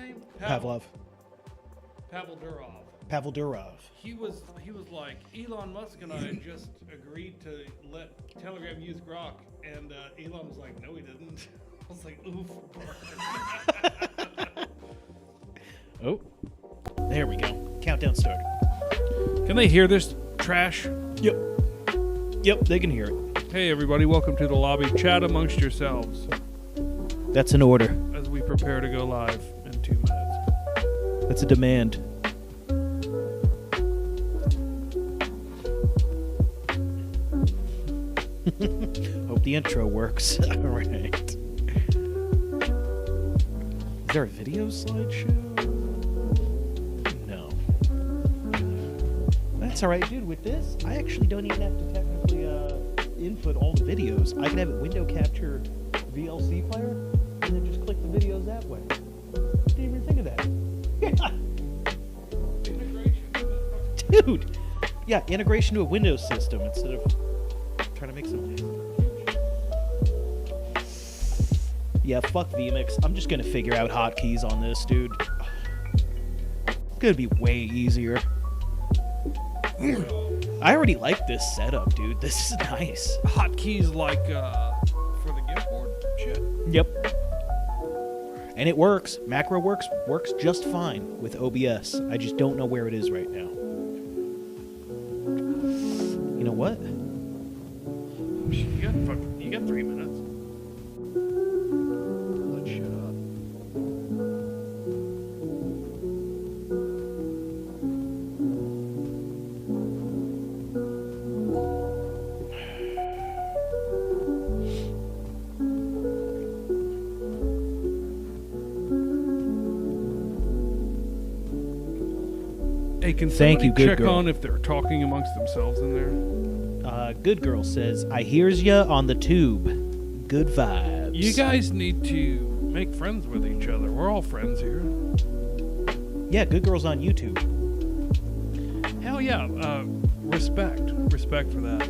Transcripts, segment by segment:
name? Pavlov. Pavel Durov. Pavel Durov. He was like, Elon Musk and I just agreed to let Telegram use Grok, and Elon was like, no, he didn't. I was like, oof. Oh, there we go. Countdown started. Can they hear this trash? Yep. Yep, they can hear it. Hey, everybody, welcome to the lobby. Chat amongst yourselves That's an order. as we prepare to go live in 2 minutes. That's a demand. Hope the intro works. All right. Is there a video slideshow? No. That's all right, dude. With this, I actually don't even have to technically input all the videos. I can have it window capture VLC player and then just click the videos that way. Didn't even think of that. Dude. Yeah, integration to a Windows system instead of trying to make something. Yeah, fuck vMix. I'm just gonna figure out hotkeys on this, dude. It's gonna be way easier. I already like this setup, dude. This is nice. Hotkeys like for the GIMP board shit? Yep. And it works. Macro works just fine with OBS. I just don't know where it is right now. You know what? You got 3 minutes. Let's shut up. Hey, can Thank somebody you, good check girl. on if they're talking amongst themselves in there? Good girl says, I hears ya on the tube. Good vibes. You guys need to make friends with each other. We're all friends here. Yeah, good girl's on YouTube. Hell yeah. Respect for that.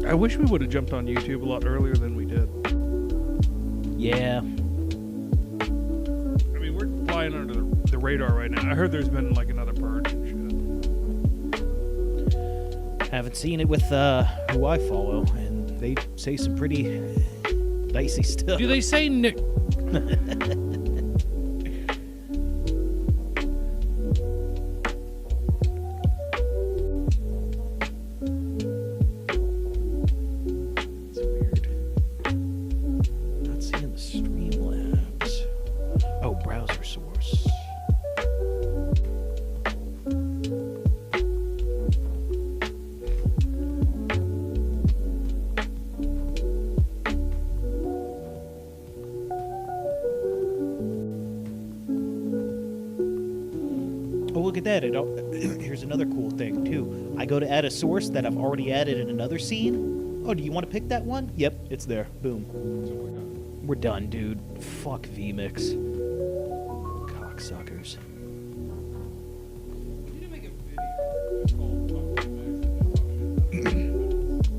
I wish we would have jumped on YouTube a lot earlier than we did. Yeah. I mean, we're flying under the radar right now. I heard there's been like another purge and shit. Haven't seen it with who I follow, and they say some pretty dicey stuff. Do they say Nick? It's weird. Not seeing the Streamlabs. Oh, browser source. Oh, look at that. Here's another cool thing, too. I go to add a source that I've already added in another scene. Oh, do you want to pick that one? Yep, it's there. Boom. We're done, dude. Fuck vMix. Cocksuckers.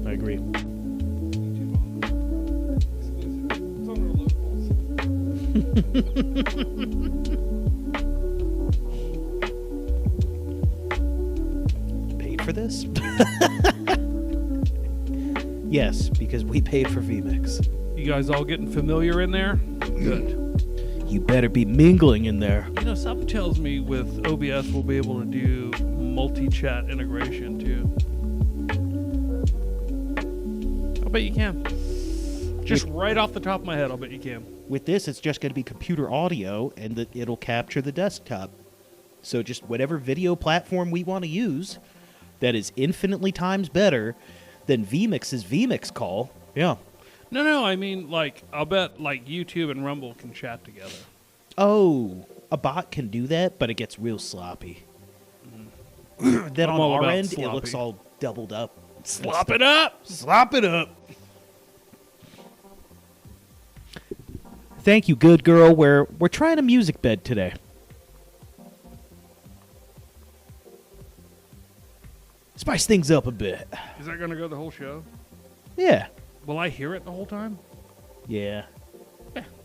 I agree. Paid for this? Yes, because we paid for vMix. You guys all getting familiar in there? Good. You better be mingling in there. You know, something tells me with OBS we'll be able to do multi-chat integration too. I'll bet you can. Just right off the top of my head, I'll bet you can. With this, it's just going to be computer audio, and it'll capture the desktop. So just whatever video platform we want to use that is infinitely times better than vMix's vMix call. Yeah. No, I mean, like, I'll bet, like, YouTube and Rumble can chat together. Oh, a bot can do that, but it gets real sloppy. Then I'm on all our about end, sloppy. it looks all doubled up. Slop it up! Slop it up! Thank you, good girl. We're trying a music bed today. Spice things up a bit. Is that going to go the whole show? Yeah. Will I hear it the whole time? Yeah.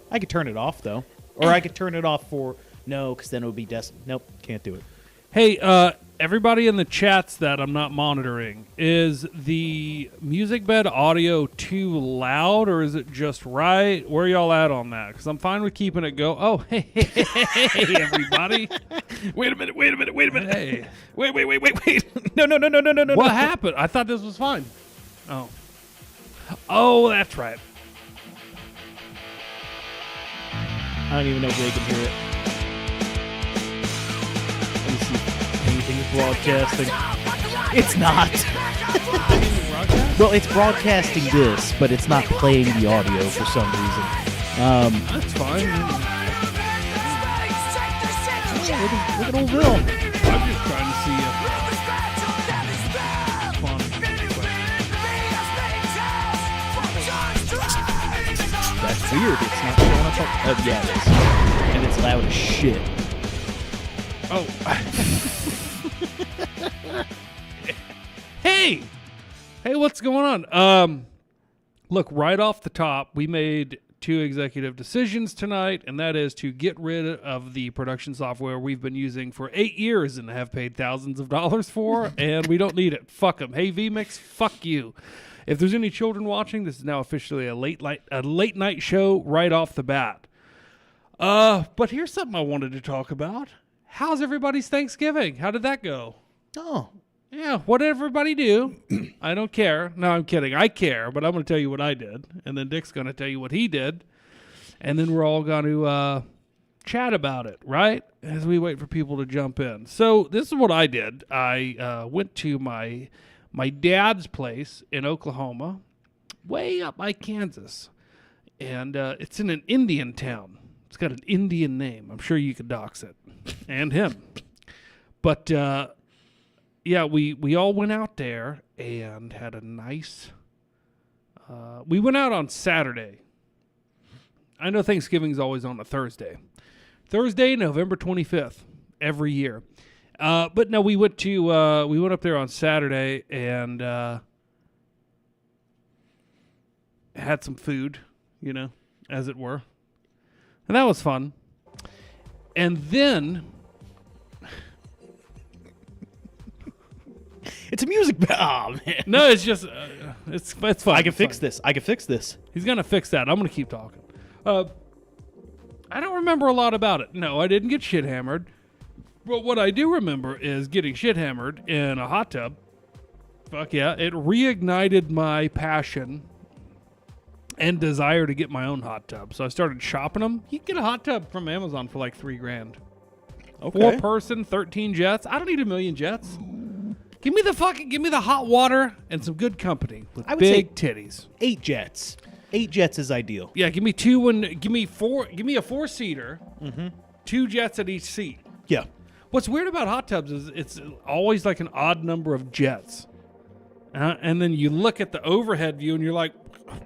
I could turn it off, though. Or I could turn it off for... No, because then it would be... Nope, can't do it. Hey, everybody in the chats that I'm not monitoring, is the music bed audio too loud, or is it just right? Where y'all at on that? Because I'm fine with keeping it go. Oh, hey, everybody. Wait a minute. Hey. Wait. No. What happened? I thought this was fine. Oh, that's right. I don't even know if they can hear it. Let me see if anything is broadcasting. It's not. Well, it's broadcasting this, but it's not playing the audio for some reason. That's fine. Look at old Bill. I'm just trying to see if... That's weird. It's not showing up. Oh, yeah, it is. And it's loud as shit. Oh. Hey, what's going on? Look, right off the top, we made 2 executive decisions tonight, and that is to get rid of the production software we've been using for 8 years and have paid thousands of dollars for, and we don't need it. Fuck them. Hey, VMix, fuck you. If there's any children watching, this is now officially a late night show right off the bat. But here's something I wanted to talk about. How's everybody's Thanksgiving? How did that go? Oh. Yeah, what did everybody do? I don't care. No, I'm kidding. I care, but I'm going to tell you what I did. And then Dick's going to tell you what he did. And then we're all going to chat about it, right? As we wait for people to jump in. So this is what I did. I went to my dad's place in Oklahoma, way up by Kansas. And it's in an Indian town. It's got an Indian name. I'm sure you could dox it. And him. But... yeah, we all went out there and had a nice... we went out on Saturday. I know Thanksgiving's always on a Thursday. Thursday, November 25th, every year. But no, we went up there on Saturday and had some food, as it were. And that was fun. And then... It's a music... Oh, man. No, it's just... it's fun. I can fix this. He's going to fix that. I'm going to keep talking. I don't remember a lot about it. No, I didn't get shit hammered. But what I do remember is getting shit hammered in a hot tub. Fuck yeah. It reignited my passion and desire to get my own hot tub. So I started shopping them. You can get a hot tub from Amazon for like $3,000. Okay. 4-person, 13 jets. I don't need 1,000,000 jets. Give me the hot water and some good company with big titties. 8 jets. 8 jets is ideal. Yeah, give me 2 and give me a 4-seater. Mm-hmm. 2 jets at each seat. Yeah. What's weird about hot tubs is it's always like an odd number of jets. And then you look at the overhead view and you're like,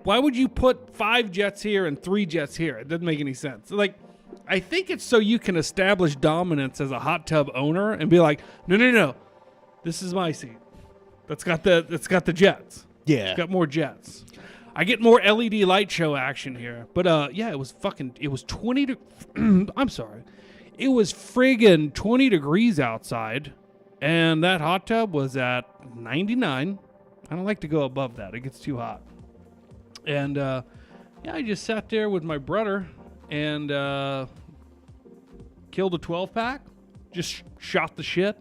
why would you put 5 jets here and 3 jets here? It doesn't make any sense. Like, I think it's so you can establish dominance as a hot tub owner and be like, no. This is my seat. It's got the jets. Yeah. It's got more jets. I get more LED light show action here. But yeah, it was 20 I'm sorry. It was friggin' 20 degrees outside, and that hot tub was at 99. I don't like to go above that. It gets too hot. And yeah, I just sat there with my brother and killed a 12-pack. Just shot the shit.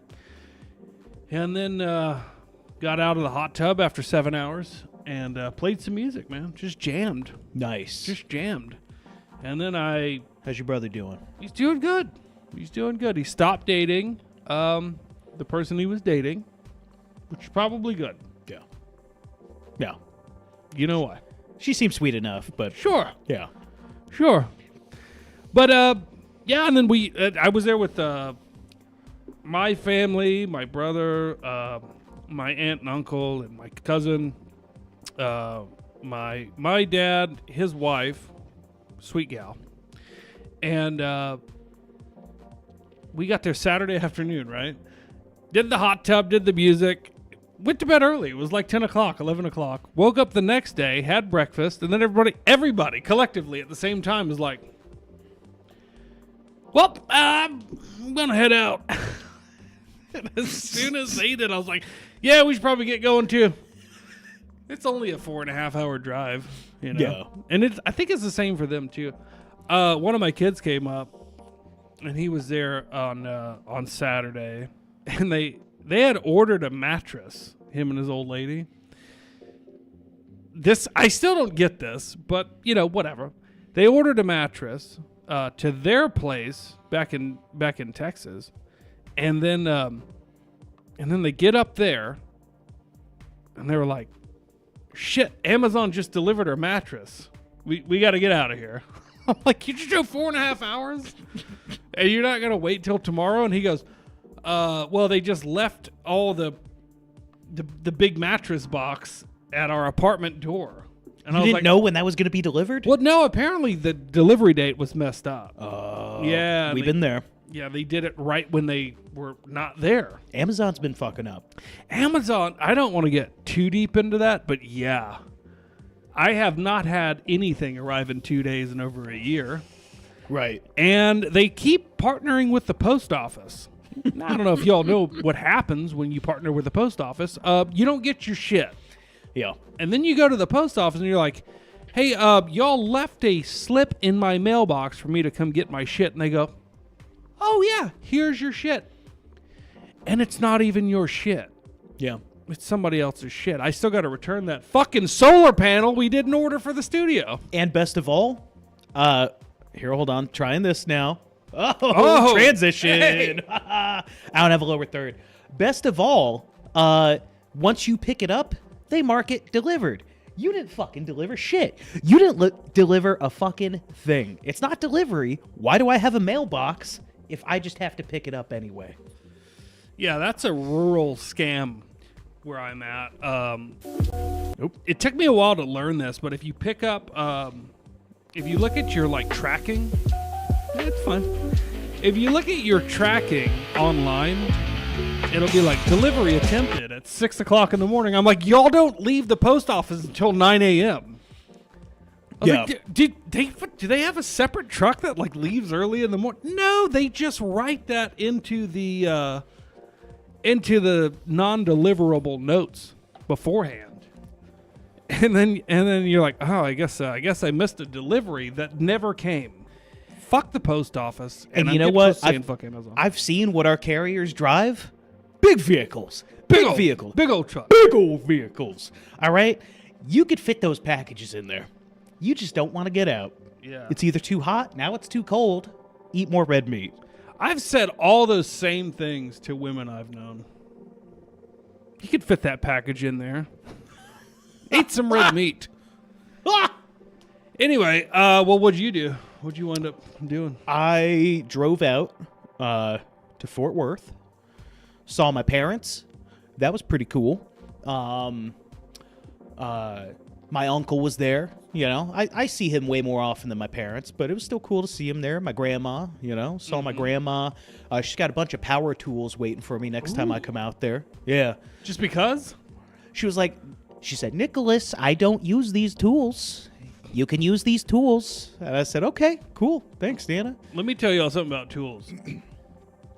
And then got out of the hot tub after 7 hours and played some music, man. Just jammed. Nice. Just jammed. And then How's your brother doing? He's doing good. He stopped dating the person he was dating, which is probably good. Yeah. Yeah. You know why? She seems sweet enough, but... Sure. Yeah. Sure. But, yeah, and then I was there with... my family, my brother, my aunt and uncle, and my cousin, my dad, his wife, sweet gal, and we got there Saturday afternoon, right? Did the hot tub, did the music, Went to bed early. It was like 10 o'clock, 11 o'clock. Woke up the next day, had breakfast, and then everybody collectively at the same time was like, well, I'm going to head out. And as soon as they did, I was like, yeah, we should probably get going too. It's only a 4.5 hour drive, you know? Yeah. And I think it's the same for them too. One of my kids came up, and he was there on Saturday, and they had ordered a mattress, him and his old lady. I still don't get this, but whatever. They ordered a mattress to their place back in Texas, and then they get up there, and they were like, "Shit! Amazon just delivered our mattress. We got to get out of here." I'm like, "You just drove 4.5 hours, and you're not gonna wait till tomorrow?" And he goes, well, they just left all the big mattress box at our apartment door. And I didn't know when that was going to be delivered? Well, no, apparently the delivery date was messed up. Oh. Yeah. We've been there. Yeah, they did it right when they were not there. Amazon's been fucking up. Amazon, I don't want to get too deep into that, but yeah. I have not had anything arrive in 2 days in over a year. Right. And they keep partnering with the post office. Now, I don't know if y'all know what happens when you partner with the post office. You don't get your shit. Yeah. And then you go to the post office and you're like, hey, y'all left a slip in my mailbox for me to come get my shit. And they go, oh, yeah, here's your shit. And it's not even your shit. Yeah. It's somebody else's shit. I still got to return that fucking solar panel we didn't order for the studio. And best of all, here, hold on. Trying this now. Oh, transition. Hey. I don't have a lower third. Best of all, once you pick it up, they mark it delivered. You didn't fucking deliver shit. You didn't deliver a fucking thing. It's not delivery. Why do I have a mailbox if I just have to pick it up anyway? Yeah, that's a rural scam where I'm at. Nope. It took me a while to learn this, but if you pick up, if you look at your tracking, it's fine. If you look at your tracking online, it'll be like delivery attempted at 6 o'clock in the morning. I'm like, y'all don't leave the post office until 9 a.m. Yeah. Like, do they have a separate truck that leaves early in the morning? No, they just write that into the non-deliverable notes beforehand. And then you're like, oh, I guess I missed a delivery that never came. Fuck the post office. And you know what? Fuck Amazon. I've seen what our carriers drive. Big vehicles. Big vehicles. Big old trucks. Big old vehicles. All right? You could fit those packages in there. You just don't want to get out. Yeah. It's either too hot, now it's too cold. Eat more red meat. I've said all those same things to women I've known. You could fit that package in there. Eat some red meat. Anyway, well, what'd you do? What'd you end up doing? I drove out to Fort Worth. Saw my parents. That was pretty cool. My uncle was there. I see him way more often than my parents, but it was still cool to see him there. My grandma, saw my grandma. She's got a bunch of power tools waiting for me next time I come out there. Yeah. Just because? She said, Nicholas, I don't use these tools. You can use these tools. And I said, okay, cool. Thanks, Dana. Let me tell y'all something about tools.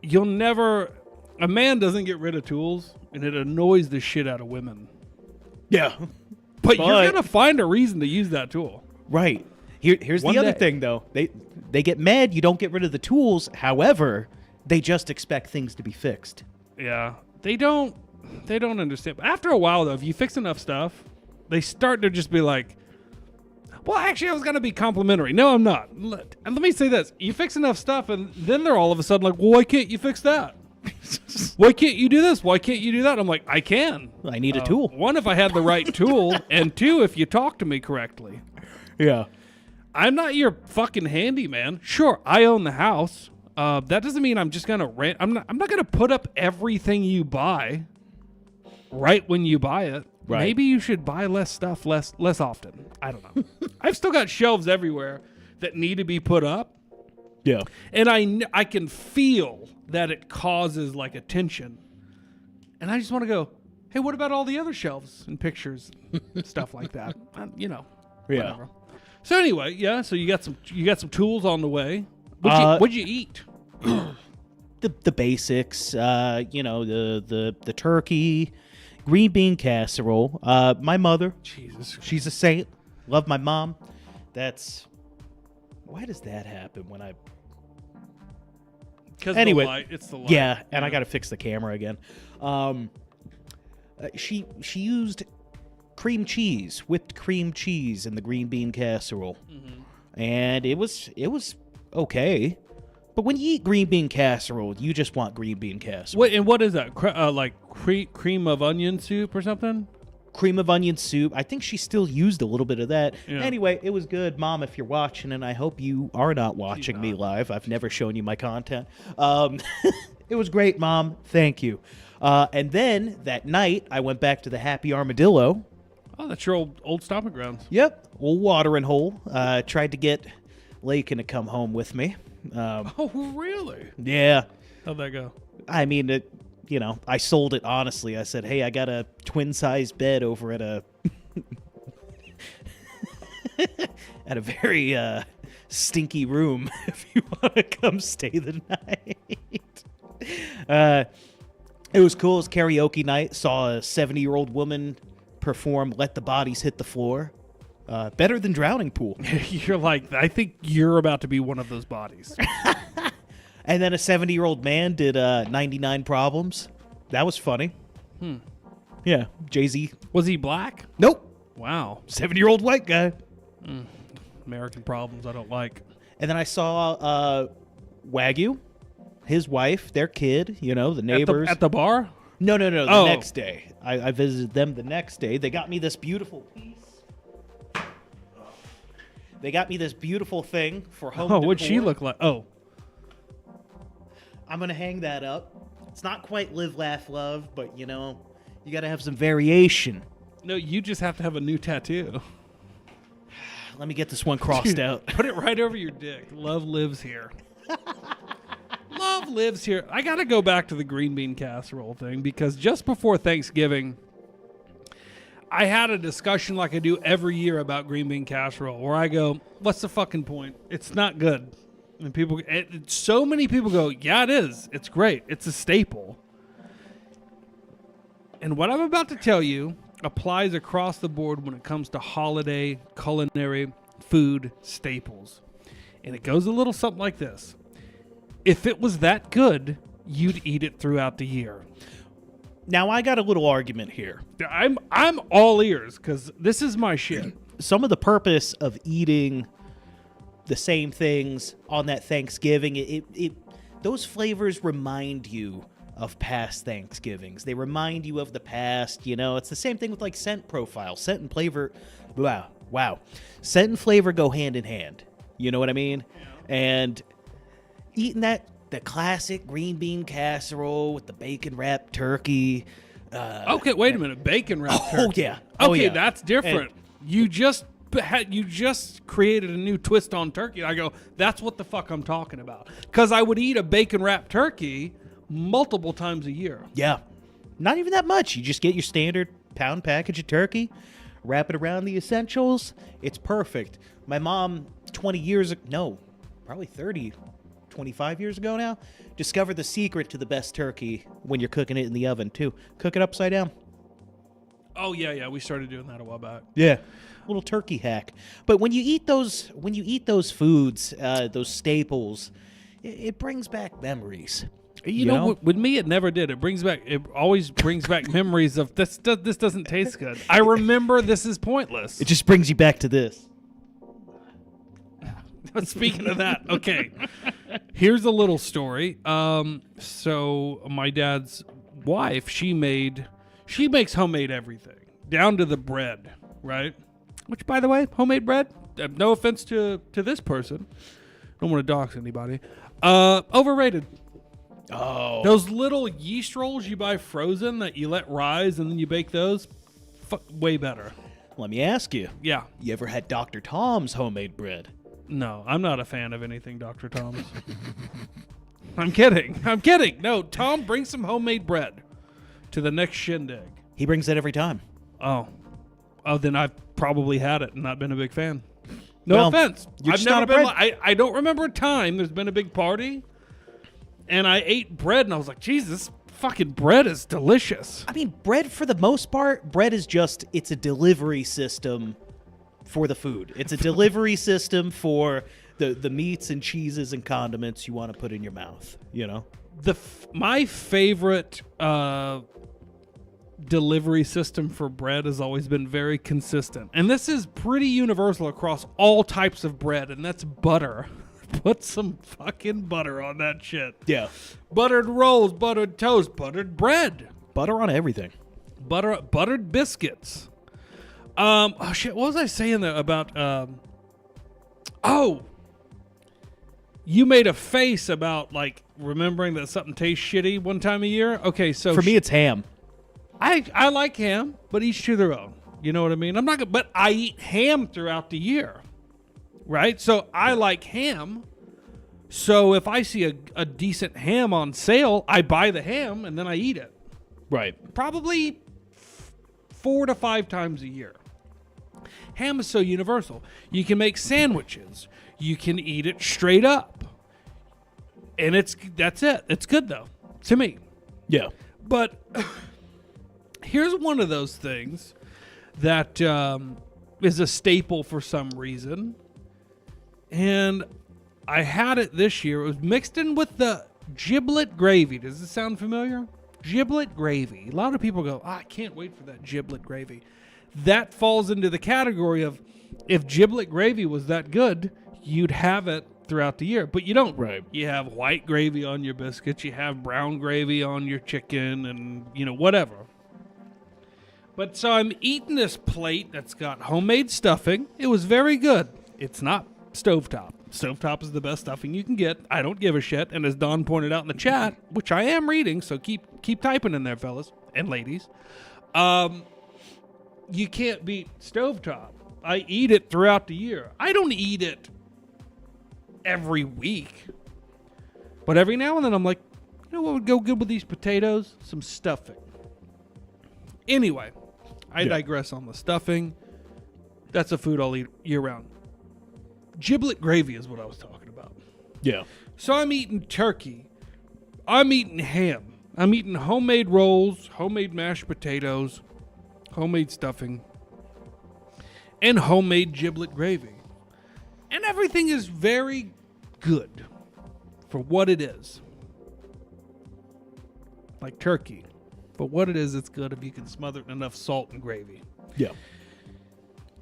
A man doesn't get rid of tools, and it annoys the shit out of women. Yeah. But you're going to find a reason to use that tool. Right. Here's the other thing, though. They get mad you don't get rid of the tools. However, they just expect things to be fixed. Yeah. They don't understand. But after a while, though, if you fix enough stuff, they start to just be like, well, actually, I was going to be complimentary. No, I'm not. And let me say this. You fix enough stuff, and then they're all of a sudden like, well, why can't you fix that? Why can't you do this? Why can't you do that? I'm like, I can. I need a tool. One, if I had the right tool, and two, if you talk to me correctly. Yeah. I'm not your fucking handyman. Sure, I own the house. That doesn't mean I'm just going to rent. I'm not going to put up everything you buy right when you buy it. Right. Maybe you should buy less stuff less often. I don't know. I've still got shelves everywhere that need to be put up. Yeah. And I can feel that it causes a tension. And I just want to go, Hey, what about all the other shelves and pictures, stuff like that? Whatever. So anyway, yeah. So you got some tools on the way. What'd you eat? The basics. The turkey, green bean casserole. My mother. Jesus. She's a saint. Love my mom. Why does that happen when I? Because anyway, it's the light. Yeah, and I got to fix the camera again. She used whipped cream cheese in the green bean casserole, and it was okay. But when you eat green bean casserole, you just want green bean casserole. What is that? Like cream of onion soup or something? Cream of onion soup. I think she still used a little bit of that. Yeah. Anyway, it was good. Mom, if you're watching, and I hope you are not watching me live. I've never shown you my content. It was great, Mom. Thank you. And then that night, I went back to the Happy Armadillo. Oh, that's your old stomping grounds. Yep. Old watering hole. Tried to get Lakin to come home with me. Oh, really? Yeah. How'd that go? I mean, I sold it honestly. I said, hey, I got a twin-size bed over at a at a very stinky room if you want to come stay the night. It was cool. It was karaoke night. Saw a 70-year-old woman perform Let the Bodies Hit the Floor. Better than Drowning Pool. You're like, I think you're about to be one of those bodies. And then a 70-year-old man did 99 Problems. That was funny. Yeah, Jay-Z. Was he black? Nope. Wow. 70-year-old white guy. American Problems I don't like. And then I saw Wagyu, his wife, their kid, the neighbors. At the bar? No, the next day. I visited them the next day. They got me this beautiful piece. They got me this beautiful thing for home decor. What'd she look like? Oh. I'm going to hang that up. It's not quite Live, Laugh, Love, but, you got to have some variation. No, you just have to have a new tattoo. Let me get this one crossed out. Put it right over your dick. Love lives here. Love lives here. I got to go back to the green bean casserole thing because just before Thanksgiving, I had a discussion like I do every year about green bean casserole where I go, what's the fucking point? It's not good. And so many people go, yeah, it is. It's great. It's a staple. And what I'm about to tell you applies across the board when it comes to holiday culinary food staples. And it goes a little something like this. If it was that good, you'd eat it throughout the year. Now, I got a little argument here. I'm all ears because this is my shit. Some of the purpose of eating the same things on that Thanksgiving, those flavors remind you of past Thanksgivings. They remind you of the past. It's the same thing with like scent profile. Scent and flavor, wow. Scent and flavor go hand in hand. You know what I mean? Yeah. And eating the classic green bean casserole with the bacon wrapped turkey. Okay, wait a minute. Bacon wrapped turkey. Oh yeah. Okay, that's different. And you just created a new twist on turkey. I go, that's what the fuck I'm talking about. Because I would eat a bacon wrapped turkey multiple times a year. Yeah. Not even that much. You just get your standard pound package of turkey, wrap it around the essentials. It's perfect. My mom, 20 years ago, no, probably 30, 25 years ago now, discovered the secret to the best turkey when you're cooking it in the oven, too. Cook it upside down. Oh, yeah. We started doing that a while back. Yeah. Little turkey hack. But when you eat those foods, those staples, it brings back memories. You know? With me, it never did. It always brings back memories of this doesn't taste good. I remember this is pointless. It just brings you back to this. Speaking of that, okay. Here's a little story. So my dad's wife, she makes homemade everything, down to the bread, right? Which, by the way, homemade bread, no offense to this person. Don't want to dox anybody. Overrated. Oh. Those little yeast rolls you buy frozen that you let rise and then you bake those, way better. Let me ask you. Yeah. You ever had Dr. Tom's homemade bread? No, I'm not a fan of anything Dr. Tom's. I'm kidding. No, Tom, bring some homemade bread to the next shindig. He brings that every time. Oh, then I've probably had it and not been a big fan. No Well, offense. you're I've just never not a been. bread- I don't remember a time there's been a big party, and I ate bread and I was like, "Jesus, this fucking bread is delicious." I mean, bread for the most part, bread is just, it's a delivery system for the food. It's a delivery system for the meats and cheeses and condiments you want to put in your mouth, you know? My favorite delivery system for bread has always been very consistent, and this is pretty universal across all types of bread, and that's butter. Put some fucking butter on that shit. Yeah. Buttered rolls, buttered toast, buttered bread, Butter on everything. buttered biscuits. Oh shit, what was I saying there about you made a face about like remembering that something tastes shitty one time a year. Okay, so For me, it's ham. I like ham, but each to their own. You know what I mean? I'm not gonna, but I eat ham throughout the year, right? So I like ham. So if I see a decent ham on sale, I buy the ham and then I eat it. Right. Probably 4 to 5 times a year. Ham is so universal. You can make sandwiches. You can eat it straight up. And that's it. It's good though, to me. Yeah. But here's one of those things that is a staple for some reason. And I had it this year. It was mixed in with the giblet gravy. Does this sound familiar? Giblet gravy. A lot of people go, I can't wait for that giblet gravy. That falls into the category of if giblet gravy was that good, you'd have it throughout the year. But you don't. Right. You have white gravy on your biscuits. You have brown gravy on your chicken and, whatever. But so I'm eating this plate that's got homemade stuffing. It was very good. It's not stovetop. Stovetop is the best stuffing you can get. I don't give a shit. And as Don pointed out in the chat, which I am reading, so keep typing in there, fellas and ladies, you can't beat stovetop. I eat it throughout the year. I don't eat it every week. But every now and then I'm like, you know what would go good with these potatoes? Some stuffing. Anyway, I digress on the stuffing. That's a food I'll eat year round. Giblet gravy is what I was talking about. Yeah. So I'm eating turkey. I'm eating ham. I'm eating homemade rolls, homemade mashed potatoes, homemade stuffing, and homemade giblet gravy. And everything is very good for what it is. Like turkey. For what it is, it's good if you can smother it in enough salt and gravy. Yeah.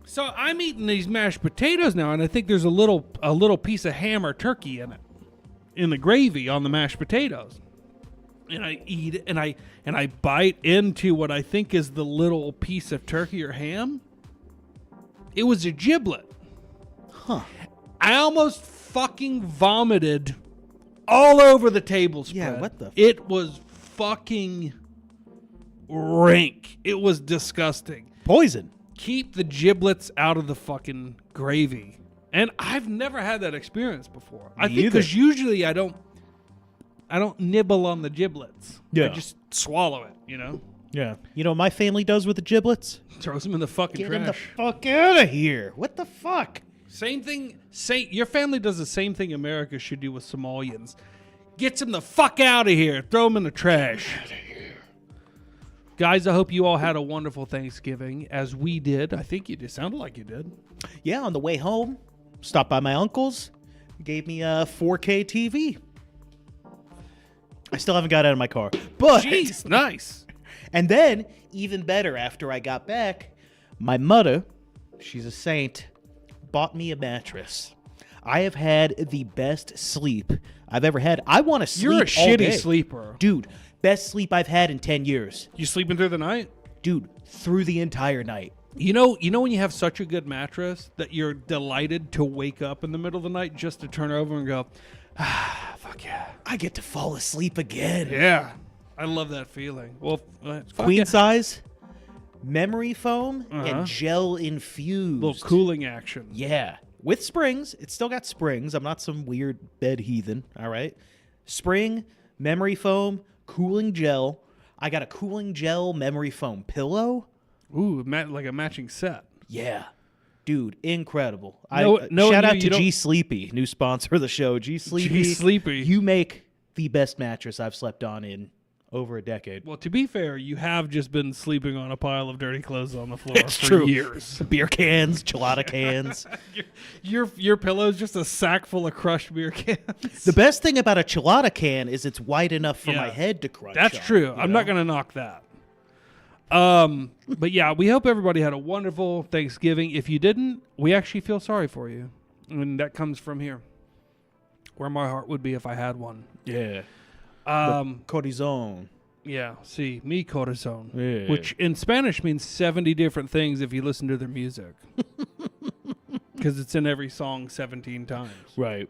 So I'm eating these mashed potatoes now, and I think there's a little piece of ham or turkey in it, in the gravy on the mashed potatoes. And I eat it, and I bite into what I think is the little piece of turkey or ham. It was a giblet. Huh. I almost fucking vomited all over the table spread. Yeah, what the It was fucking rank. It was disgusting. Poison. Keep the giblets out of the fucking gravy. And I've never had that experience before. I think because usually I don't nibble on the giblets. Yeah. I just swallow it, Yeah. You know what my family does with the giblets? Throws them in the fucking Get them the trash. fuck out of here. What the fuck? Same thing. Your family does the same thing America should do with Somalians. Gets them the fuck out of here. Throw them in the trash. Guys, I hope you all had a wonderful Thanksgiving, as we did. I think you did. Sounded like you did. Yeah, on the way home, stopped by my uncle's, gave me a 4K TV. I still haven't got out of my car. But Jeez, nice. And then, even better, after I got back, my mother, she's a saint, bought me a mattress. I have had the best sleep I've ever had. I want to sleep You're a all shitty day. sleeper. Dude, best sleep I've had in 10 years. You sleeping through the night? Dude, through the entire night. You know when you have such a good mattress that you're delighted to wake up in the middle of the night just to turn over and go, fuck yeah. I get to fall asleep again. Yeah. I love that feeling. Well, fuck Queen yeah. size, memory foam, and gel infused. Little cooling action. Yeah. With springs. It's still got springs. I'm not some weird bed heathen. All right. Spring, memory foam, cooling gel. I got a cooling gel memory foam pillow. Ooh, like a matching set. Yeah. Dude, incredible. Shout out to G Sleepy, new sponsor of the show. G Sleepy. You make the best mattress I've slept on in over a decade. Well, to be fair, you have just been sleeping on a pile of dirty clothes on the floor It's for true. years. Beer cans, gelada cans. Your pillow's just a sack full of crushed beer cans. The best thing about a gelada can is it's wide enough for my head to crunch. That's true. I'm not going to knock that. But yeah, we hope everybody had a wonderful Thanksgiving. If you didn't, we actually feel sorry for you. And that comes from here, where my heart would be if I had one. Yeah. Corazon. Yeah, see, mi corazon. Yeah. Which in Spanish means 70 different things if you listen to their music. Because it's in every song 17 times. Right.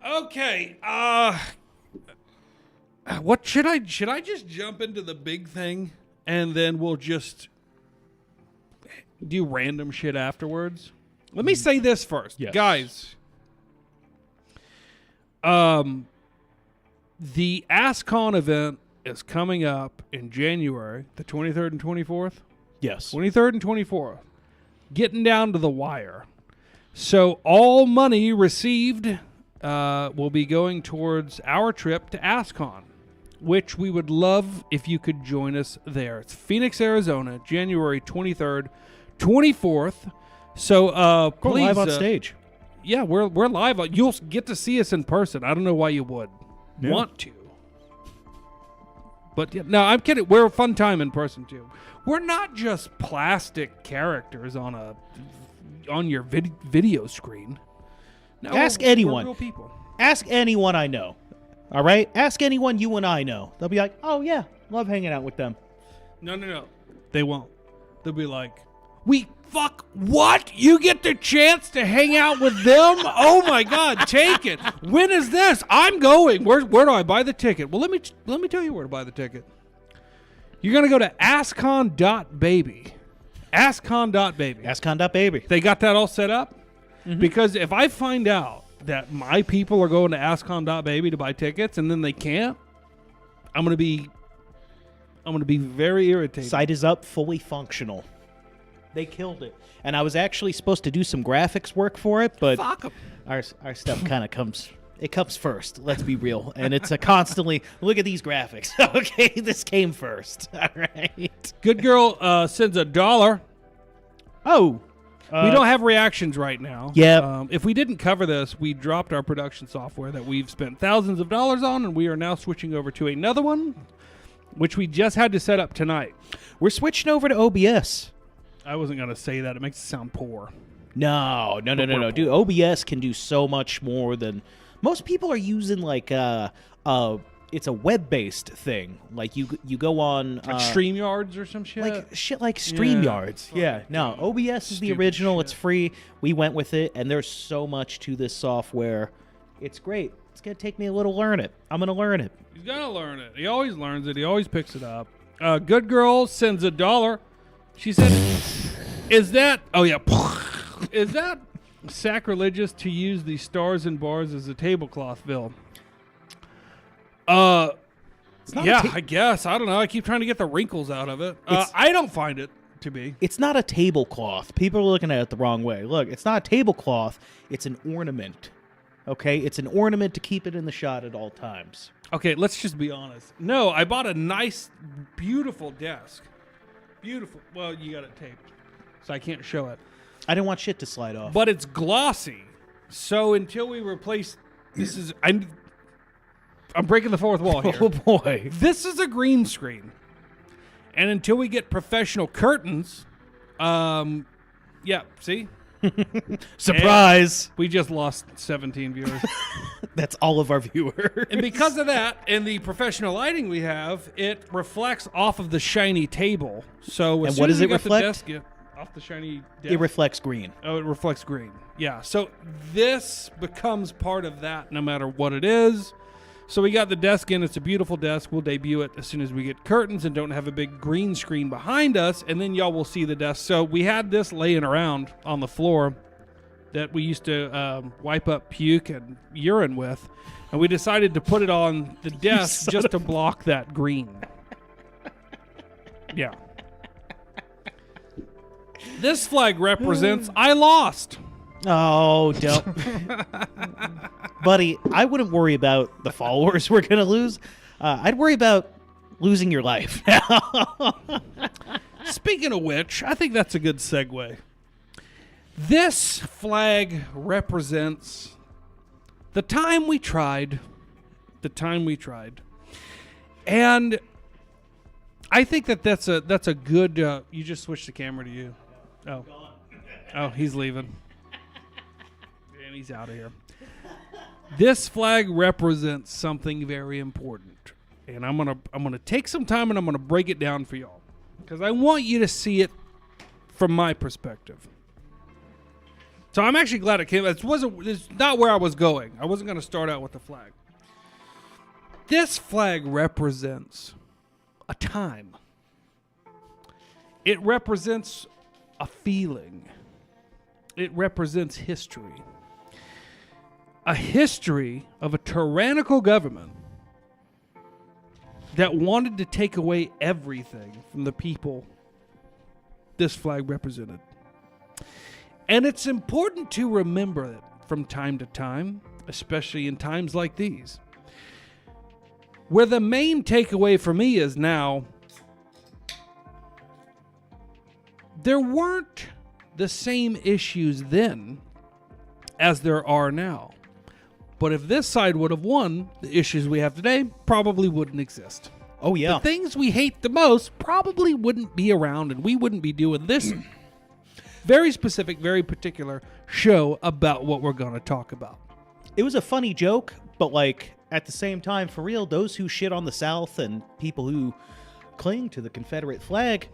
Okay, what should I just jump into the big thing and then we'll just do random shit afterwards? Let me say this first. Yes. Guys. The AssCon event is coming up in January, the 23rd and 24th. Yes. 23rd and 24th. Getting down to the wire. So all money received will be going towards our trip to AssCon, which we would love if you could join us there. It's Phoenix, Arizona, January 23rd, 24th. So please, live on stage. Yeah, we're live. You'll get to see us in person. I don't know why you would want to. But yeah, no, I'm kidding. We're a fun time in person too. We're not just plastic characters on your video screen. No, Ask we're anyone. real people. Ask anyone I know. All right? Ask anyone you and I know. They'll be like, oh, yeah, love hanging out with them. No. They won't. They'll be like, what? You get the chance to hang out with them? Oh my God, take it. When is this? I'm going. Where do I buy the ticket? Well, let me tell you where to buy the ticket. You're going to go to AssCon.baby. AssCon.baby. AssCon.baby. They got that all set up? Mm-hmm. Because if I find out that my people are going to AssCon.baby to buy tickets and then they can't, I'm going to be very irritated. Site is up, fully functional. They killed it. And I was actually supposed to do some graphics work for it, but fuck 'em. Our stuff kind of comes first. Let's be real. And it's a constantly, look at these graphics. Okay, this came first. All right. Good girl sends $1. Oh. We don't have reactions right now. Yeah. If we didn't cover this, we dropped our production software that we've spent thousands of dollars on, and we are now switching over to another one, which we just had to set up tonight. We're switching over to OBS. I wasn't going to say that. It makes it sound poor. No. Dude, OBS can do so much more than... Most people are using, like, it's a web-based thing. Like, you go on... Like StreamYards or some shit? Like StreamYards. Yeah. No, OBS is the original. Shit. It's free. We went with it, and there's so much to this software. It's great. It's going to take me a little to learn it. I'm going to learn it. He's going to learn it. He always learns it. He always picks it up. Good girl sends $1. She said, is that sacrilegious to use the stars and bars as a tablecloth, Bill? I guess. I don't know. I keep trying to get the wrinkles out of it. I don't find it to be. It's not a tablecloth. People are looking at it the wrong way. Look, it's not a tablecloth. It's an ornament. Okay? It's an ornament to keep it in the shot at all times. Okay, let's just be honest. No, I bought a nice, beautiful desk. Beautiful. Well, you got it taped, so I can't show it. I didn't want shit to slide off. But it's glossy. So until we replace... I'm breaking the fourth wall here. Oh, boy. This is a green screen. And until we get professional curtains... yeah, see? Surprise! And we just lost 17 viewers. That's all of our viewers. And because of that, and the professional lighting we have, it reflects off of the shiny table. So as soon as we got the desk off the shiny desk, it reflects green. Oh, it reflects green. Yeah. So this becomes part of that no matter what it is. So we got the desk in. It's a beautiful desk. We'll debut it as soon as we get curtains and don't have a big green screen behind us, and then y'all will see the desk. So we had this laying around on the floor that we used to wipe up puke and urine with, and we decided to put it on the desk just to block that green. Yeah. This flag represents I lost. Oh, don't. Buddy, I wouldn't worry about the followers we're going to lose. I'd worry about losing your life. Speaking of which, I think that's a good segue. This flag represents the time we tried. The time we tried. And I think that's a good... you just switched the camera to you. Oh, he's leaving. And he's out of here. This flag represents something very important. And I'm gonna take some time and I'm gonna break it down for y'all. Because I want you to see it from my perspective. So I'm actually glad it came. It's not where I was going. I wasn't going to start out with the flag. This flag represents a time. It represents a feeling. It represents history. A history of a tyrannical government that wanted to take away everything from the people this flag represented. And it's important to remember it from time to time, especially in times like these, where the main takeaway for me is now, there weren't the same issues then as there are now. But if this side would have won, the issues we have today probably wouldn't exist. Oh, yeah. The things we hate the most probably wouldn't be around, and we wouldn't be doing this very specific, very particular show about what we're going to talk about. It was a funny joke, but like at the same time, for real, those who shit on the South and people who cling to the Confederate flag,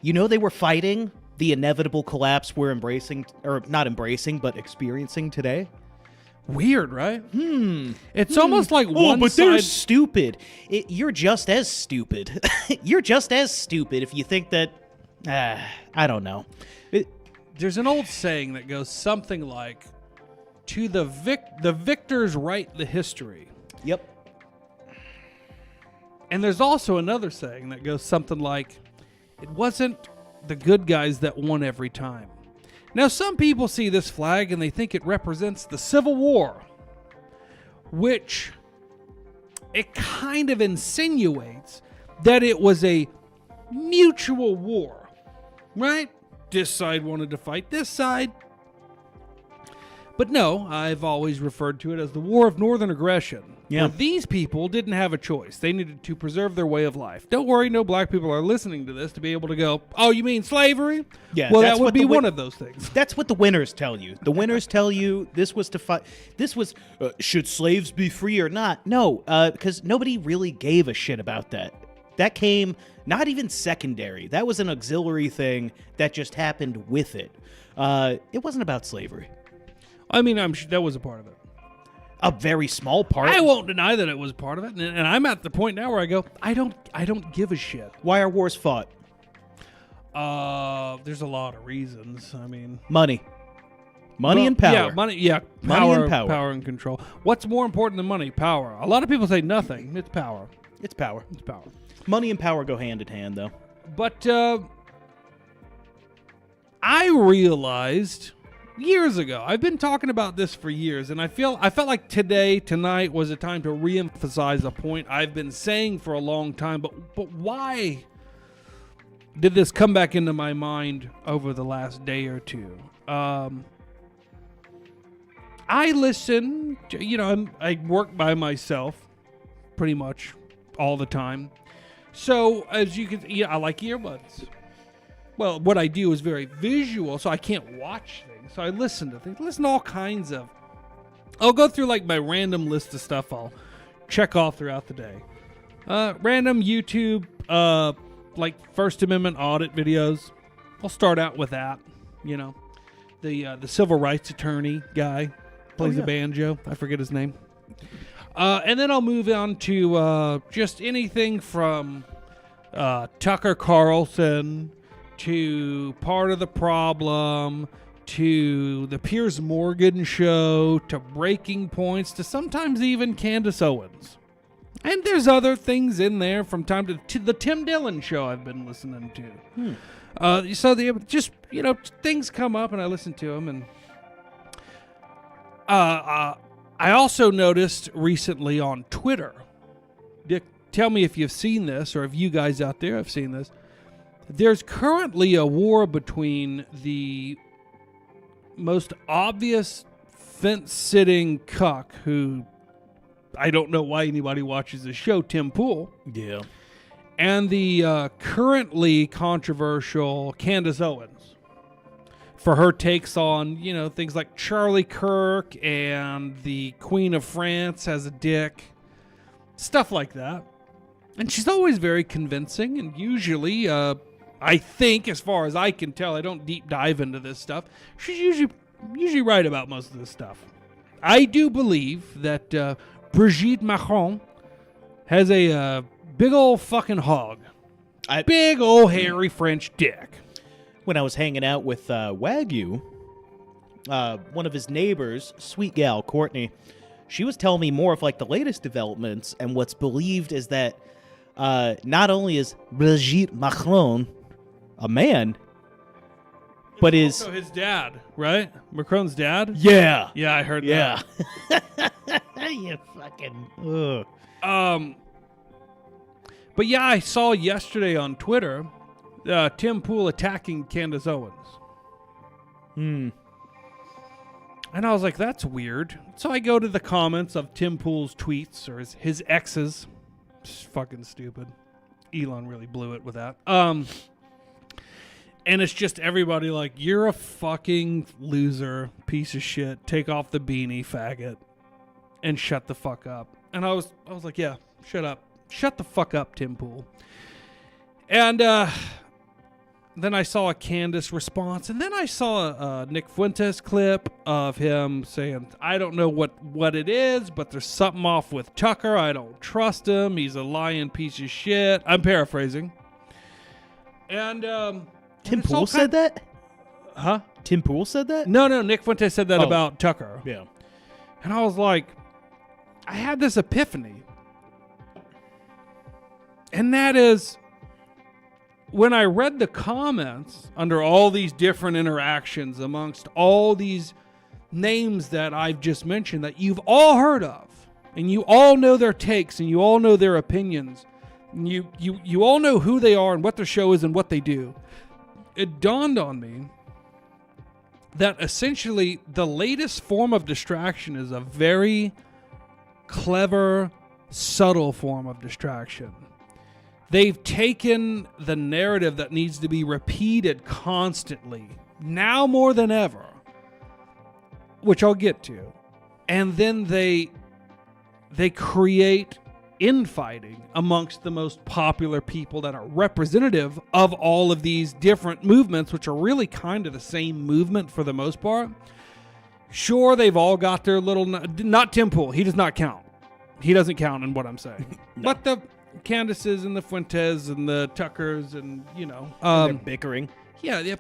you know, they were fighting the inevitable collapse we're embracing, or not embracing, but experiencing today. Weird, right? It's almost like one but side... they're stupid. You're just as stupid. You're just as stupid if you think that... I don't know. There's an old saying that goes something like, to the victors write the history. Yep. And there's also another saying that goes something like, it wasn't the good guys that won every time. Now, some people see this flag and they think it represents the Civil War, which it kind of insinuates that it was a mutual war, right? This side wanted to fight this side. But no, I've always referred to it as the War of Northern Aggression. Yeah. Where these people didn't have a choice. They needed to preserve their way of life. Don't worry, no black people are listening to this to be able to go, oh, you mean slavery? Yeah, well, that's that would what be one of those things. That's what the winners tell you. The winners tell you this was to fight. This was, should slaves be free or not? No, because nobody really gave a shit about that. That came not even secondary. That was an auxiliary thing that just happened with it. It wasn't about slavery. I mean, I'm sure that was a part of it. A very small part. I won't deny that it was part of it, and I'm at the point now where I go, I don't give a shit. Why are wars fought? There's a lot of reasons. I mean, money and power. Yeah, money. Yeah, money and power. Power and control. What's more important than money? Power. A lot of people say nothing. It's power. It's power. It's power. Money and power go hand in hand, though. But I realized years ago, I've been talking about this for years, and I felt like tonight was a time to reemphasize a point I've been saying for a long time. But why did this come back into my mind over the last day or two? I listen. I work by myself pretty much all the time. So as you can, I like earbuds. Well, what I do is very visual, so I can't watch things. So I listen to things. Listen to all kinds of... I'll go through like my random list of stuff I'll check off throughout the day. Random YouTube, like First Amendment audit videos. I'll start out with that. You know, the civil rights attorney guy plays the banjo. I forget his name. And then I'll move on to just anything from Tucker Carlson to Part of the Problem, to the Piers Morgan Show, to Breaking Points, to sometimes even Candace Owens. And there's other things in there from time to the Tim Dillon show I've been listening to. So just, things come up and I listen to them. And I also noticed recently on Twitter, Dick, tell me if you've seen this or if you guys out there have seen this. There's currently a war between the most obvious fence-sitting cuck who I don't know why anybody watches the show, Tim Pool. Yeah. And the currently controversial Candace Owens for her takes on, things like Charlie Kirk and the Queen of France has a dick, stuff like that. And she's always very convincing, and usually, I think, as far as I can tell, I don't deep dive into this stuff, she's usually right about most of this stuff. I do believe that Brigitte Macron has a big old fucking hog. Big old hairy French dick. When I was hanging out with Wagyu, one of his neighbors, sweet gal, Courtney, she was telling me more of like the latest developments, and what's believed is that not only is Brigitte Macron a man, but is also his dad, right? Macron's dad? Yeah. Yeah, I heard that. You fucking... Ugh. But yeah, I saw yesterday on Twitter Tim Pool attacking Candace Owens. And I was like, that's weird. So I go to the comments of Tim Pool's tweets or his exes. It's fucking stupid. Elon really blew it with that. And it's just everybody like, you're a fucking loser, piece of shit. Take off the beanie, faggot, and shut the fuck up. And I was like, yeah, shut up. Shut the fuck up, Tim Pool. And then I saw a Candace response, and then I saw a Nick Fuentes clip of him saying, I don't know what it is, but there's something off with Tucker. I don't trust him. He's a lying piece of shit. I'm paraphrasing. And Tim Pool said that? Huh? Tim Pool said that? No, Nick Fuentes said that about Tucker. Yeah. And I was like, I had this epiphany. And that is, when I read the comments under all these different interactions amongst all these names that I've just mentioned that you've all heard of, and you all know their takes, and you all know their opinions, and you all know who they are and what their show is and what they do, it dawned on me that essentially the latest form of distraction is a very clever, subtle form of distraction. They've taken the narrative that needs to be repeated constantly, now more than ever, which I'll get to, and then they create infighting amongst the most popular people that are representative of all of these different movements, which are really kind of the same movement for the most part. Sure, they've all got their little... Not Tim Pool. He does not count. He doesn't count in what I'm saying. No. But the Candaces and the Fuentes and the Tuckers and, they're bickering. Yeah,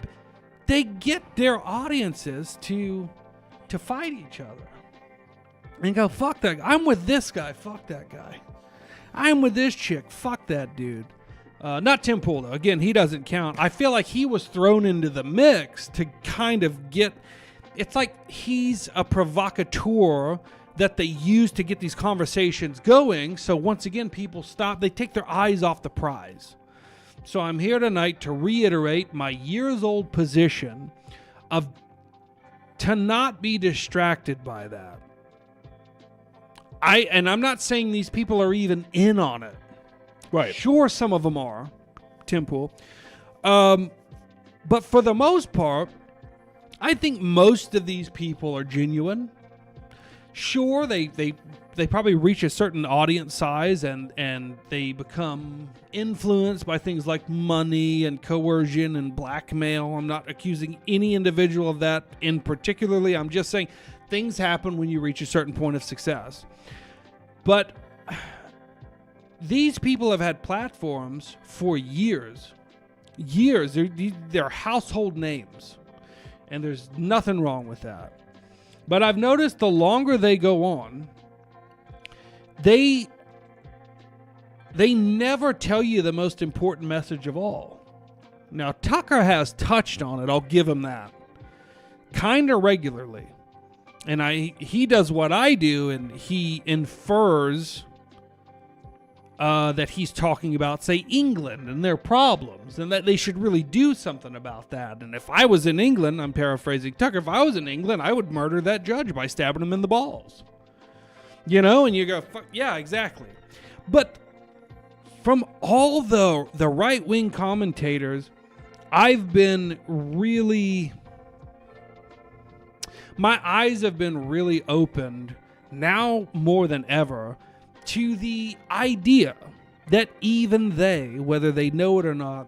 they get their audiences to fight each other. And go, fuck that guy. I'm with this guy. Fuck that guy. I'm with this chick. Fuck that dude. Not Tim Pool, though. Again, he doesn't count. I feel like he was thrown into the mix to kind of get... It's like he's a provocateur that they use to get these conversations going. So once again, people stop. They take their eyes off the prize. So I'm here tonight to reiterate my years-old position of to not be distracted by that. And I'm not saying these people are even in on it. Right. Sure, some of them are, Tim Pool. But for the most part, I think most of these people are genuine. Sure, they probably reach a certain audience size and they become influenced by things like money and coercion and blackmail. I'm not accusing any individual of that in particularly. I'm just saying things happen when you reach a certain point of success. But these people have had platforms for years. Years. They're household names. And there's nothing wrong with that. But I've noticed the longer they go on, they they never tell you the most important message of all. Now, Tucker has touched on it. I'll give him that. Kind of regularly. And he does what I do, and he infers that he's talking about, say, England and their problems, and that they should really do something about that. And if I was in England, I'm paraphrasing Tucker, if I was in England, I would murder that judge by stabbing him in the balls. You know, and you go, fuck, yeah, exactly. But from all the right-wing commentators, I've been really... my eyes have been really opened, now more than ever, to the idea that even they, whether they know it or not,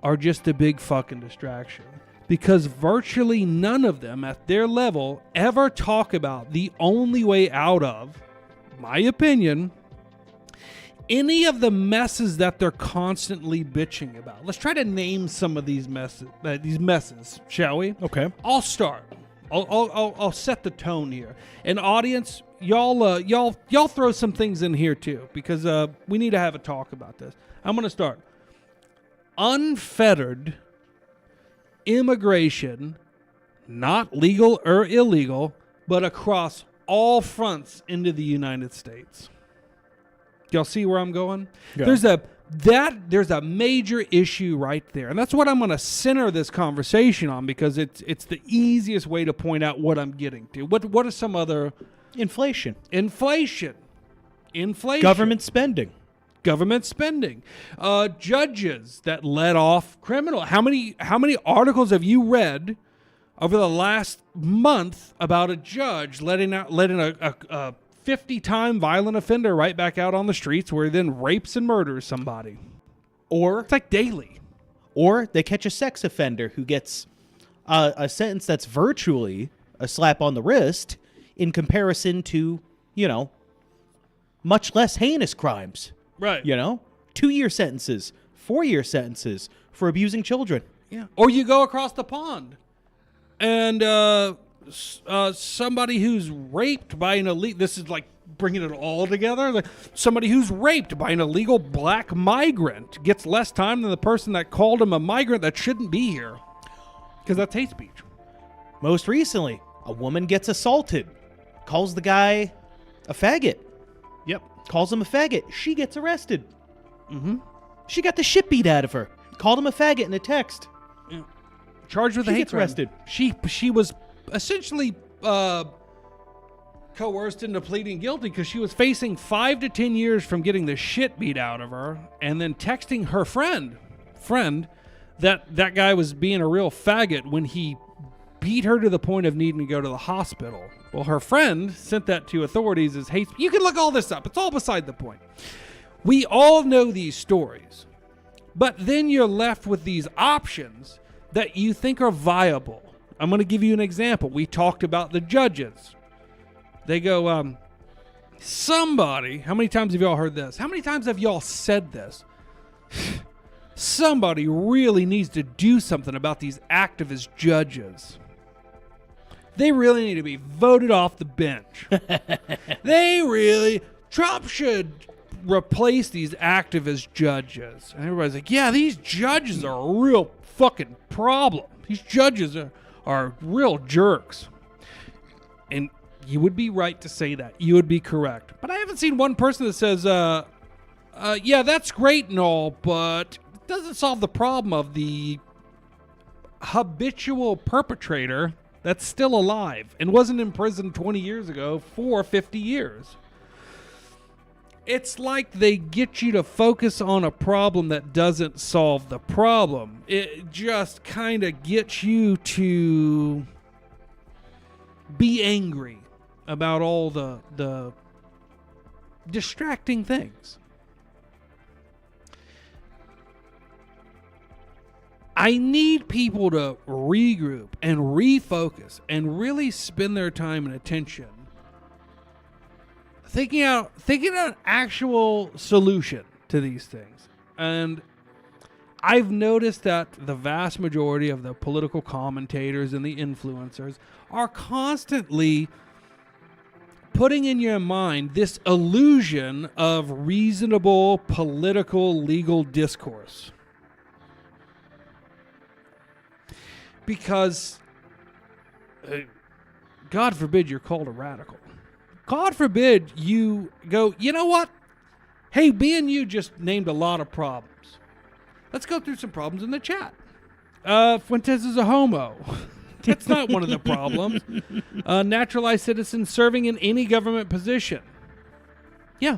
are just a big fucking distraction. Because virtually none of them at their level ever talk about the only way out of, my opinion, any of the messes that they're constantly bitching about. Let's try to name some of these messes, shall we? Okay. I'll start. I'll set the tone here. And audience, y'all throw some things in here too, because we need to have a talk about this. I'm going to start. Unfettered immigration, not legal or illegal, but across all fronts into the United States. Y'all see where I'm going? Yeah. There's a major issue right there. And that's what I'm going to center this conversation on, because it's the easiest way to point out what I'm getting to. What are some other... Inflation. Government spending. Judges that let off criminal. How many articles have you read over the last month about a judge letting a 50-time violent offender right back out on the streets, where he then rapes and murders somebody? Or it's like daily. Or they catch a sex offender who gets a sentence that's virtually a slap on the wrist in comparison to, much less heinous crimes. Right. 2-year sentences, 4-year sentences for abusing children. Yeah. Or you go across the pond and somebody who's raped by an illegal... This is like bringing it all together. Like somebody who's raped by an illegal black migrant gets less time than the person that called him a migrant that shouldn't be here, because that's hate speech. Most recently, a woman gets assaulted, calls the guy a faggot. Yep. Calls him a faggot. She gets arrested. Mm-hmm. She got the shit beat out of her. Called him a faggot in a text. Yeah. Charged with a hate crime. Arrested. She was essentially coerced into pleading guilty, because she was facing 5 to 10 years from getting the shit beat out of her, and then texting her friend that guy was being a real faggot when he beat her to the point of needing to go to the hospital. Well, her friend sent that to authorities as hate. You can look all this up. It's all beside the point. We all know these stories, but then you're left with these options that you think are viable. I'm going to give you an example. We talked about the judges. They go, somebody, how many times have y'all heard this? How many times have y'all said this? Somebody really needs to do something about these activist judges. They really need to be voted off the bench. Trump should replace these activist judges. And everybody's like, yeah, these judges are a real fucking problem. These judges are real jerks. And you would be right to say that. You would be correct. But I haven't seen one person that says, yeah, that's great and all, but it doesn't solve the problem of the habitual perpetrator that's still alive and wasn't in prison 20 years ago for 50 years. It's like they get you to focus on a problem that doesn't solve the problem. It just kind of gets you to be angry about all the distracting things. I need people to regroup and refocus and really spend their time and attention thinking out an actual solution to these things. And I've noticed that the vast majority of the political commentators and the influencers are constantly putting in your mind this illusion of reasonable political legal discourse. Because, God forbid you're called a radical. God forbid you go, you know what? Hey, me and you just named a lot of problems. Let's go through some problems in the chat. Fuentes is a homo. That's not one of the problems. Naturalized citizens serving in any government position. Yeah.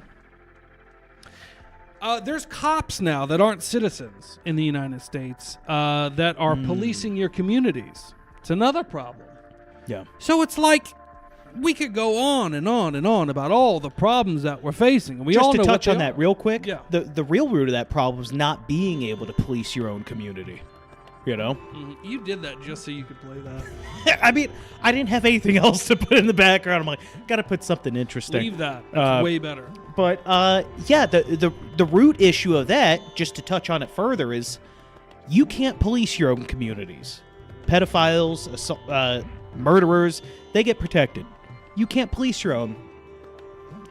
There's cops now that aren't citizens in the United States that are policing your communities. It's another problem. Yeah. So it's like we could go on and on and on about all the problems that we're facing. And we all know Just to touch what on they that are. real quick, Yeah. the real root of that problem is not being able to police your own community. You know? You did that just so you could play that. I mean, I didn't have anything else to put in the background. I'm like, gotta put something interesting. Leave that. That's way better. But yeah, the root issue of that, just to touch on it further, is you can't police your own communities. Pedophiles, murderers, they get protected. You can't police your own.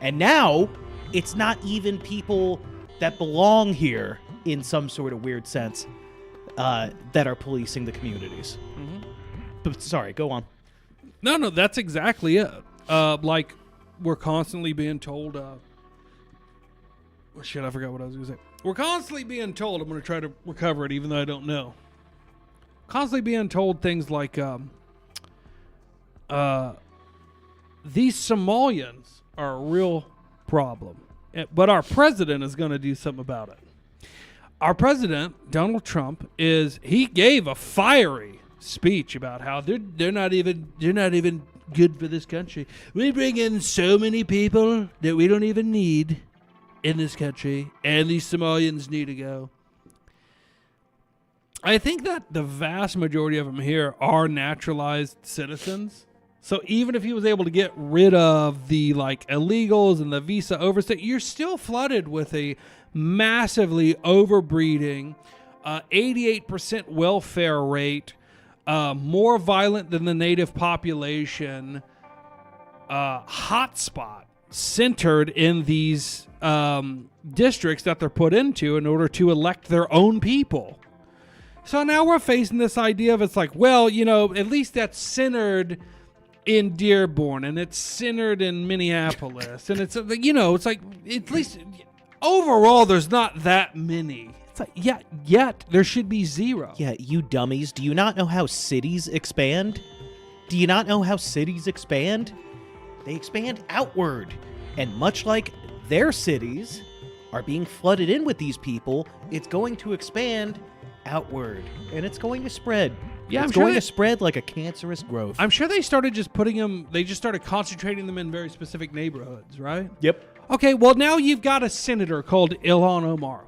And now, it's not even people that belong here in some sort of weird sense that are policing the communities. But sorry, go on. No, that's exactly it. Like, we're constantly being told... shit, I forgot what I was going to say. We're constantly being told... I'm going to try to recover it, even though I don't know. Constantly being told things like... these Somalians are a real problem. But our president is going to do something about it. Our president, Donald Trump, he gave a fiery speech about how they're not even good for this country. We bring in so many people that we don't even need in this country, and these Somalians need to go. I think that the vast majority of them here are naturalized citizens. So even if he was able to get rid of the illegals and the visa overstay, you're still flooded with a massively overbreeding, 88% welfare rate, more violent than the native population, hotspot centered in these districts that they're put into in order to elect their own people. So now we're facing this idea of at least that's centered in Dearborn, and it's centered in Minneapolis, and it's at least overall there's not that many. It's like yet there should be zero. Yeah, you dummies. Do you not know how cities expand? Do you not know how cities expand? They expand outward. And much like their cities are being flooded in with these people, it's going to expand outward. And it's going to spread. Yeah, it's going to spread like a cancerous growth. I'm sure they started just started concentrating them in very specific neighborhoods, right? Yep. Okay, well, now you've got a senator called Ilhan Omar.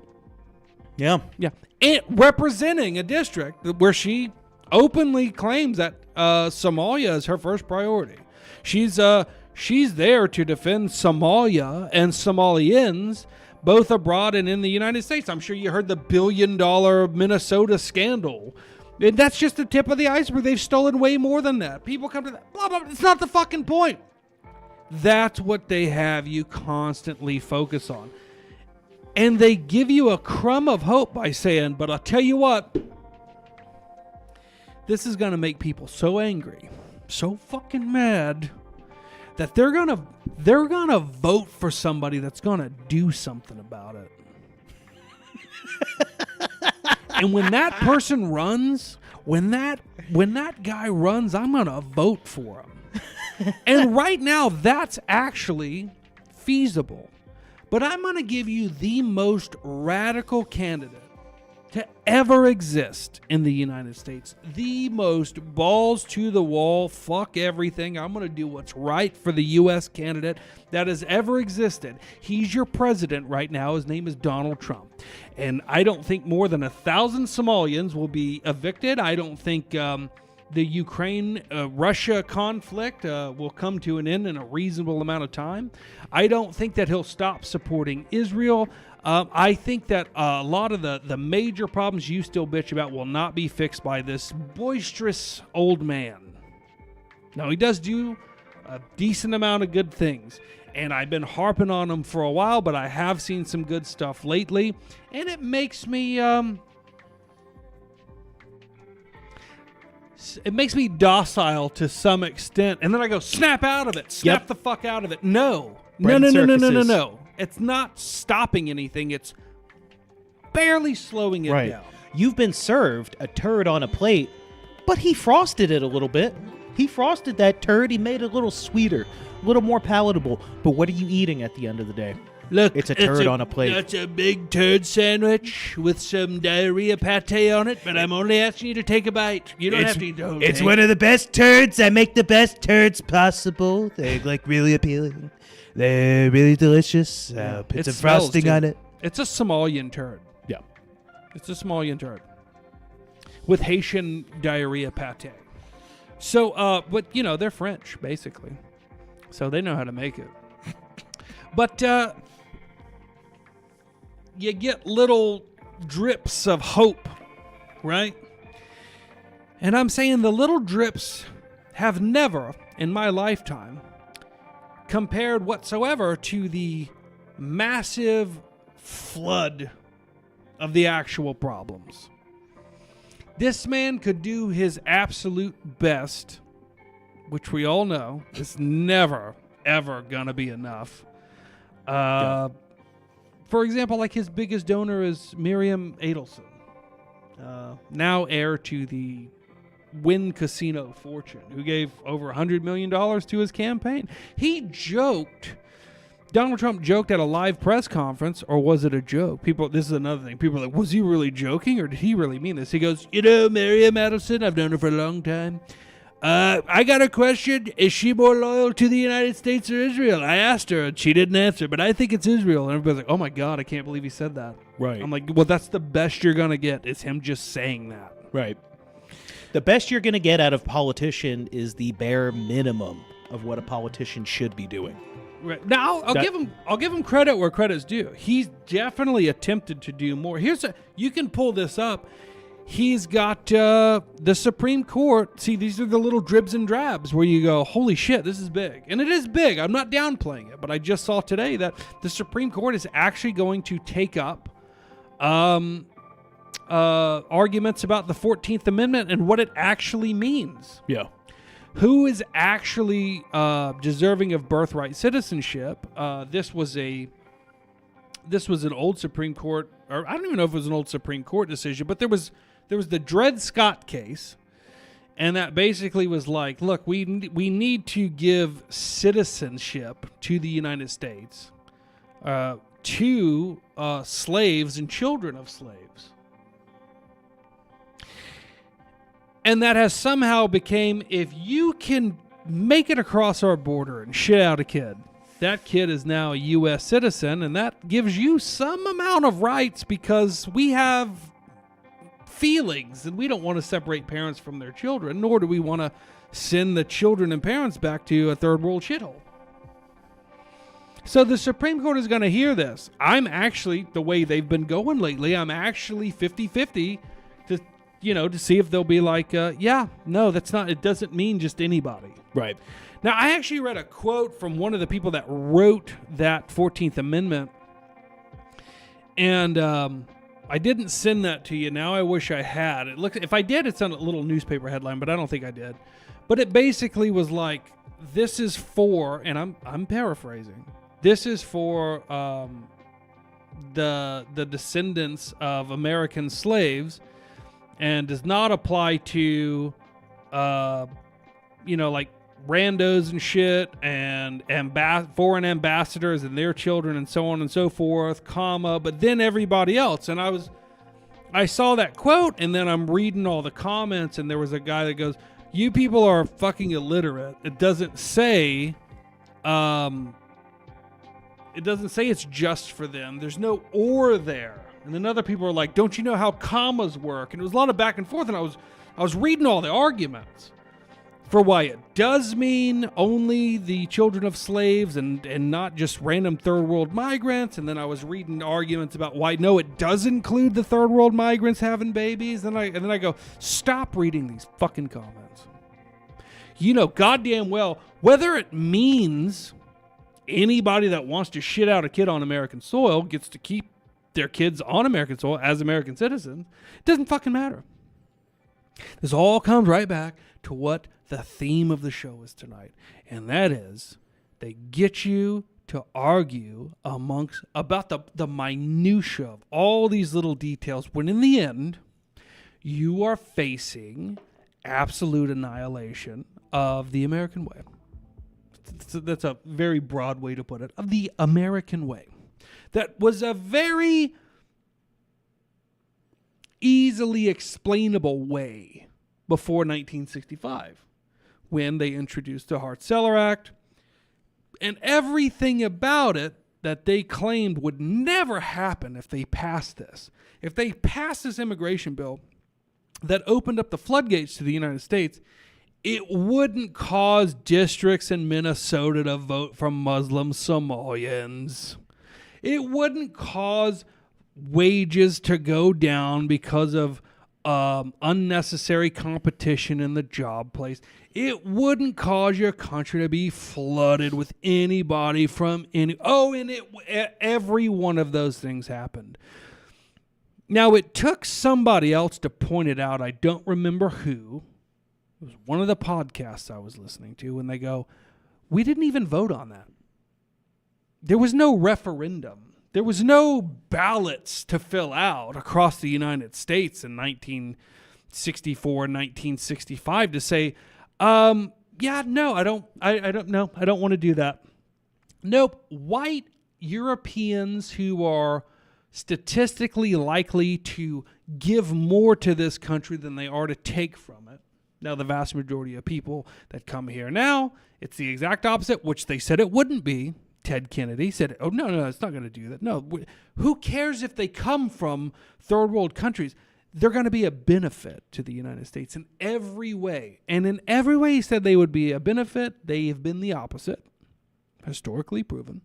Yeah. Yeah. And representing a district where she openly claims that Somalia is her first priority. She's there to defend Somalia and Somalians, both abroad and in the United States. I'm sure you heard the $1 billion Minnesota scandal. And that's just the tip of the iceberg. They've stolen way more than that. People come to that. Blah, blah, blah. It's not the fucking point. That's what they have you constantly focus on. And they give you a crumb of hope by saying, but I'll tell you what, this is going to make people so angry, so fucking mad, that they're gonna vote for somebody that's going to do something about it. And when that person runs, when that guy runs, I'm going to vote for him. And right now, that's actually feasible. But I'm going to give you the most radical candidate to ever exist in the United States. The most balls to the wall, fuck everything. I'm going to do what's right for the U.S. candidate that has ever existed. He's your president right now. His name is Donald Trump. And I don't think more than 1,000 Somalians will be evicted. I don't think the Ukraine-Russia conflict will come to an end in a reasonable amount of time. I don't think that he'll stop supporting Israel. I think that a lot of the major problems you still bitch about will not be fixed by this boisterous old man. Now, he does do a decent amount of good things. And I've been harping on him for a while, but I have seen some good stuff lately. And it makes me... it makes me docile to some extent. And then I go, snap out of it. Snap the fuck out of it. No. No. It's not stopping anything. It's barely slowing it down. You've been served a turd on a plate, but he frosted it a little bit. He frosted that turd. He made it a little sweeter, a little more palatable. But what are you eating at the end of the day? Look, it's a turd on a plate. It's a big turd sandwich with some diarrhea pate on it, but I'm only asking you to take a bite. You don't have to eat the whole thing. It's one of the best turds. I make the best turds possible. They're like really appealing. They're really delicious. Put some frosting on it. It's a Somalian turd. Yeah. It's a Somalian turd with Haitian diarrhea pate. So, but, you know, they're French, basically. So they know how to make it. But you get little drips of hope, right? And I'm saying the little drips have never, in my lifetime, compared whatsoever to the massive flood of the actual problems. This man could do his absolute best, which we all know is never, ever gonna be enough. For example, like his biggest donor is Miriam Adelson, now heir to the Wynn Casino fortune, who gave over $100 million to his campaign. Donald Trump joked at a live press conference, or was it a joke? This is another thing. People are like, was he really joking, or did he really mean this? He goes, you know, Miriam Adelson, I've known her for a long time. I got a question. Is she more loyal to the United States or Israel? I asked her, and she didn't answer, but I think it's Israel. And everybody's like, oh, my God, I can't believe he said that. Right. I'm like, well, that's the best you're going to get is him just saying that. Right. The best you're going to get out of a politician is the bare minimum of what a politician should be doing. Right. Now, I'll give him credit where credit's due. He's definitely attempted to do more. You can pull this up. He's got the Supreme Court. See, these are the little dribs and drabs where you go, holy shit, this is big. And it is big. I'm not downplaying it, but I just saw today that the Supreme Court is actually going to take up arguments about the 14th Amendment and what it actually means. Yeah. Who is actually deserving of birthright citizenship? This was an old Supreme Court, or I don't even know if it was an old Supreme Court decision, but there was the Dred Scott case, and that basically was like, look, we need to give citizenship to the United States to slaves and children of slaves. And that has somehow became, if you can make it across our border and shit out a kid, that kid is now a U.S. citizen, and that gives you some amount of rights because we have feelings, and we don't want to separate parents from their children, nor do we want to send the children and parents back to a third world shithole. So the Supreme Court is going to hear this. I'm actually, the way they've been going lately, I'm actually 50-50 to see if they'll be like, no, that's not, it doesn't mean just anybody. Right. Now, I actually read a quote from one of the people that wrote that 14th Amendment, and I didn't send that to you. Now I wish I had. If I did, it's on a little newspaper headline, but I don't think I did. But it basically was like, this is for, and I'm paraphrasing, this is for the descendants of American slaves, and does not apply to, like randos and shit, and foreign ambassadors and their children and so on and so forth, but then everybody else. And I saw that quote, and then I'm reading all the comments, and there was a guy that goes, you people are fucking illiterate. It doesn't say, it's just for them. There's no or there. And then other people are like, don't you know how commas work? And it was a lot of back and forth, and I was reading all the arguments for why it does mean only the children of slaves and not just random third world migrants. And then I was reading arguments about why no, it does include the third world migrants having babies. And then I go, stop reading these fucking comments. You know goddamn well whether it means anybody that wants to shit out a kid on American soil gets to keep their kids on American soil as American citizens. It doesn't fucking matter. This all comes right back to what the theme of the show is tonight. And that is, they get you to argue about the minutia of all these little details, when in the end, you are facing absolute annihilation of the American way. That's a very broad way to put it, of the American way. That was a very easily explainable way before 1965, when they introduced the Hart-Celler Act, and everything about it that they claimed would never happen if they passed this. If they passed this immigration bill that opened up the floodgates to the United States, it wouldn't cause districts in Minnesota to vote for Muslim Somalians. It wouldn't cause wages to go down because of unnecessary competition in the job place. It wouldn't cause your country to be flooded with anybody from any... Oh, and every one of those things happened. Now, it took somebody else to point it out. I don't remember who. It was one of the podcasts I was listening to, and they go, we didn't even vote on that. There was no referendum. There was no ballots to fill out across the United States in 1964, 1965 to say, yeah, no, I don't want to do that. Nope. White Europeans who are statistically likely to give more to this country than they are to take from it. Now, the vast majority of people that come here now, it's the exact opposite, which they said it wouldn't be. Ted Kennedy said, oh, no, it's not going to do that. No, who cares if they come from third world countries? They're going to be a benefit to the United States in every way. And in every way he said they would be a benefit, they have been the opposite, historically proven.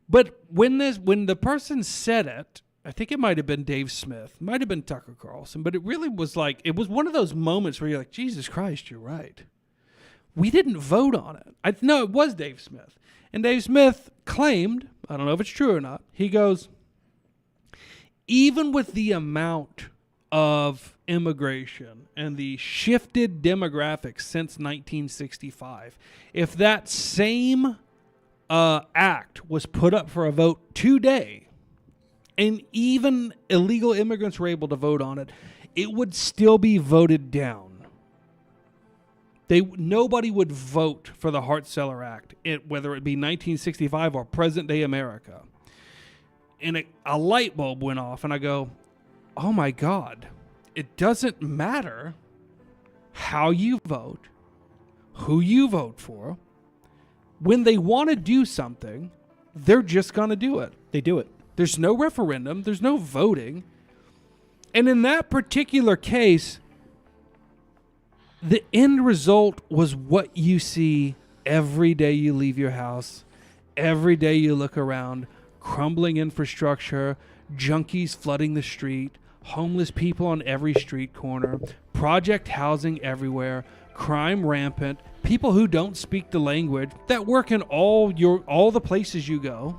But when the person said it, I think it might have been Dave Smith, might have been Tucker Carlson, but it really was like, it was one of those moments where you're like, Jesus Christ, you're right. We didn't vote on it. No, it was Dave Smith. And Dave Smith claimed, I don't know if it's true or not, he goes, even with the amount of immigration and the shifted demographics since 1965, if that same act was put up for a vote today, and even illegal immigrants were able to vote on it, it would still be voted down. Nobody would vote for the Hart-Celler Act, whether it be 1965 or present-day America. And a light bulb went off, and I go, oh my God, it doesn't matter how you vote, who you vote for. When they want to do something, they're just going to do it. They do it. There's no referendum. There's no voting. And in that particular case, the end result was what you see every day you leave your house, every day you look around: crumbling infrastructure, junkies flooding the street, homeless people on every street corner, project housing everywhere, crime rampant, people who don't speak the language that work in all the places you go.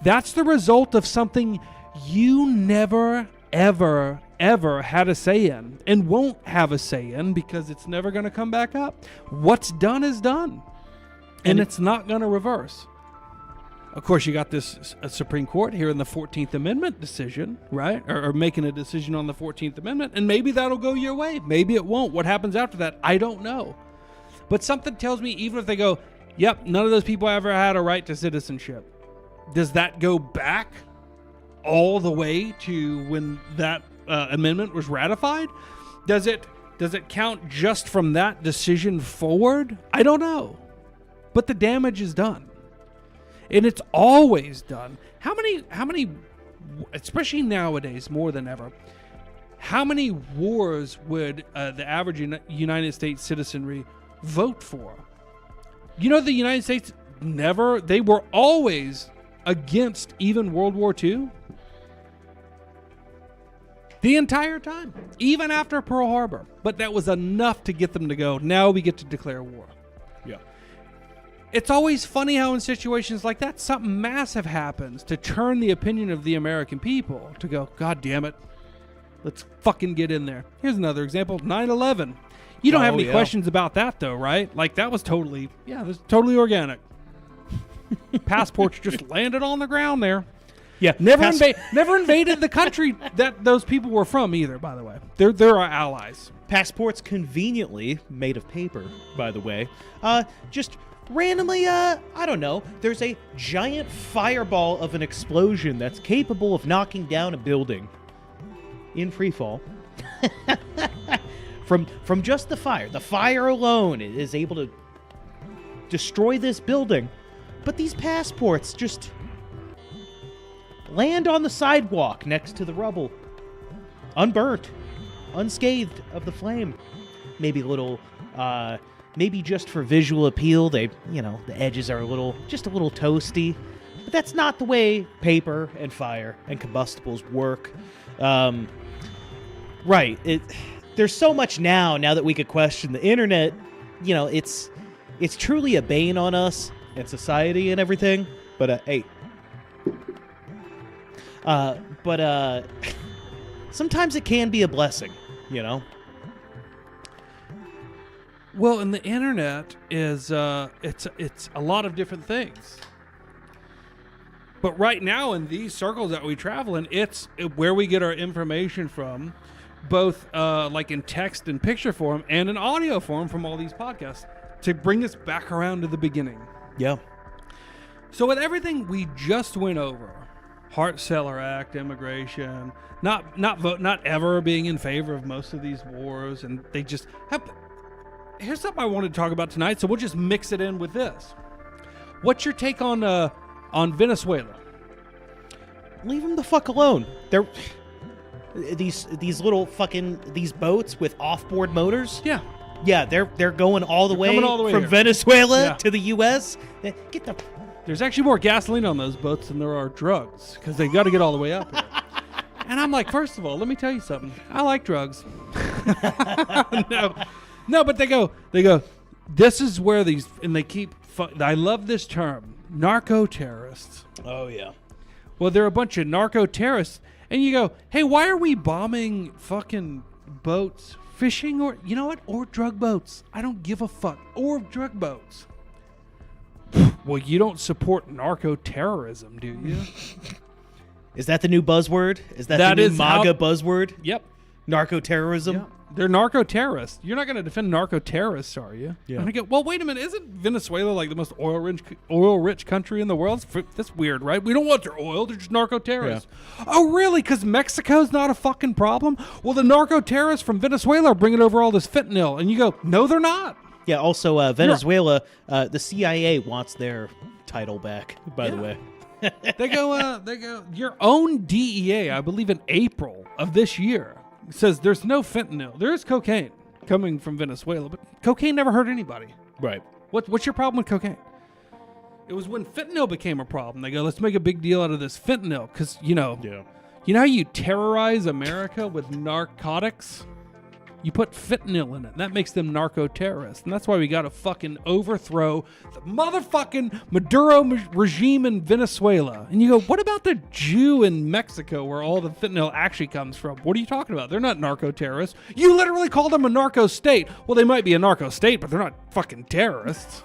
That's the result of something you never, ever, ever had a say in, and won't have a say in, because it's never going to come back up. What's done is done, and it's not going to reverse. Of course, you got this Supreme Court here in the 14th Amendment decision, right? Or making a decision on the 14th Amendment, and maybe that'll go your way. Maybe it won't. What happens after that, I don't know. But something tells me, even if they go, yep, none of those people ever had a right to citizenship, does that go back all the way to when that amendment was ratified? Does it count just from that decision forward? I don't know. But the damage is done. And it's always done. How many, especially nowadays more than ever, how many wars would the average United States citizenry vote for? You know, the United States they were always against even World War II. The entire time, even after Pearl Harbor. But that was enough to get them to go, now we get to declare war. Yeah. It's always funny how in situations like that, something massive happens to turn the opinion of the American people to go, God damn it, let's fucking get in there. Here's another example, 9/11. You don't have any questions about that, though, right? Like, that was totally, that's totally organic. Passports just landed on the ground there. Yeah. Never invaded the country that those people were from either, by the way. They're our allies. Passports conveniently made of paper, by the way. Just randomly, I don't know, there's a giant fireball of an explosion that's capable of knocking down a building in free fall. From just the fire. The fire alone is able to destroy this building. But these passports just land on the sidewalk next to the rubble. Unburnt. Unscathed of the flame. Maybe a little, maybe just for visual appeal, the edges are just a little toasty. But that's not the way paper and fire and combustibles work. Right. There's so much now that we could question the internet. It's truly a bane on us and society and everything. But hey. But sometimes it can be a blessing, Well, and the internet is it's a lot of different things. But right now in these circles that we travel in, it's where we get our information from, both like in text and picture form and in audio form from all these podcasts, to bring us back around to the beginning. Yeah. So with everything we just went over, Hart-Celler Act, immigration, not ever being in favor of most of these wars, and they just have. Here's something I wanted to talk about tonight, so we'll just mix it in with this. What's your take on Venezuela? Leave them the fuck alone. They're these little fucking these boats with off-board motors. Yeah. Yeah, they're going all the way from here. Venezuela to the U.S. Get the. There's actually more gasoline on those boats than there are drugs, because they got to get all the way up here. And I'm like, first of all, let me tell you something. I like drugs. No, but they go, this is where these, and they keep, I love this term, narco-terrorists. Oh, yeah. Well, they're a bunch of narco-terrorists, and you go, hey, why are we bombing fucking boats, fishing, or, you know what, or drug boats? I don't give a fuck. Or drug boats. Well, you don't support narco-terrorism, do you? Is that the new buzzword? Is that the new MAGA buzzword? Yep. Narco-terrorism? Yep. They're narco-terrorists. You're not going to defend narco-terrorists, are you? Yeah. And I go, well, wait a minute. Isn't Venezuela like the most oil-rich country in the world? That's weird, right? We don't want their oil. They're just narco-terrorists. Yeah. Oh, really? Because Mexico's not a fucking problem? Well, the narco-terrorists from Venezuela are bringing over all this fentanyl. And you go, no, they're not. Yeah, also Venezuela, the CIA wants their title back, by the way. They go, your own DEA, I believe in April of this year, says there's no fentanyl. There is cocaine coming from Venezuela, but cocaine never hurt anybody. Right. What's your problem with cocaine? It was when fentanyl became a problem. They go, let's make a big deal out of this fentanyl, because, you know how you terrorize America with narcotics? You put fentanyl in it. That makes them narco-terrorists. And that's why we got to fucking overthrow the motherfucking Maduro regime in Venezuela. And you go, what about the Jew in Mexico where all the fentanyl actually comes from? What are you talking about? They're not narco-terrorists. You literally call them a narco-state. Well, they might be a narco-state, but they're not fucking terrorists.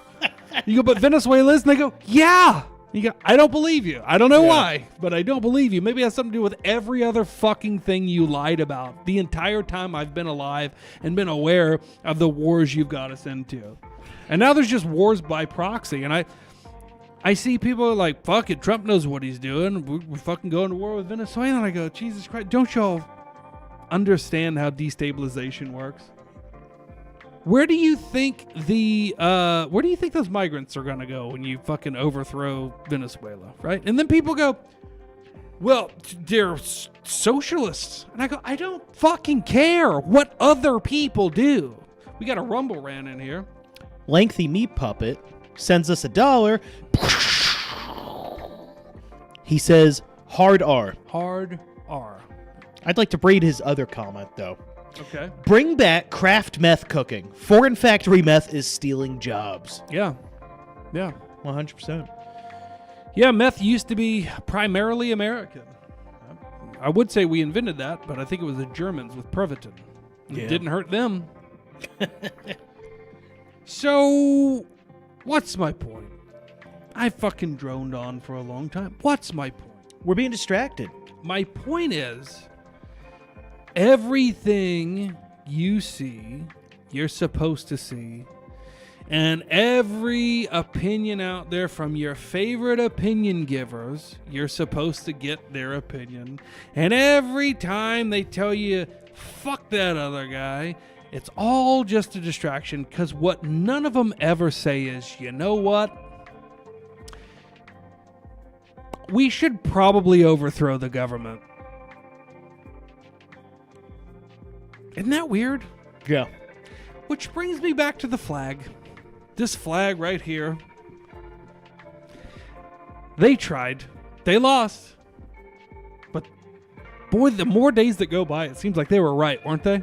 You go, but Venezuela is? And they go, yeah. You go, I don't believe you. I don't know why, but I don't believe you. Maybe it has something to do with every other fucking thing you lied about the entire time I've been alive and been aware of the wars you've got us into. And now there's just wars by proxy. And I see people like, fuck it, Trump knows what he's doing. We're fucking going to war with Venezuela. And I go, Jesus Christ, don't y'all understand how destabilization works? Where do you think those migrants are going to go when you fucking overthrow Venezuela, right? And then people go, well, they're socialists. And I go, I don't fucking care what other people do. We got a rumble ran in here. Lengthy Meat Puppet sends us $1. He says, hard R. Hard R. I'd like to read his other comment, though. Okay. Bring back craft meth cooking. Foreign factory meth is stealing jobs. Yeah. Yeah. 100%. Yeah, meth used to be primarily American. I would say we invented that, but I think it was the Germans with Pervitin. It didn't hurt them. So, what's my point? I fucking droned on for a long time. What's my point? We're being distracted. My point is, everything you see, you're supposed to see. And every opinion out there from your favorite opinion givers, you're supposed to get their opinion. And every time they tell you, fuck that other guy, it's all just a distraction, because what none of them ever say is, you know what? We should probably overthrow the government. Isn't that weird? Yeah. Which brings me back to the flag. This flag right here. They tried. They lost. But boy, the more days that go by, it seems like they were right, weren't they?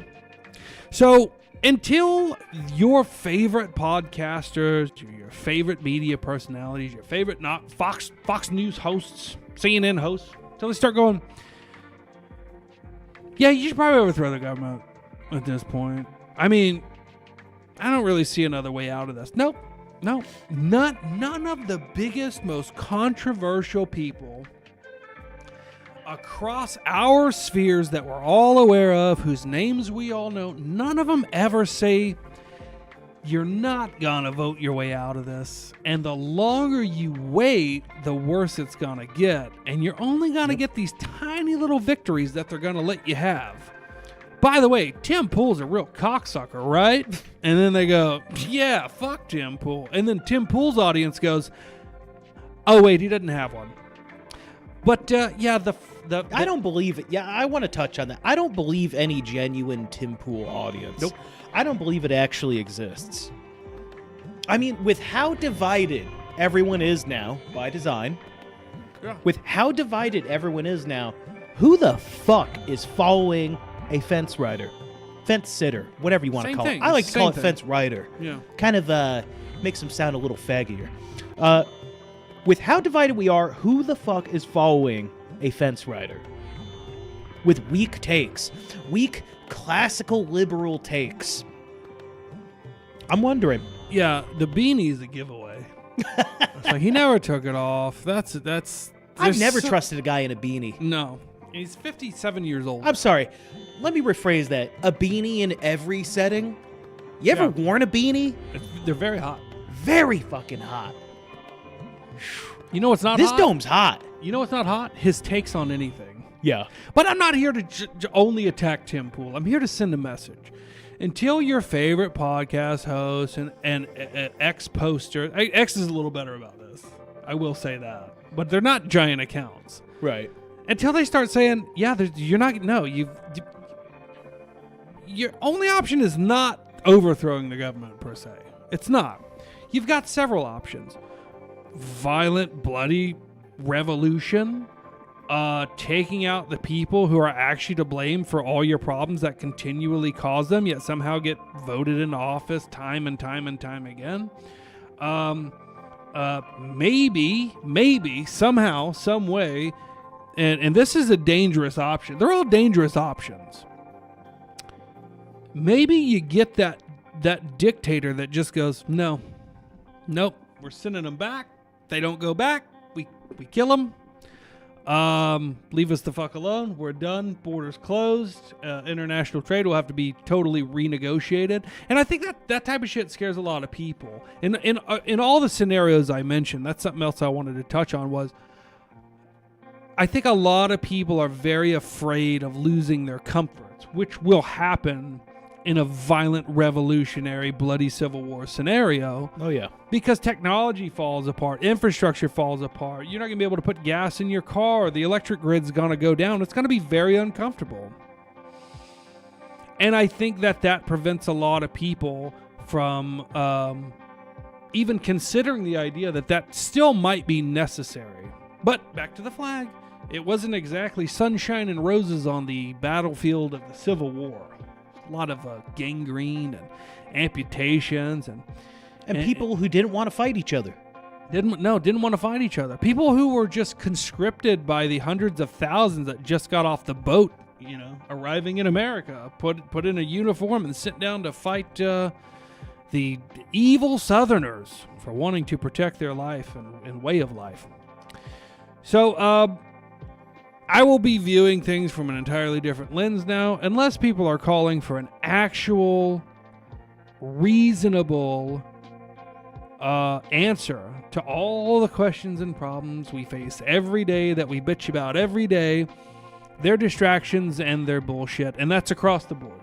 So until your favorite podcasters, your favorite media personalities, your favorite not Fox News hosts, CNN hosts, until they start going, yeah, you should probably overthrow the government at this point. I mean, I don't really see another way out of this. Nope. None of the biggest, most controversial people across our spheres that we're all aware of, whose names we all know, none of them ever say, you're not gonna vote your way out of this. And the longer you wait, the worse it's gonna get. And you're only gonna get these tiny little victories that they're gonna let you have. By the way, Tim Pool's a real cocksucker, right? And then they go, yeah, fuck Tim Pool. And then Tim Pool's audience goes, oh, wait, he doesn't have one. But, yeah, the I don't believe it. Yeah, I want to touch on that. I don't believe any genuine Tim Pool audience. Nope. I don't believe it actually exists. I mean, with how divided everyone is now, by design, with how divided everyone is now, who the fuck is following a fence rider, fence sitter, whatever you want to call it? I like to call it fence rider. Yeah. Kind of makes them sound a little faggier. With how divided we are, who the fuck is following a fence rider? With weak takes. Weak, classical liberal takes. I'm wondering. Yeah, the beanie's a giveaway. It's like, he never took it off. I've never trusted a guy in a beanie. No. He's 57 years old. I'm sorry. Let me rephrase that. A beanie in every setting? You ever worn a beanie? They're very hot. Very fucking hot. You know what's not hot? This dome's hot. You know what's not hot? His takes on anything. Yeah. But I'm not here to only attack Tim Pool. I'm here to send a message. Until your favorite podcast host and X poster, X is a little better about this. I will say that. But they're not giant accounts. Right. Until they start saying, yeah, you're not, no, your only option is not overthrowing the government per se. It's not. You've got several options. Violent, bloody revolution, taking out the people who are actually to blame for all your problems that continually cause them, yet somehow get voted into office time and time and time again. Maybe, somehow, some way, and this is a dangerous option. They're all dangerous options. Maybe you get that dictator that just goes, nope, we're sending them back. They don't go back. We kill them. Leave us the fuck alone. We're done. Borders closed. International trade will have to be totally renegotiated. And I think that type of shit scares a lot of people. In all the scenarios I mentioned, that's something else I wanted to touch on was, I think a lot of people are very afraid of losing their comforts, which will happen in a violent, revolutionary, bloody civil war scenario. Oh, yeah. Because technology falls apart, infrastructure falls apart. You're not going to be able to put gas in your car. The electric grid's going to go down. It's going to be very uncomfortable. And I think that prevents a lot of people from even considering the idea that still might be necessary. But back to the flag. it wasn't exactly sunshine and roses on the battlefield of the Civil War. A lot of gangrene and amputations and people who didn't want to fight each other. Didn't want to fight each other. People who were just conscripted by the hundreds of thousands that just got off the boat, arriving in America, put in a uniform and sent down to fight the evil Southerners for wanting to protect their life and way of life. So I will be viewing things from an entirely different lens now, unless people are calling for an actual, reasonable answer to all the questions and problems we face every day that we bitch about every day, their distractions and their bullshit, and that's across the board.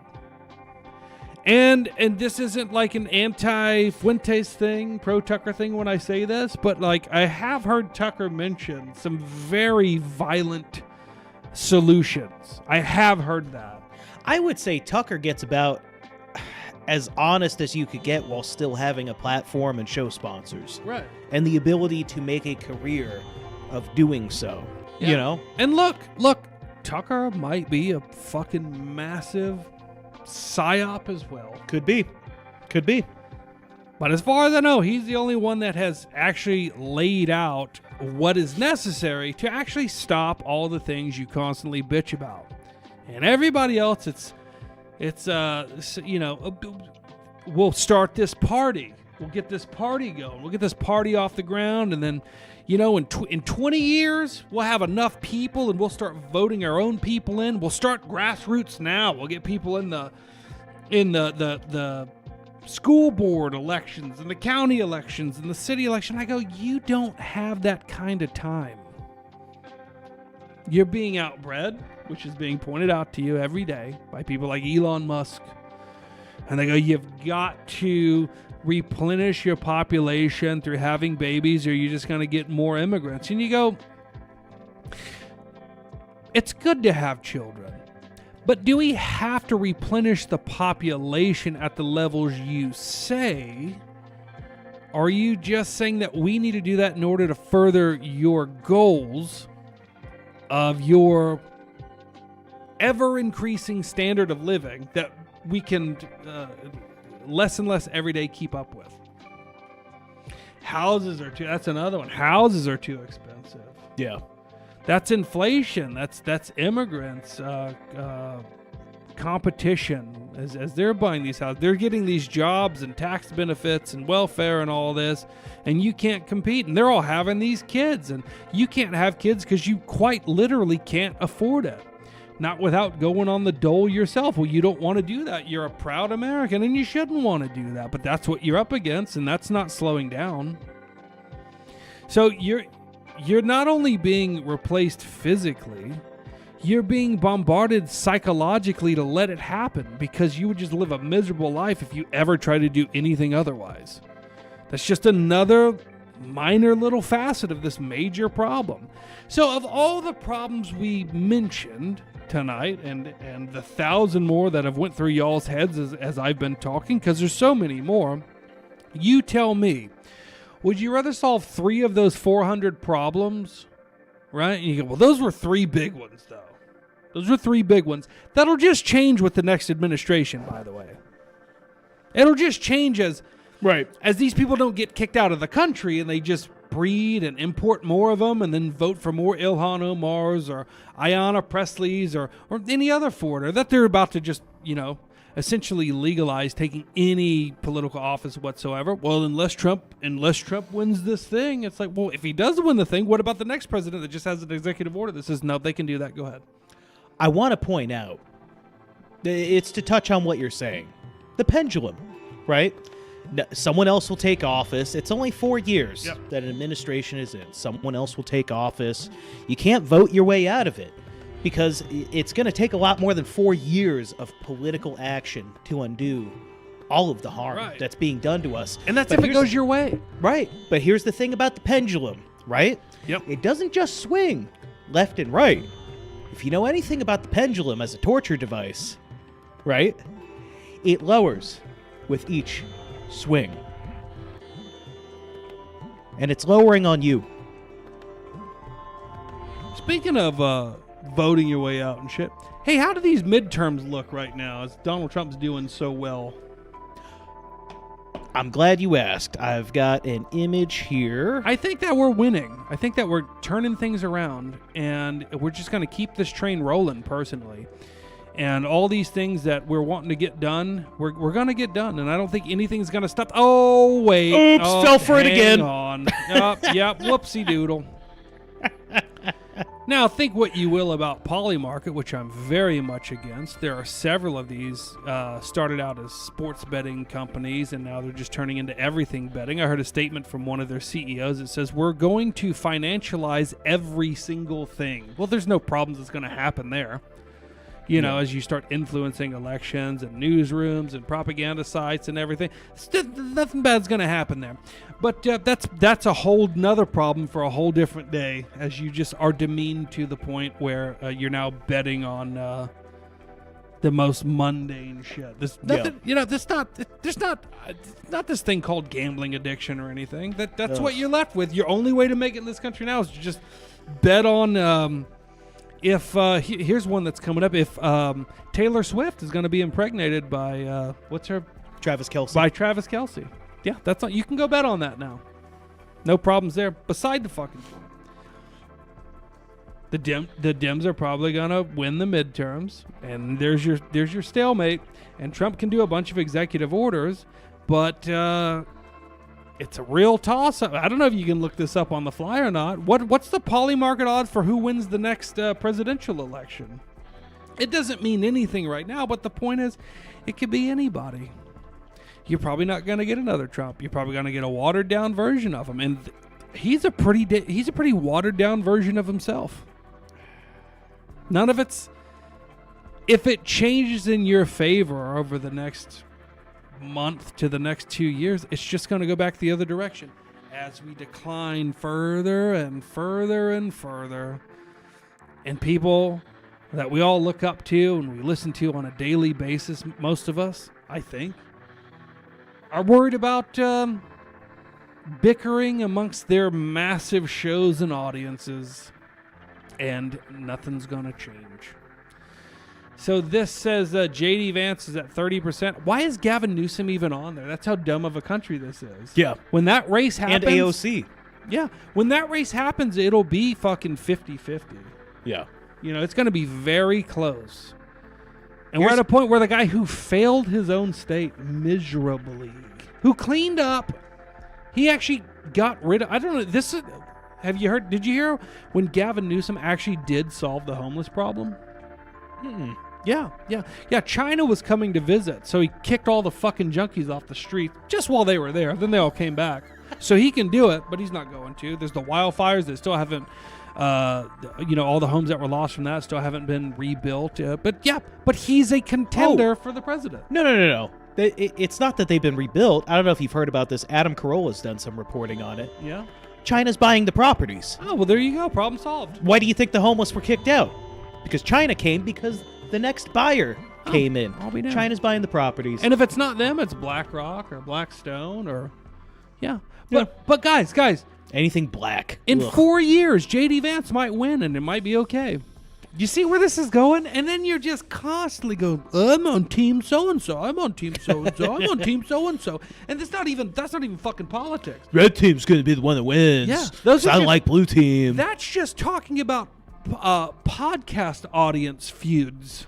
And this isn't like an anti-Fuentes thing, pro-Tucker thing when I say this, but like I have heard Tucker mention some very violent solutions. I have heard that. I would say Tucker gets about as honest as you could get while still having a platform and show sponsors. Right. And the ability to make a career of doing so. Yeah. And look, Tucker might be a fucking massive psyop as well. Could be. But as far as I know, he's the only one that has actually laid out what is necessary to actually stop all the things you constantly bitch about. And everybody else, we'll start this party. We'll get this party going. We'll get this party off the ground, and then, in 20 years, we'll have enough people, and we'll start voting our own people in. We'll start grassroots now. We'll get people in the school board elections, and the county elections, and the city election. I go, you don't have that kind of time. You're being outbred, which is being pointed out to you every day by people like Elon Musk. And they go, you've got to replenish your population through having babies, or you're just going to get more immigrants. And you go, it's good to have children, but do we have to replenish the population at the levels you say? Or are you just saying that we need to do that in order to further your goals of your ever-increasing standard of living that we can less and less every day keep up with? That's another one. Houses are too expensive. Yeah. That's inflation. That's immigrants. Competition. As they're buying these houses, they're getting these jobs and tax benefits and welfare and all this, and you can't compete. And they're all having these kids, and you can't have kids because you quite literally can't afford it. Not without going on the dole yourself. Well, you don't want to do that. You're a proud American, and you shouldn't want to do that. But that's what you're up against, and that's not slowing down. So you're not only being replaced physically, you're being bombarded psychologically to let it happen, because you would just live a miserable life if you ever try to do anything otherwise. That's just another minor little facet of this major problem. So of all the problems we mentioned tonight, and the 1,000 more that have went through y'all's heads as I've been talking, because there's so many more, you tell me, would you rather solve 3 of those 400 problems, right? And you go, well, those were 3 big ones, though. Those were 3 big ones. That'll just change with the next administration, by the way. It'll just change as these people don't get kicked out of the country and they just breed and import more of them and then vote for more Ilhan Omars or Ayanna Presleys or any other foreigner that they're about to just, essentially legalize taking any political office whatsoever. Well, unless Trump wins this thing, it's like, well, if he does win the thing, what about the next president that just has an executive order that says, no, they can do that? Go ahead. I want to point out, it's to touch on what you're saying. The pendulum, right? Someone else will take office. It's only 4 years that an administration is in. Someone else will take office. You can't vote your way out of it, because it's going to take a lot more than 4 years of political action to undo all of the harm that's being done to us. And that's if it goes your way. Right. But here's the thing about the pendulum, right? Yep. It doesn't just swing left and right. If you know anything about the pendulum as a torture device, right, it lowers with each swing. And it's lowering on you. Speaking of voting your way out and shit, hey, how do these midterms look right now as Donald Trump's doing so well? I'm glad you asked. I've got an image here. I think that we're winning. I think that we're turning things around, and we're just going to keep this train rolling, personally. And all these things that we're wanting to get done, we're going to get done, and I don't think anything's going to stop. Oh, wait. Oops, fell for it again. Hang on. Yep, whoopsie doodle. Now, think what you will about Polymarket, which I'm very much against. There are several of these started out as sports betting companies, and now they're just turning into everything betting. I heard a statement from one of their CEOs that says, we're going to financialize every single thing. Well, there's no problems that's going to happen there. You know, as you start influencing elections and newsrooms and propaganda sites and everything, nothing bad's going to happen there. But that's a whole nother problem for a whole different day, as you just are demeaned to the point where you're now betting on the most mundane shit. There's not this thing called gambling addiction or anything. That's what you're left with. Your only way to make it in this country now is to just bet on. Here's one that's coming up. If Taylor Swift is going to be impregnated by Travis Kelce. By Travis Kelce. Yeah, that's not, you can go bet on that now. No problems there. Beside the fucking point, the Dems are probably going to win the midterms, and there's your stalemate. And Trump can do a bunch of executive orders, but it's a real toss-up. I don't know if you can look this up on the fly or not. What's the Polymarket odds for who wins the next presidential election? It doesn't mean anything right now, but the point is, it could be anybody. You're probably not going to get another Trump. You're probably going to get a watered-down version of him, and he's a pretty watered-down version of himself. None of it's... If it changes in your favor over the next month to the next 2 years, it's just going to go back the other direction as we decline further and further and further. And people that we all look up to and we listen to on a daily basis, most of us, I think, are worried about bickering amongst their massive shows and audiences, and nothing's going to change. So this says J.D. Vance is at 30%. Why is Gavin Newsom even on there? That's how dumb of a country this is. Yeah. When that race happens... And AOC. Yeah. When that race happens, it'll be fucking 50-50. Yeah. You know, it's going to be very close. And we're at a point where the guy who failed his own state miserably, who cleaned up, he actually got rid of... I don't know. This is... Have you heard... Did you hear when Gavin Newsom actually did solve the homeless problem? Yeah. China was coming to visit, so he kicked all the fucking junkies off the street just while they were there. Then they all came back. So he can do it, but he's not going to. There's the wildfires that still haven't, all the homes that were lost from that still haven't been rebuilt. But he's a contender for the president. No. It's not that they've been rebuilt. I don't know if you've heard about this. Adam Carolla's done some reporting on it. Yeah. China's buying the properties. Oh, well, there you go. Problem solved. Why do you think the homeless were kicked out? Because China came because the next buyer came in. I'll be down. China's buying the properties. And if it's not them, it's BlackRock or Blackstone or... Yeah. But guys... Anything black. In 4 years, J.D. Vance might win, and it might be okay. You see where this is going? And then you're just constantly going, I'm on team so-and-so. I'm on team so-and-so. I'm on team so-and-so. And that's not even fucking politics. Red team's going to be the one that wins. Yeah. I like blue team. That's just talking about podcast audience feuds.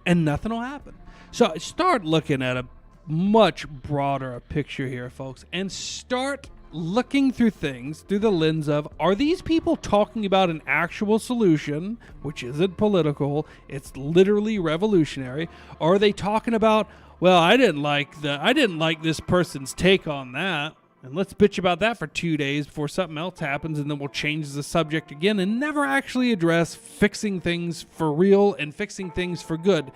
And nothing will happen. So start looking at a much broader picture here, folks, and start looking through things through the lens of, are these people talking about an actual solution, which isn't political, it's literally revolutionary, or are they talking about, well, I didn't like this person's take on that, and let's bitch about that for 2 days before something else happens, and then we'll change the subject again and never actually address fixing things for real and fixing things for good,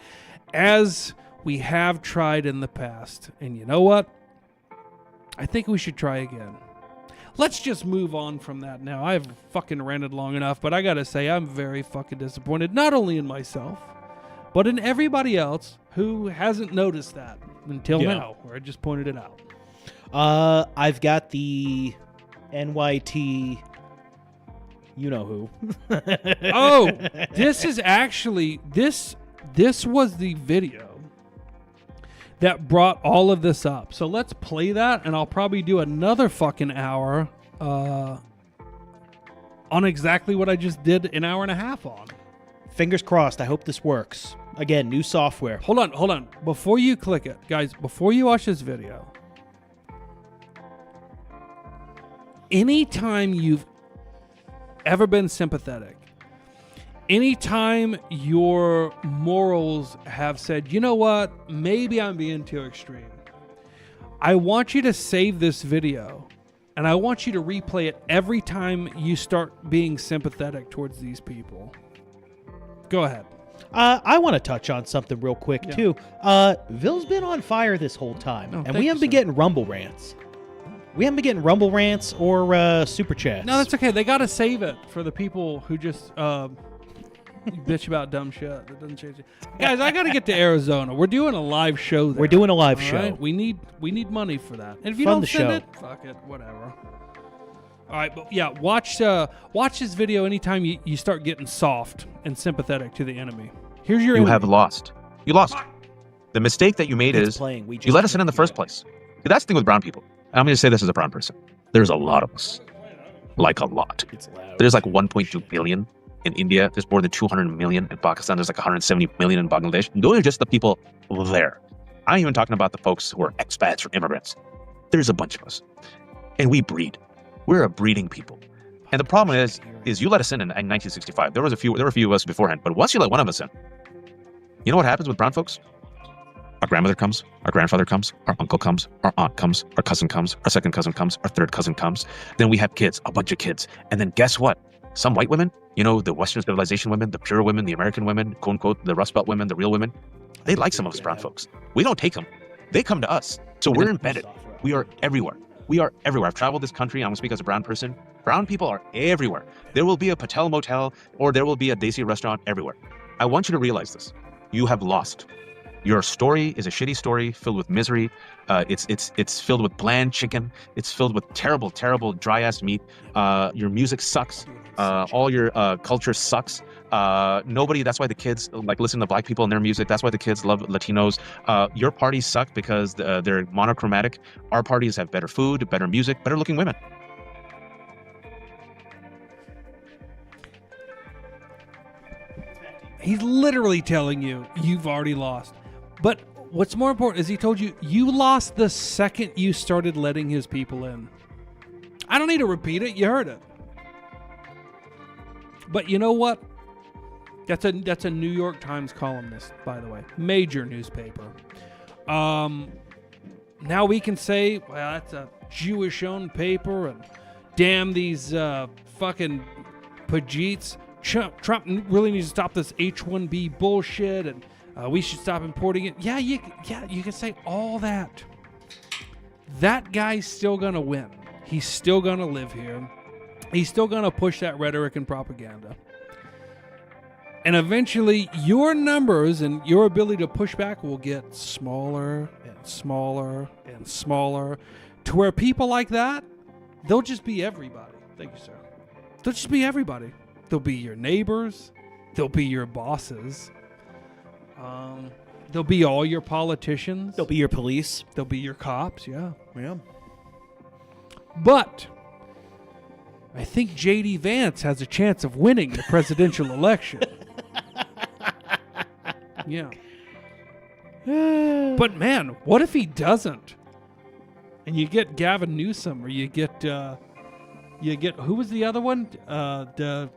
as we have tried in the past. And you know what? I think we should try again. Let's just move on from that now. I've fucking ranted long enough, but I gotta say, I'm very fucking disappointed, not only in myself, but in everybody else who hasn't noticed that until now, where I just pointed it out. I've got the NYT You know who. Oh, this is actually this was the video that brought all of this up. So let's play that, and I'll probably do another fucking hour on exactly what I just did an hour and a half on. Fingers crossed. I hope this works. Again, new software. Hold on. Before you click it, guys, before you watch this video, anytime you've ever been sympathetic, anytime your morals have said, you know what, maybe I'm being too extreme, I want you to save this video and I want you to replay it every time you start being sympathetic towards these people. Go ahead. I want to touch on something real quick, too. VILL's been on fire this whole time, and we haven't been getting Rumble rants. We haven't been getting Rumble rants or Super Chats. No, that's okay. They got to save it for the people who just bitch about dumb shit. That doesn't change it. Guys, I got to get to Arizona. We're doing a live show there. We're doing a live show. Right? We need money for that. And if you Fund don't the send show. it, fuck it, whatever. All right, but yeah, watch this video anytime you start getting soft and sympathetic to the enemy. Here's your You enemy. have lost. You lost. The mistake that you made is you let us in the first place. See, that's the thing with brown people. And I'm going to say this as a brown person. There's a lot of us. Like a lot. It's loud. There's like 1.2 billion in India. There's more than 200 million in Pakistan. There's like 170 million in Bangladesh. Those are just the people there. I'm even talking about the folks who are expats or immigrants. There's a bunch of us. And we breed. We're a breeding people. And the problem is you let us in 1965. There were a few of us beforehand. But once you let one of us in, you know what happens with brown folks? Our grandmother comes, our grandfather comes, our uncle comes, our aunt comes, our cousin comes, our second cousin comes, our third cousin comes. Then we have kids, a bunch of kids. And then guess what? Some white women, you know, the Western civilization women, the pure women, the American women, quote unquote, the Rust Belt women, the real women, they like some of us brown folks. We don't take them. They come to us. So we're embedded. We are everywhere. We are everywhere. I've traveled this country. I'm going to speak as a brown person. Brown people are everywhere. There will be a Patel motel or there will be a Desi restaurant everywhere. I want you to realize this. You have lost. Your story is a shitty story filled with misery. It's filled with bland chicken. It's filled with terrible, terrible dry-ass meat. Your music sucks. All your culture sucks. Nobody. That's why the kids like listen to black people and their music. That's why the kids love Latinos. Your parties suck because they're monochromatic. Our parties have better food, better music, better looking women. He's literally telling you you've already lost. But what's more important is he told you you lost the second you started letting his people in. I don't need to repeat it. You heard it. But you know what? That's a New York Times columnist, by the way. Major newspaper. Now we can say, well, that's a Jewish-owned paper, and damn these fucking Pajeets. Trump really needs to stop this H-1B bullshit, and we should stop importing it. Yeah, you can say all that. That guy's still gonna win. He's still gonna live here. He's still gonna push that rhetoric and propaganda. And eventually, your numbers and your ability to push back will get smaller and smaller and smaller, to where people like that, they'll just be everybody. Thank you, sir. They'll just be everybody. They'll be your neighbors. They'll be your bosses. They'll be all your politicians. They'll be your police. They'll be your cops, yeah. Yeah. But I think J.D. Vance has a chance of winning the presidential election. Yeah. But man, what if he doesn't? And you get Gavin Newsom, or you get who was the other one? The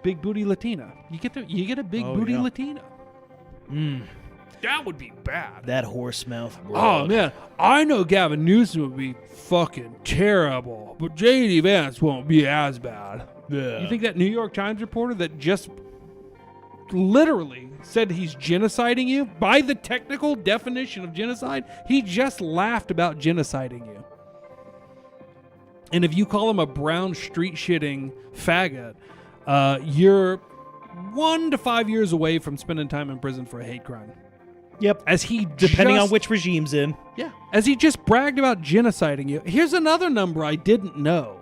big booty Latina. You get a big booty Latina. That would be bad. That horse mouth. Oh man, I know Gavin Newsom would be fucking terrible, but J.D. Vance won't be as bad. Yeah. You think that New York Times reporter that just literally said he's genociding you, by the technical definition of genocide, he just laughed about genociding you. And if you call him a brown street shitting faggot, you're 1 to 5 years away from spending time in prison for a hate crime. Yep. As he depending on which regime's in. Yeah. As he just bragged about genociding you. Here's another number I didn't know.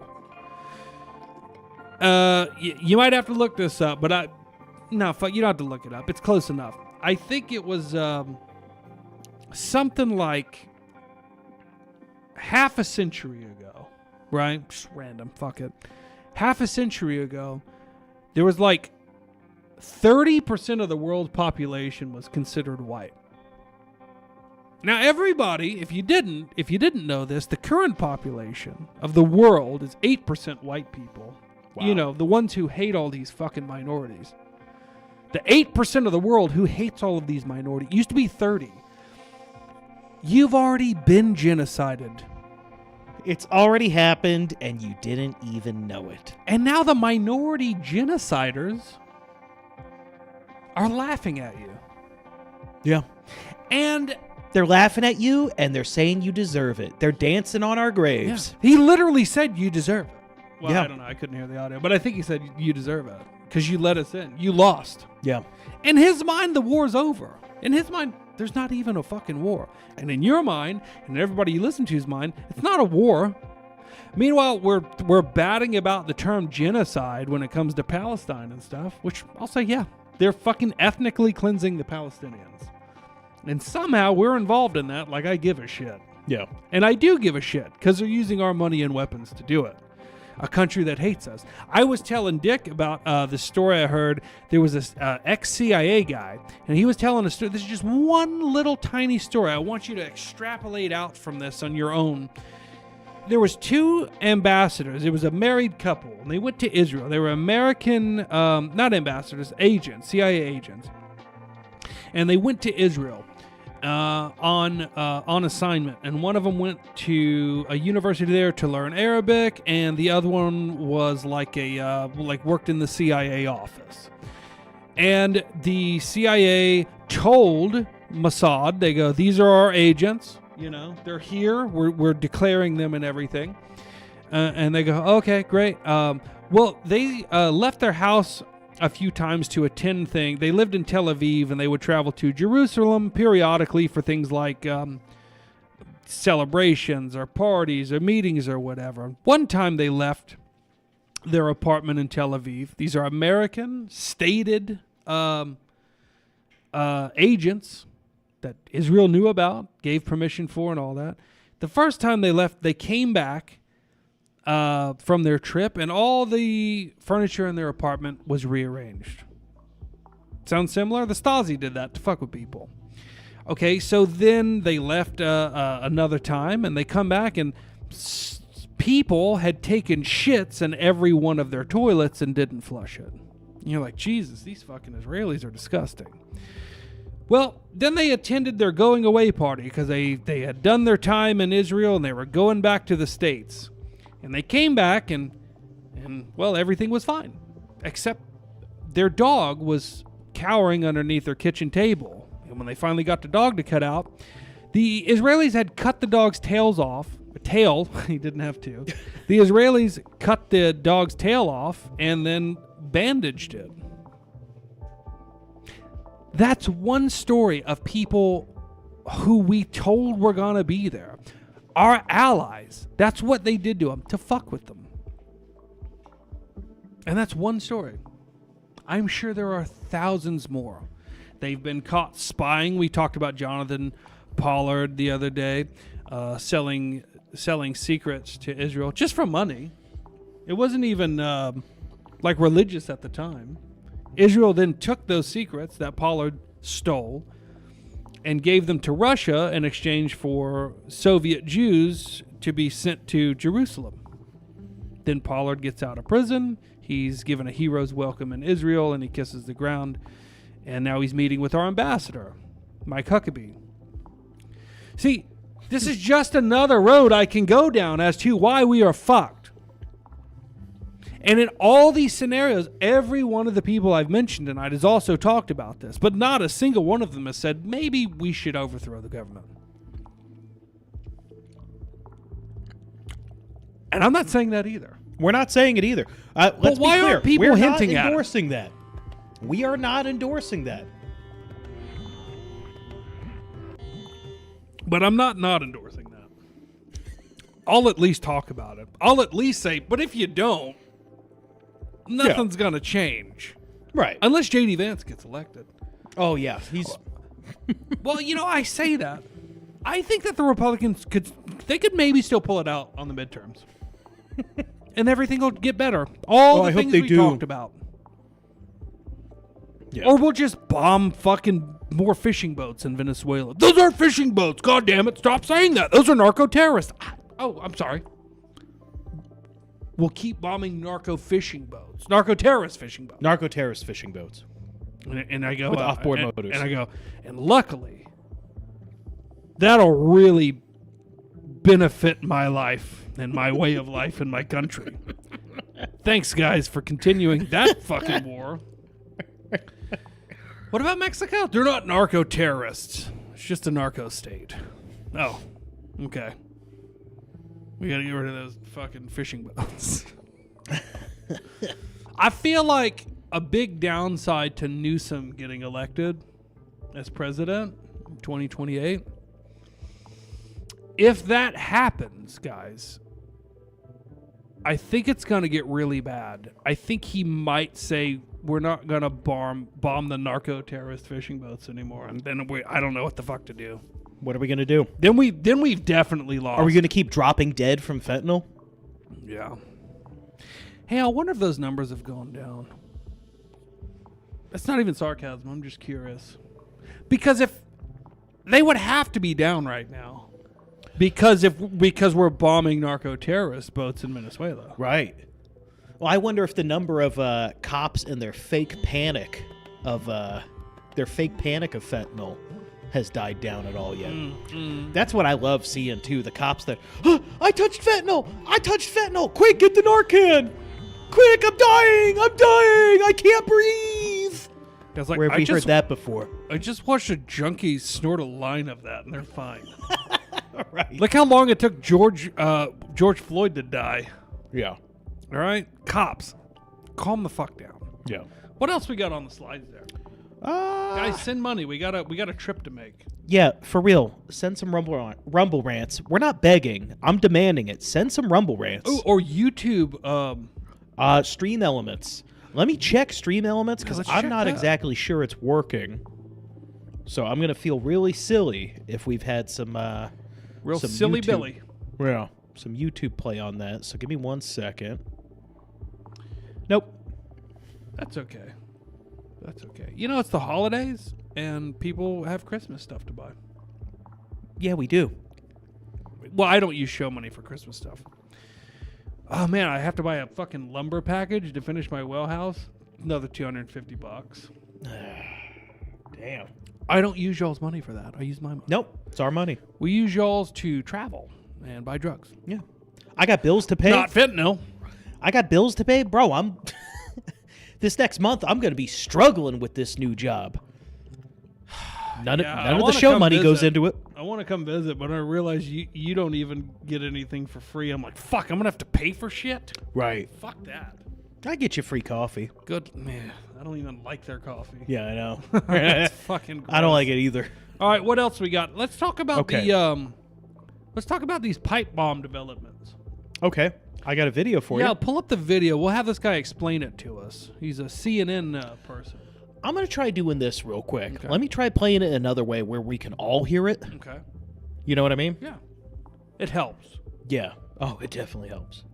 You might have to look this up, but no, fuck, you don't have to look it up. It's close enough. I think it was something like half a century ago, right? Just random, fuck it. Half a century ago, there was like 30% of the world's population was considered white. Now, everybody, if you didn't know this, the current population of the world is 8% white people. Wow. You know, the ones who hate all these fucking minorities. The 8% of the world who hates all of these minorities used to be 30. You've already been genocided. It's already happened, and you didn't even know it. And now the minority genociders are laughing at you. Yeah. And they're laughing at you, and they're saying you deserve it. They're dancing on our graves. he literally said you deserve it. Well, Yeah. I don't know. I couldn't hear the audio. But I think he said you deserve it because you let us in. You lost. Yeah. In his mind, the war's over. In his mind, there's not even a fucking war. And in your mind, and everybody you listen to's mind, it's not a war. Meanwhile, we're batting about the term genocide when it comes to Palestine and stuff, which I'll say, yeah, they're fucking ethnically cleansing the Palestinians. And somehow we're involved in that like I give a shit. Yeah. And I do give a shit because they're using our money and weapons to do it. A country that hates us. I was telling Dick about the story I heard. There was this ex-CIA guy, and he was telling a story. This is just one little tiny story. I want you to extrapolate out from this on your own. There was two ambassadors. It was a married couple, and they went to Israel. They were American, not ambassadors, agents, CIA agents. And they went to Israel on assignment, and one of them went to a university there to learn Arabic, and the other one was like worked in the CIA office. And the CIA told Mossad, they go, "These are our agents. You know, they're here. We're declaring them and everything." And they go, "Okay, great." Well, they left their house a few times to attend things. They lived in Tel Aviv, and they would travel to Jerusalem periodically for things like celebrations or parties or meetings or whatever. One time they left their apartment in Tel Aviv. These are American stated agents that Israel knew about, gave permission for, and all that. The first time they left, they came back from their trip, and all the furniture in their apartment was rearranged. Sound similar? The Stasi did that to fuck with people. Okay, so then they left another time, and they come back, and people had taken shits in every one of their toilets and didn't flush it. And you're like, Jesus, these fucking Israelis are disgusting. Well, then they attended their going away party because they had done their time in Israel, and they were going back to the States. And they came back, and well, everything was fine. Except their dog was cowering underneath their kitchen table. And when they finally got the dog to cut out, the Israelis had cut the dog's tails off. He didn't have to. The Israelis cut the dog's tail off and then bandaged it. That's one story of people who we told were going to be there. Our allies, that's what they did to them, to fuck with them. And that's one story. I'm sure there are thousands more. They've been caught spying. We talked about Jonathan Pollard the other day, selling secrets to Israel just for money. It wasn't even like religious at the time. Israel then took those secrets that Pollard stole and gave them to Russia in exchange for Soviet Jews to be sent to Jerusalem. Then Pollard gets out of prison. He's given a hero's welcome in Israel, and he kisses the ground. And now he's meeting with our ambassador, Mike Huckabee. See, this is just another road I can go down as to why we are fucked. And in all these scenarios, every one of the people I've mentioned tonight has also talked about this, but not a single one of them has said, maybe we should overthrow the government. And I'm not saying that either. We're not saying it either. Let's why be clear. aren't people We're hinting not at it? endorsing that. We are not endorsing that. But I'm not endorsing that. I'll at least talk about it. I'll at least say, but if you don't, nothing's going to change. Right. Unless J.D. Vance gets elected. Oh, yeah. He's... Well, I say that. I think that the Republicans could maybe still pull it out on the midterms. And everything will get better. All the things we talked about. Yeah. Or we'll just bomb fucking more fishing boats in Venezuela. Those aren't fishing boats. God damn it. Stop saying that. Those are narco-terrorists. Oh, I'm sorry. We'll keep bombing narco-fishing boats. Narco-terrorist fishing boats. Narco-terrorist fishing boats. And I go... With off-board motors. And I go... And luckily, that'll really benefit my life and my way of life in my country. Thanks, guys, for continuing that fucking war. What about Mexico? They're not narco-terrorists. It's just a narco-state. Oh, okay. We gotta get rid of those fucking fishing boats. I feel like a big downside to Newsom getting elected as president in 2028, if that happens, guys, I think it's going to get really bad. I think he might say we're not going to bomb the narco-terrorist fishing boats anymore, and then I don't know what the fuck to do. What are we going to do? Then we've definitely lost. Are we going to keep dropping dead from fentanyl? Yeah. Hey, I wonder if those numbers have gone down. That's not even sarcasm. I'm just curious. Because if they would have to be down right now. Because we're bombing narco-terrorist boats in Venezuela. Right. Well, I wonder if the number of cops and their fake panic of fentanyl has died down at all yet. That's what I love seeing too. The cops that, I touched fentanyl! Quick, get the Narcan! Quick, I'm dying! I can't breathe! Where have we heard that before? I just watched a junkie snort a line of that, and they're fine. Right. Look how long it took George Floyd to die. Yeah. All right? Cops, calm the fuck down. Yeah. What else we got on the slides there? Guys, send money. We got a trip to make. Yeah, for real. Send some rumble rants. We're not begging. I'm demanding it. Send some rumble rants. Ooh, or YouTube. Stream Elements. Let me check Stream Elements because I'm not exactly sure it's working. So I'm gonna feel really silly if we've had some some silly YouTube, Billy. Yeah, some YouTube play on that. So give me 1 second. Nope. That's okay. It's the holidays, and people have Christmas stuff to buy. Yeah, we do. Well, I don't use show money for Christmas stuff. Oh, man, I have to buy a fucking lumber package to finish my well house. Another $250. Damn. I don't use y'all's money for that. I use my money. Nope. It's our money. We use y'all's to travel and buy drugs. Yeah. I got bills to pay. Not fentanyl. I got bills to pay. Bro, I'm... This next month, I'm going to be struggling with this new job. None of the show money goes into it. I want to come visit, but I realize you don't even get anything for free. I'm like, fuck, I'm going to have to pay for shit? Right. Fuck that. I get you free coffee. Good. Man, I don't even like their coffee. Yeah, I know. It's fucking gross. I don't like it either. All right, what else we got? Let's talk about let's talk about these pipe bomb developments. Okay. I got a video for you. Yeah, pull up the video. We'll have this guy explain it to us. He's a CNN person. I'm going to try doing this real quick. Okay. Let me try playing it another way where we can all hear it. Okay. You know what I mean? Yeah. It helps. Yeah. Oh, it definitely helps.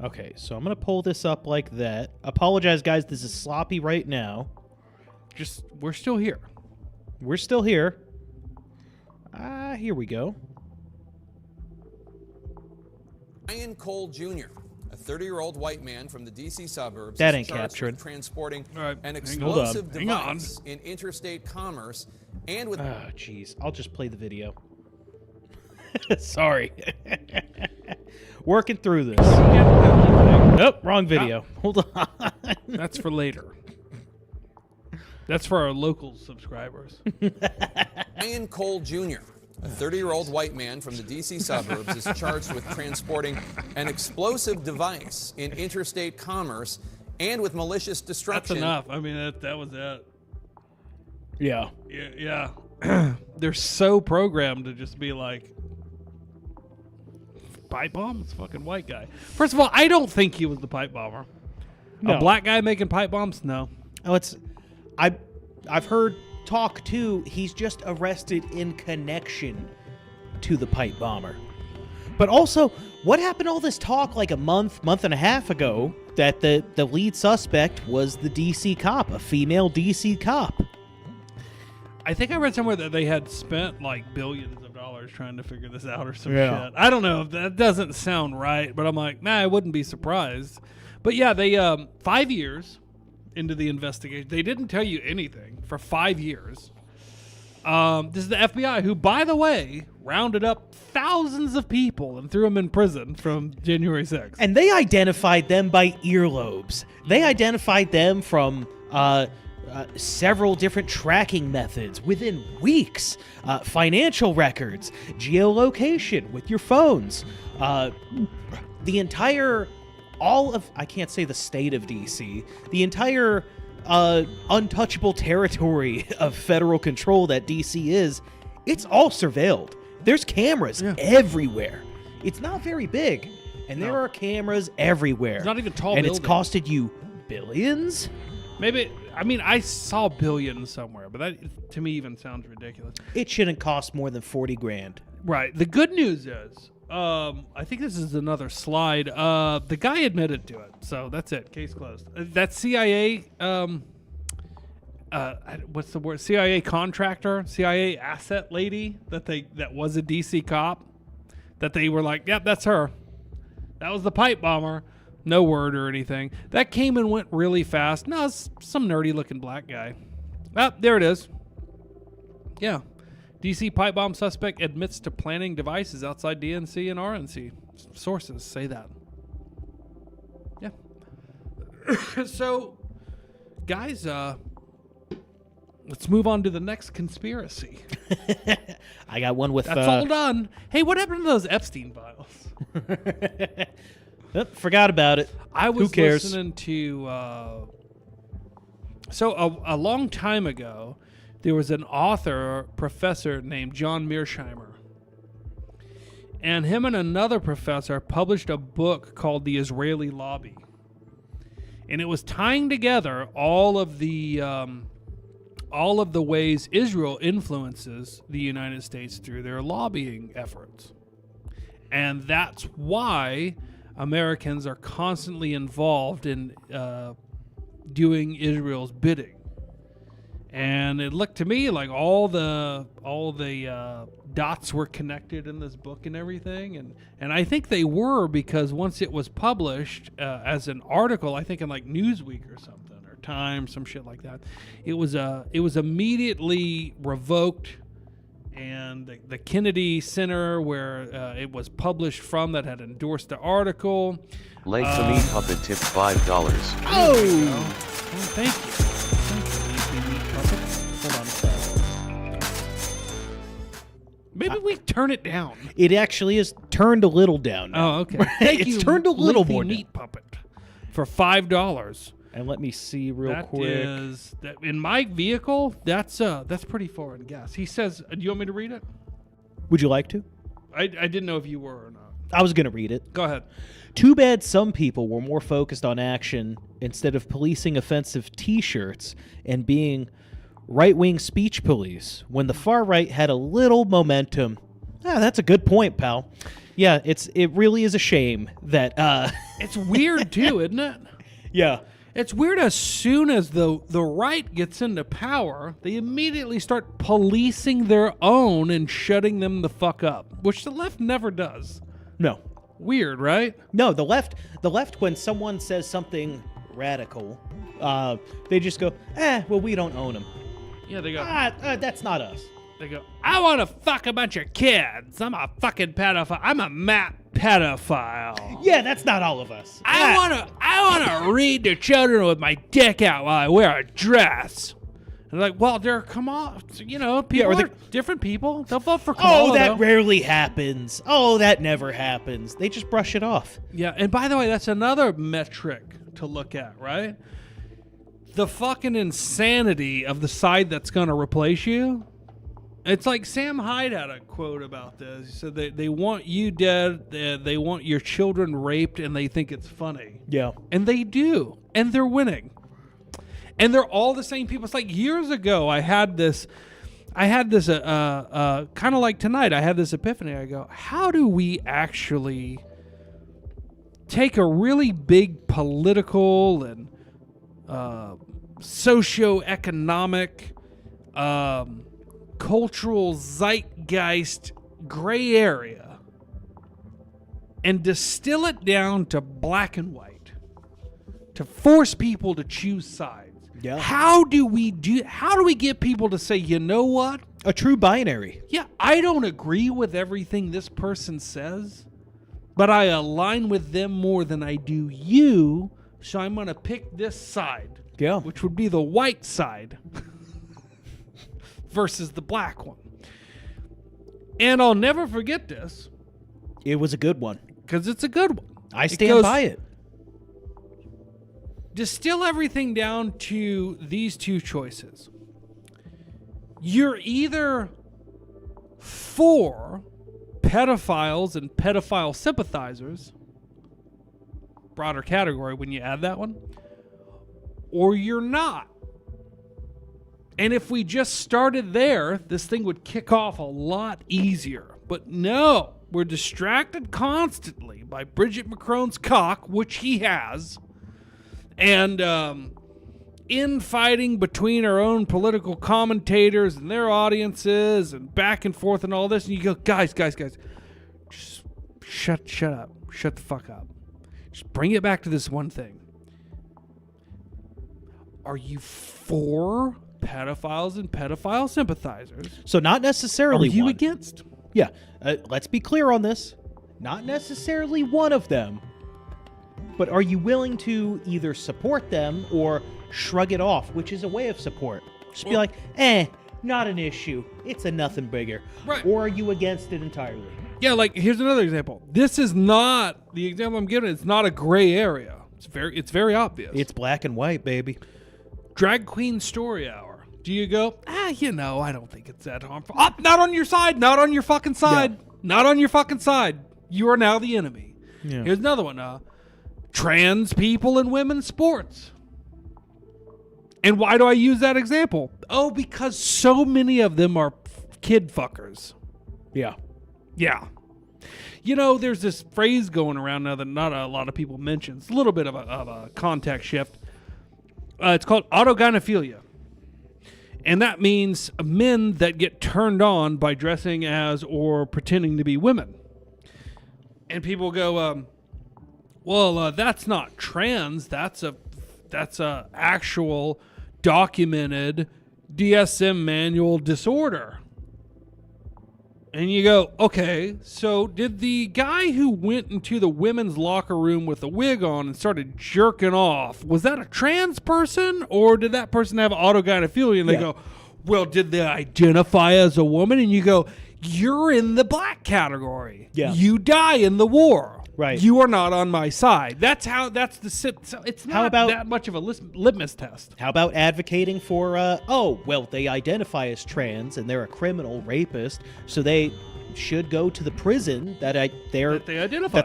Okay, so I'm going to pull this up like that. Apologize, guys. This is sloppy right now. We're still here. We're still here. Here we go. Ryan Cole Jr., a 30-year-old white man from the D.C. suburbs, that is ain't charged captured. with transporting right, an explosive hang on. device in interstate commerce and with... Oh, jeez. I'll just play the video. Sorry. Working through this. Nope, wrong video. Hold on. That's for later. That's for our local subscribers. Ryan Cole Jr., a 30-year-old white man from the D.C. suburbs, is charged with transporting an explosive device in interstate commerce and with malicious destruction. That's enough. I mean, that was it. Yeah. Yeah. They're so programmed to just be like, pipe bomb? It's a fucking white guy. First of all, I don't think he was the pipe bomber. No. A black guy making pipe bombs? No. Oh, I've heard talk too. He's just arrested in connection to the pipe bomber. But also, what happened to all this talk like a month and a half ago that the lead suspect was the DC cop, a female DC cop? I think I read somewhere that they had spent like billions of dollars trying to figure this out or some Yeah. shit. I don't know. That doesn't sound right, but I'm like, nah, I wouldn't be surprised. But yeah, they 5 years into the investigation, they didn't tell you anything for 5 years. This is the FBI, who, by the way, rounded up thousands of people and threw them in prison from January 6th. And they identified them by earlobes. They identified them from several different tracking methods within weeks. Financial records, geolocation with your phones. The entire, I can't say the state of DC, the entire untouchable territory of federal control that DC is, it's all surveilled. There's cameras everywhere. It's not very big, and there are cameras everywhere. It's not even tall and buildings. it's costed you billions? Maybe, I mean, I saw billions somewhere, but that to me even sounds ridiculous. It shouldn't cost more than $40,000. Right. The good news is, I think this is another slide. The guy admitted to it, so that's it. Case closed. That CIA, what's the word? CIA contractor, CIA asset lady that was a DC cop, that they were like, yep, that's her. That was the pipe bomber. No word or anything. That came and went really fast. No, it's some nerdy looking black guy. Ah, there it is. Yeah. DC pipe bomb suspect admits to planting devices outside DNC and RNC. Sources say that. Yeah. So, guys, let's move on to the next conspiracy. I got one with... That's all done. Hey, what happened to those Epstein files? Forgot about it. I was Who cares? listening to... So, a long time ago, there was an author, professor named John Mearsheimer. And him and another professor published a book called The Israeli Lobby. And it was tying together all of the ways Israel influences the United States through their lobbying efforts. And that's why Americans are constantly involved in doing Israel's bidding. And it looked to me like all the dots were connected in this book and everything, and I think they were, because once it was published as an article, I think in like Newsweek or something, or Time, some shit like that, it was immediately revoked, and the Kennedy Center, where it was published from, that had endorsed the article. Like the meat puppet tipped $5. Oh, thank you. Hold on a second. Maybe we turn it down. It actually is turned a little down now. Oh, okay. Thank It's you, turned a little Lengthy more down. Meat Puppet, for $5. And let me see real That quick. is in my vehicle. That's pretty foreign gas. He says, "Do you want me to read it?" Would you like to? I didn't know if you were or not. I was going to read it. Go ahead. Too bad some people were more focused on action instead of policing offensive T-shirts and being right-wing speech police when the far right had a little momentum. That's a good point, pal. Yeah, it really is a shame that... It's weird too, isn't it? Yeah. It's weird. As soon as the right gets into power, they immediately start policing their own and shutting them the fuck up, which the left never does. No. Weird, right? No, the left, when someone says something radical, they just go, well, we don't own them. Yeah, they go. That's not us. They go, I want to fuck a bunch of kids. I'm a fucking pedophile. I'm a Matt pedophile. Yeah, that's not all of us. I want to read to children with my dick out while I wear a dress. And they're like, well, come on. You know, people are different people. They'll vote for Kamala. Oh, that though. rarely happens. Oh, that never happens. They just brush it off. Yeah, and by the way, that's another metric to look at, right? The fucking insanity of the side that's going to replace you. It's like Sam Hyde had a quote about this. He said they want you dead, they want your children raped, and they think it's funny. Yeah. And they do. And they're winning. And they're all the same people. It's like years ago, I had this kind of like tonight, I had this epiphany. I go, how do we actually take a really big political and socioeconomic, cultural zeitgeist gray area and distill it down to black and white to force people to choose sides? Yeah. How do we get people to say, you know what? A true binary. Yeah, I don't agree with everything this person says, but I align with them more than I do you, so I'm going to pick this side. Yeah. Which would be the white side versus the black one. And I'll never forget this. It was a good one. Because it's a good one. I stand by it. Distill everything down to these two choices. You're either for pedophiles and pedophile sympathizers, broader category when you add that one, or you're not. And if we just started there, this thing would kick off a lot easier. But no, we're distracted constantly by Bridget Macron's cock, which he has, and infighting between our own political commentators and their audiences and back and forth and all this. And you go, guys, just shut up. Shut the fuck up. Just bring it back to this one thing. Are you for pedophiles and pedophile sympathizers? So not necessarily Are you one. against? Yeah. Let's be clear on this. Not necessarily one of them. But are you willing to either support them or shrug it off, which is a way of support? Just be like, not an issue. It's a nothing bigger. Right. Or are you against it entirely? Yeah, like here's another example. This is not the example I'm giving. It's not a gray area. It's very obvious. It's black and white, baby. Drag queen story hour. Do you go, I don't think it's that harmful. Oh, not on your side. Not on your fucking side. Yeah. Not on your fucking side. You are now the enemy. Yeah. Here's another one. Trans people in women's sports. And why do I use that example? Oh, because so many of them are kid fuckers. Yeah. Yeah. You know, there's this phrase going around now that not a lot of people mention. It's a little bit of a context shift. It's called autogynephilia. And that means men that get turned on by dressing as or pretending to be women. And people go, that's not trans. That's a actual documented DSM manual disorder. And you go, okay, so did the guy who went into the women's locker room with a wig on and started jerking off, was that a trans person? Or did that person have autogynephilia? And they go, well, did they identify as a woman? And you go, you're in the black category. Yeah. You die in the war. Right. You are not on my side. That's the so it's not about- that much of a litmus test. How about advocating for, they identify as trans and they're a criminal rapist, so they should go to the prison that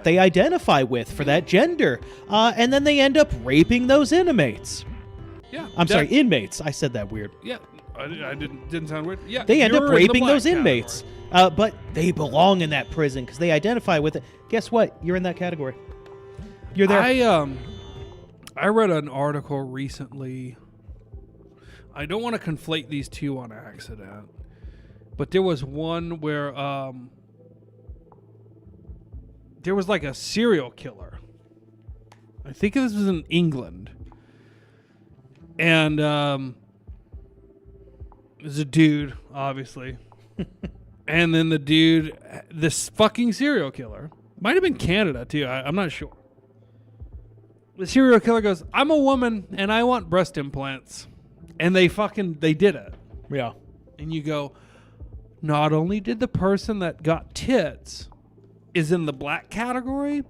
they identify with for that gender, and then they end up raping those inmates. Yeah. Inmates. I said that weird. Yeah. I didn't sound weird. Yeah. They end up you're in the raping black those inmates, but they belong in that prison because they identify with it. Guess what? You're in that category. You're there. I read an article recently. I don't want to conflate these two on accident, but there was one where there was like a serial killer. I think this was in England, and it was a dude, obviously, and then the dude, this fucking serial killer. Might have been Canada, too. I'm not sure. The serial killer goes, I'm a woman, and I want breast implants. And they did it. Yeah. And you go, not only did the person that got tits is in the black category,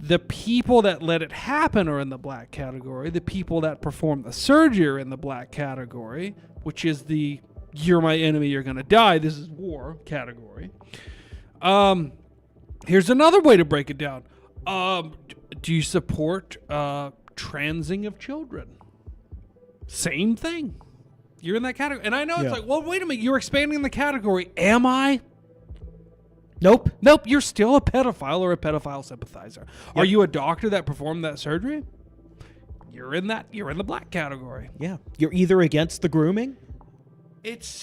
the people that let it happen are in the black category. The people that perform the surgery are in the black category, which is the you're my enemy, you're going to die. This is war category. Here's another way to break it down. Do you support transing of children? Same thing. You're in that category. And I know it's like, well, wait a minute. You're expanding the category. Am I? Nope. You're still a pedophile or a pedophile sympathizer. Yep. Are you a doctor that performed that surgery? You're in the black category. Yeah. You're either against the grooming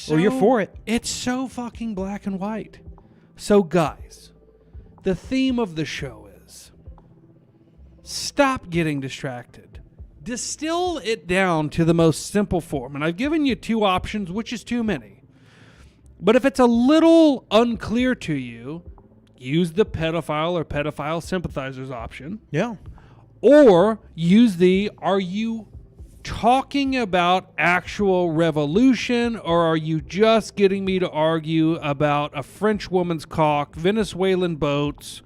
or you're for it. It's so fucking black and white. So guys, the theme of the show is stop getting distracted. Distill it down to the most simple form. And I've given you 2 options, which is too many. But if it's a little unclear to you, use the pedophile or pedophile sympathizers option. Yeah. Or use the, are you talking about actual revolution, or are you just getting me to argue about a French woman's cock, Venezuelan boats,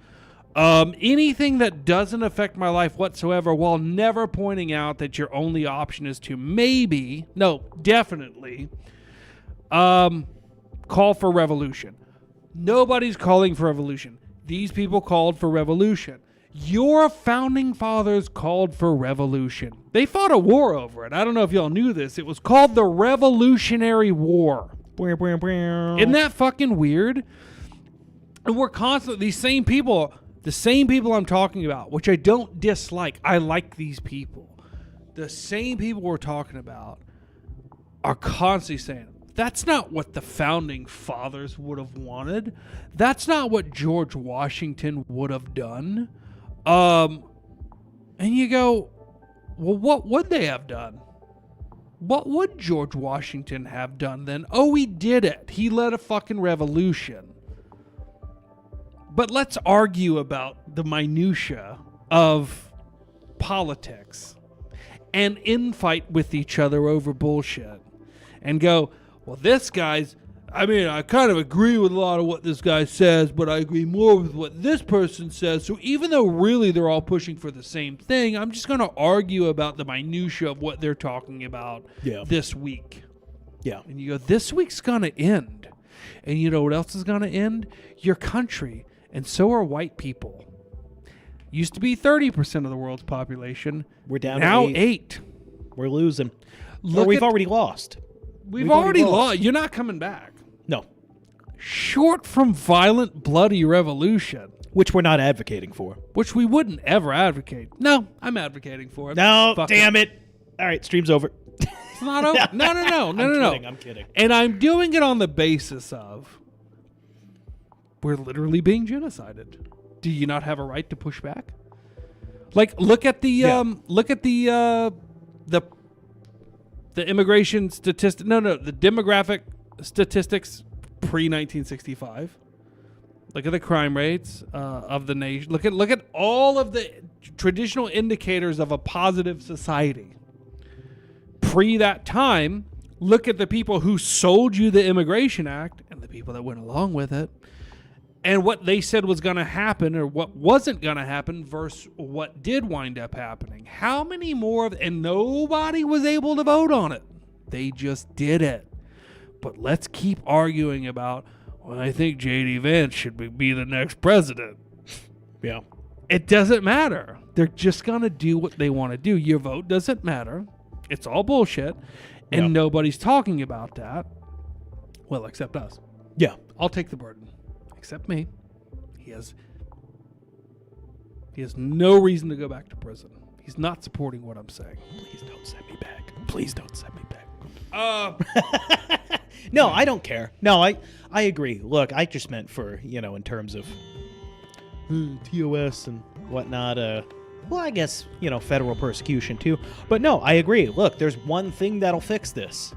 anything that doesn't affect my life whatsoever, while never pointing out that your only option is to definitely call for revolution. Nobody's calling for revolution. These people called for revolution. Your founding fathers called for revolution. They fought a war over it. I don't know if y'all knew this. It was called the Revolutionary War. Isn't that fucking weird? And we're constantly, the same people I'm talking about, which I don't dislike. I like these people. The same people we're talking about are constantly saying, that's not what the founding fathers would have wanted. That's not what George Washington would have done. And you go, well, what would they have done? What would George Washington have done then? Oh, he did it. He led a fucking revolution. But let's argue about the minutia of politics and infight with each other over bullshit and go, well, this guy's, I kind of agree with a lot of what this guy says, but I agree more with what this person says. So even though really they're all pushing for the same thing, I'm just going to argue about the minutia of what they're talking about this week. Yeah. And you go, this week's going to end. And you know what else is going to end? Your country. And so are white people. Used to be 30% of the world's population. We're down now to 8. We're losing. We've already lost. We've already lost. You're not coming back. No. Short from violent, bloody revolution. Which we're not advocating for. Which we wouldn't ever advocate. No, I'm advocating for it. No, Fuck damn it. All right, stream's over. It's not over. No. I'm kidding. And I'm doing it on the basis of we're literally being genocided. Do you not have a right to push back? Like, look at the immigration statistic. The demographic statistics pre-1965. Look at the crime rates of the nation. Look at all of the traditional indicators of a positive society. Pre that time, look at the people who sold you the Immigration Act and the people that went along with it, and what they said was going to happen or what wasn't going to happen versus what did wind up happening. How many more and nobody was able to vote on it. They just did it. But let's keep arguing about, well, I think J.D. Vance should be the next president. Yeah. It doesn't matter. They're just going to do what they want to do. Your vote doesn't matter. It's all bullshit. And nobody's talking about that. Well, except us. Yeah. I'll take the burden. Except me. He has no reason to go back to prison. He's not supporting what I'm saying. Please don't send me back. Please don't send me back. No, I don't care. No, I agree. Look, I just meant for, in terms of TOS and whatnot. Well, I guess, federal persecution too. But no, I agree. Look, there's one thing that'll fix this.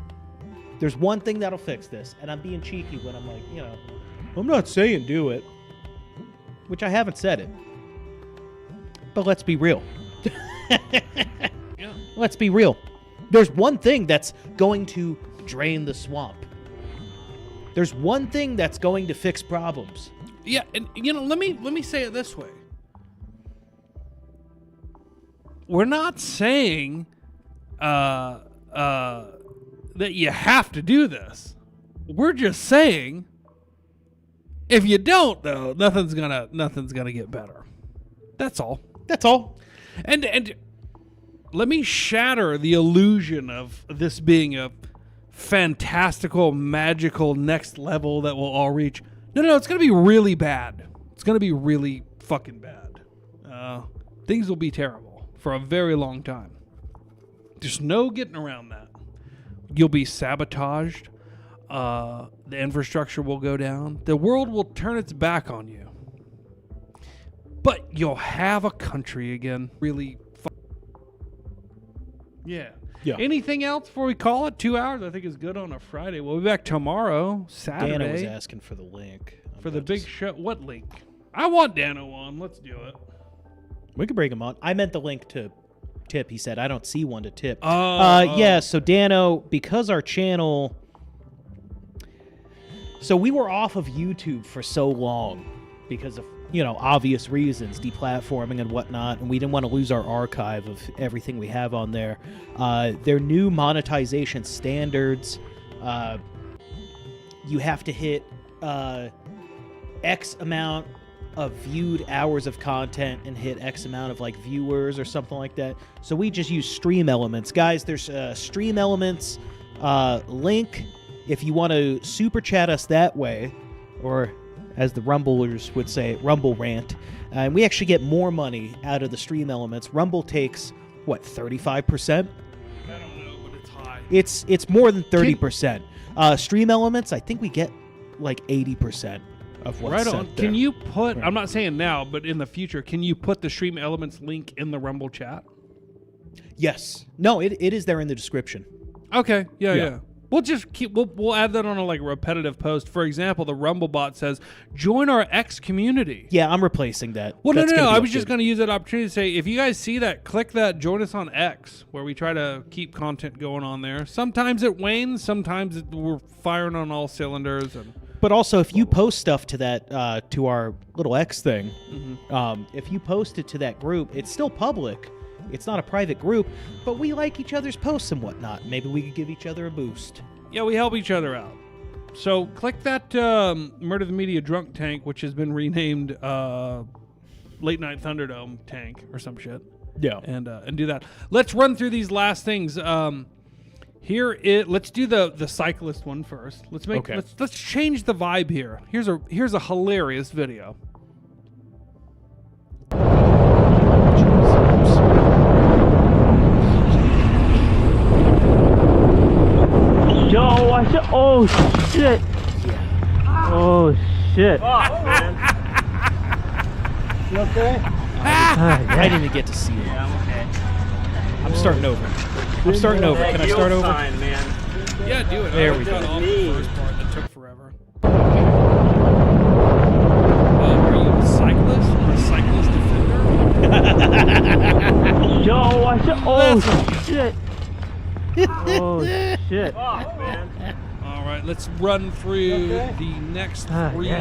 And I'm being cheeky when I'm like, I'm not saying do it. Which I haven't said it. But let's be real. Let's be real. There's one thing that's going to drain the swamp. There's one thing that's going to fix problems. Yeah, and let me say it this way. We're not saying that you have to do this. We're just saying, if you don't, though, nothing's gonna get better. That's all. That's all. And let me shatter the illusion of this being a fantastical, magical next level that we'll all reach. No, it's gonna be really bad. It's gonna be really fucking bad. Things will be terrible for a very long time. There's no getting around that. You'll be sabotaged. The infrastructure will go down. The world will turn its back on you. But you'll have a country again. Really. Yeah. Anything else before we call it? 2 hours, I think, is good on a Friday. We'll be back tomorrow, Saturday. Dano was asking for the link. For the big show. What link? I want Dano on. Let's do it. We could bring him on. I meant the link to tip. He said, I don't see one to tip. Yeah, so Dano, because our channel... So we were off of YouTube for so long because of, obvious reasons, deplatforming and whatnot, and we didn't want to lose our archive of everything we have on there. Their new monetization standards, you have to hit X amount of viewed hours of content and hit X amount of viewers or something like that. So we just use Stream Elements. Guys, there's Stream Elements link if you want to super chat us that way, or as the Rumblers would say, Rumble Rant. And we actually get more money out of the Stream Elements. Rumble takes, 35%? I don't know, but it's high. It's more than 30%. Stream Elements, I think we get 80% of what's right sent on. there. Can you put, I'm not saying now, but in the future, can you put the Stream Elements link in the Rumble chat? Yes. No, it is there in the description. Okay. Yeah. We'll just we'll add that on a repetitive post. For example, the Rumble bot says, join our X community. Yeah, I'm replacing that. Well, That's no. gonna be I was updated. just going to use that opportunity to say, if you guys see that, click that, join us on X, where we try to keep content going on there. Sometimes it wanes, sometimes we're firing on all cylinders. But also, if you post stuff to that, to our little X thing, if you post it to that group, it's still public. It's not a private group, but we like each other's posts and whatnot. Maybe we could give each other a boost. Yeah, we help each other out. So click that Murder the Media drunk tank, which has been renamed Late Night Thunderdome tank or some shit. Yeah. And do that. Let's run through these last things. Let's do the cyclist one first. Let's change the vibe here. Here's a hilarious video. Yo, watch it. Oh, shit. Oh, shit. You okay? I didn't even get to see it. Yeah, I'm okay. I'm starting over. Can I start over? Fine, man. Yeah, do it. There we go. Cut off the first part that took forever. Are you a cyclist or a cyclist defender? Yo, watch it. Oh, shit. Oh, shit. All right, let's run through the next three,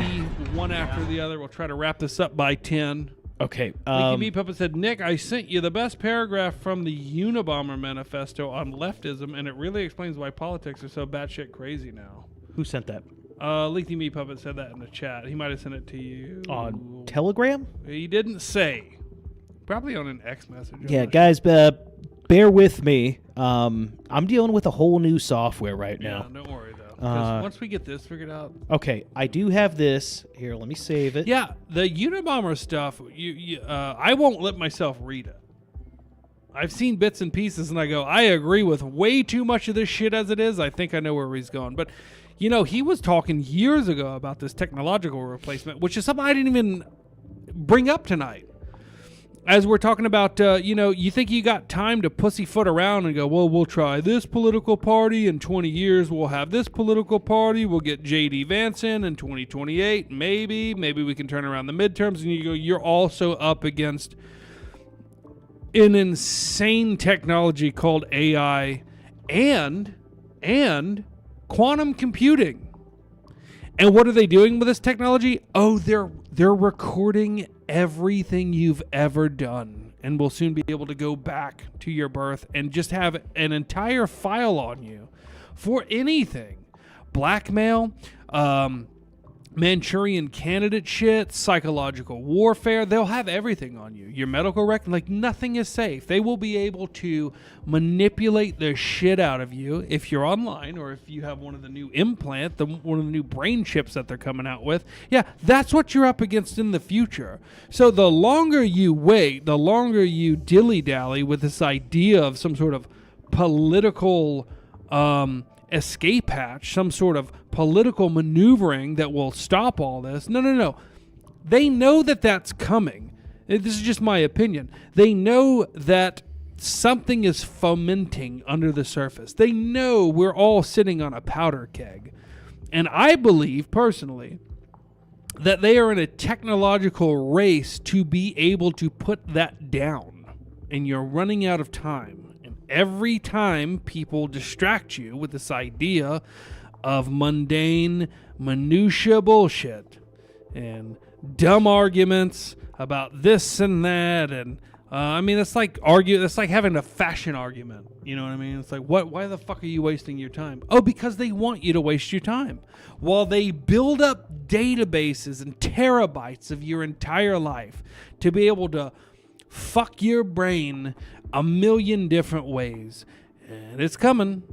one after the other. We'll try to wrap this up by 10. Okay. Leaky Meat Puppet said, Nick, I sent you the best paragraph from the Unabomber manifesto on leftism, and it really explains why politics are so batshit crazy now. Who sent that? Leaky Meat Puppet said that in the chat. He might have sent it to you. On Telegram? He didn't say. Probably on an X message. Yeah, guys, bear with me. I'm dealing with a whole new software right now. Yeah, don't worry, though. Because once we get this figured out. Okay, I do have this. Here, let me save it. Yeah, the Unabomber stuff, I won't let myself read it. I've seen bits and pieces, and I go, I agree with way too much of this shit as it is. I think I know where he's going. But, he was talking years ago about this technological replacement, which is something I didn't even bring up tonight. As we're talking about, you think you got time to pussyfoot around and go, well, we'll try this political party. In 20 years, we'll have this political party. We'll get J.D. Vance in 2028. Maybe we can turn around the midterms. And you go, you're also up against an insane technology called AI and quantum computing. And what are they doing with this technology? Oh, they're recording everything you've ever done, and will soon be able to go back to your birth and just have an entire file on you for anything. blackmail, Manchurian candidate shit, psychological warfare. They'll have everything on you. Your medical record, like nothing is safe. They will be able to manipulate the shit out of you if you're online or if you have one of the new one of the new brain chips that they're coming out with. Yeah, that's what you're up against in the future. So the longer you wait, the longer you dilly-dally with this idea of some sort of political escape hatch, some sort of political maneuvering that will stop all this. No. They know that that's coming. This is just my opinion. They know that something is fomenting under the surface. They know we're all sitting on a powder keg. And I believe, personally, that they are in a technological race to be able to put that down. And you're running out of time. Every time people distract you with this idea of mundane, minutia bullshit and dumb arguments about this and that, and it's like having a fashion argument. You know what I mean? It's like, why the fuck are you wasting your time? Oh, because they want you to waste your time. While they build up databases and terabytes of your entire life to be able to fuck your brain a million different ways, and it's coming.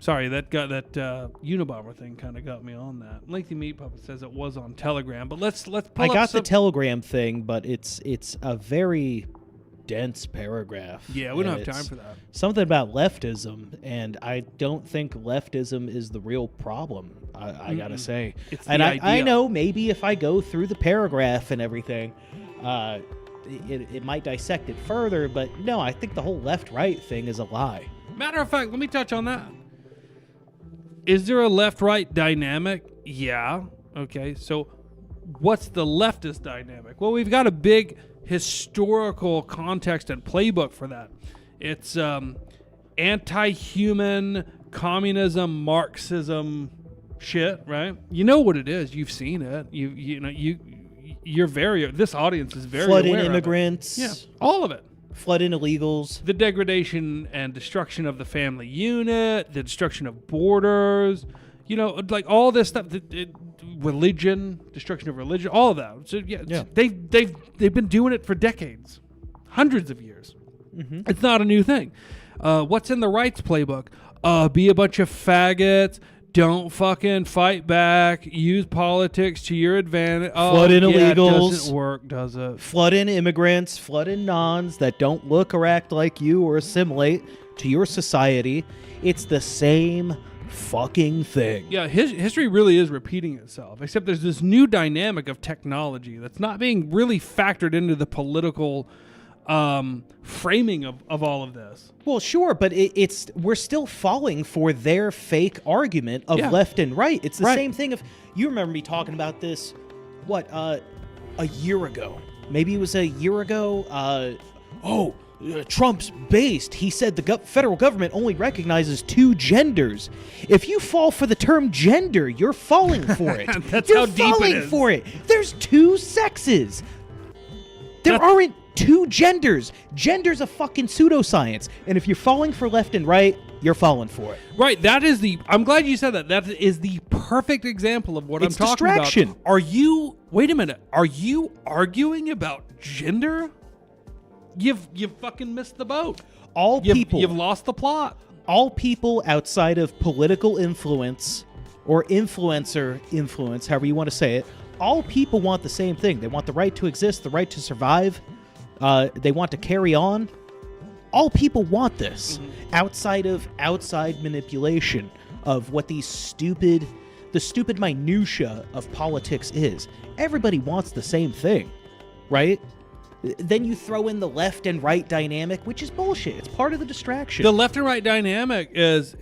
Sorry, that Unabomber thing kind of got me on that. Lengthy Meat Puppet says it was on Telegram, but let's pull I up got the Telegram thing, but it's a very dense paragraph. Yeah, we don't have time for that. Something about leftism, and I don't think leftism is the real problem. I gotta say, It's and the I idea. know maybe if I go through the paragraph and everything, it might dissect it further, but no, I think the whole left-right thing is a lie. Matter of fact, let me touch on that. Is there a left-right dynamic? Yeah. Okay, so what's the leftist dynamic? Well, we've got a big historical context and playbook for that. It's anti-human communism, Marxism shit, right? You know what it is. You've seen it. This audience is very Flood in aware immigrants. of it. Yeah, all of it. Flood in illegals. The degradation and destruction of the family unit, the destruction of borders, like all this stuff. Religion, destruction of religion, all of that. So yeah. They've been doing it for decades, hundreds of years. Mm-hmm. It's not a new thing. What's in the rights playbook? Be a bunch of faggots. Don't fucking fight back. Use politics to your advantage. Flood in illegals. Doesn't work, does it? Flood in immigrants. Flood in nons that don't look or act like you or assimilate to your society. It's the same fucking thing. Yeah, history really is repeating itself, except there's this new dynamic of technology that's not being really factored into the political framing of all of this. Well, sure, but we're still falling for their fake argument of left and right. It's the same thing. If you remember me talking about this, a year ago? Maybe it was a year ago. Trump's based. He said the federal government only recognizes 2 genders. If you fall for the term gender, you're falling for it. That's you're how deep it falling is. for it. There's 2 sexes. There aren't 2 genders. Gender's a fucking pseudoscience. And if you're falling for left and right, you're falling for it. Right. I'm glad you said that. That is the perfect example of what I'm talking distraction. about. Wait a minute. Are you arguing about gender? You've fucking missed the boat. You've lost the plot. All people outside of political influence or influencer influence, however you want to say it, all people want the same thing. They want the right to exist, the right to survive. They want to carry on. All people want this, outside manipulation of what the stupid minutia of politics is. Everybody wants the same thing, right? Then you throw in the left and right dynamic, which is bullshit. It's part of the distraction. The left and right dynamic is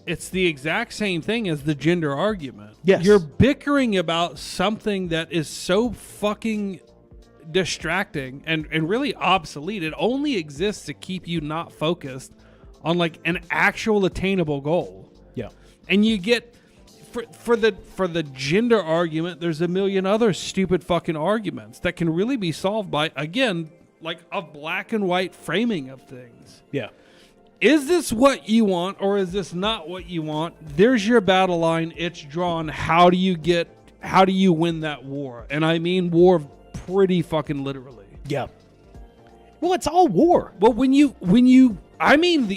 it's the exact same thing as the gender argument. Yes. You're bickering about something that is so fucking distracting and really obsolete. It only exists to keep you not focused on like an actual attainable goal. Yeah. And you get for the gender argument, there's a million other stupid fucking arguments that can really be solved by, again, like a black and white framing of things. Yeah. is this what you want or is this not what you want? There's your battle line. It's drawn. How do you win that war? And I mean war pretty fucking literally. Yeah. Well, it's all war. Well, I mean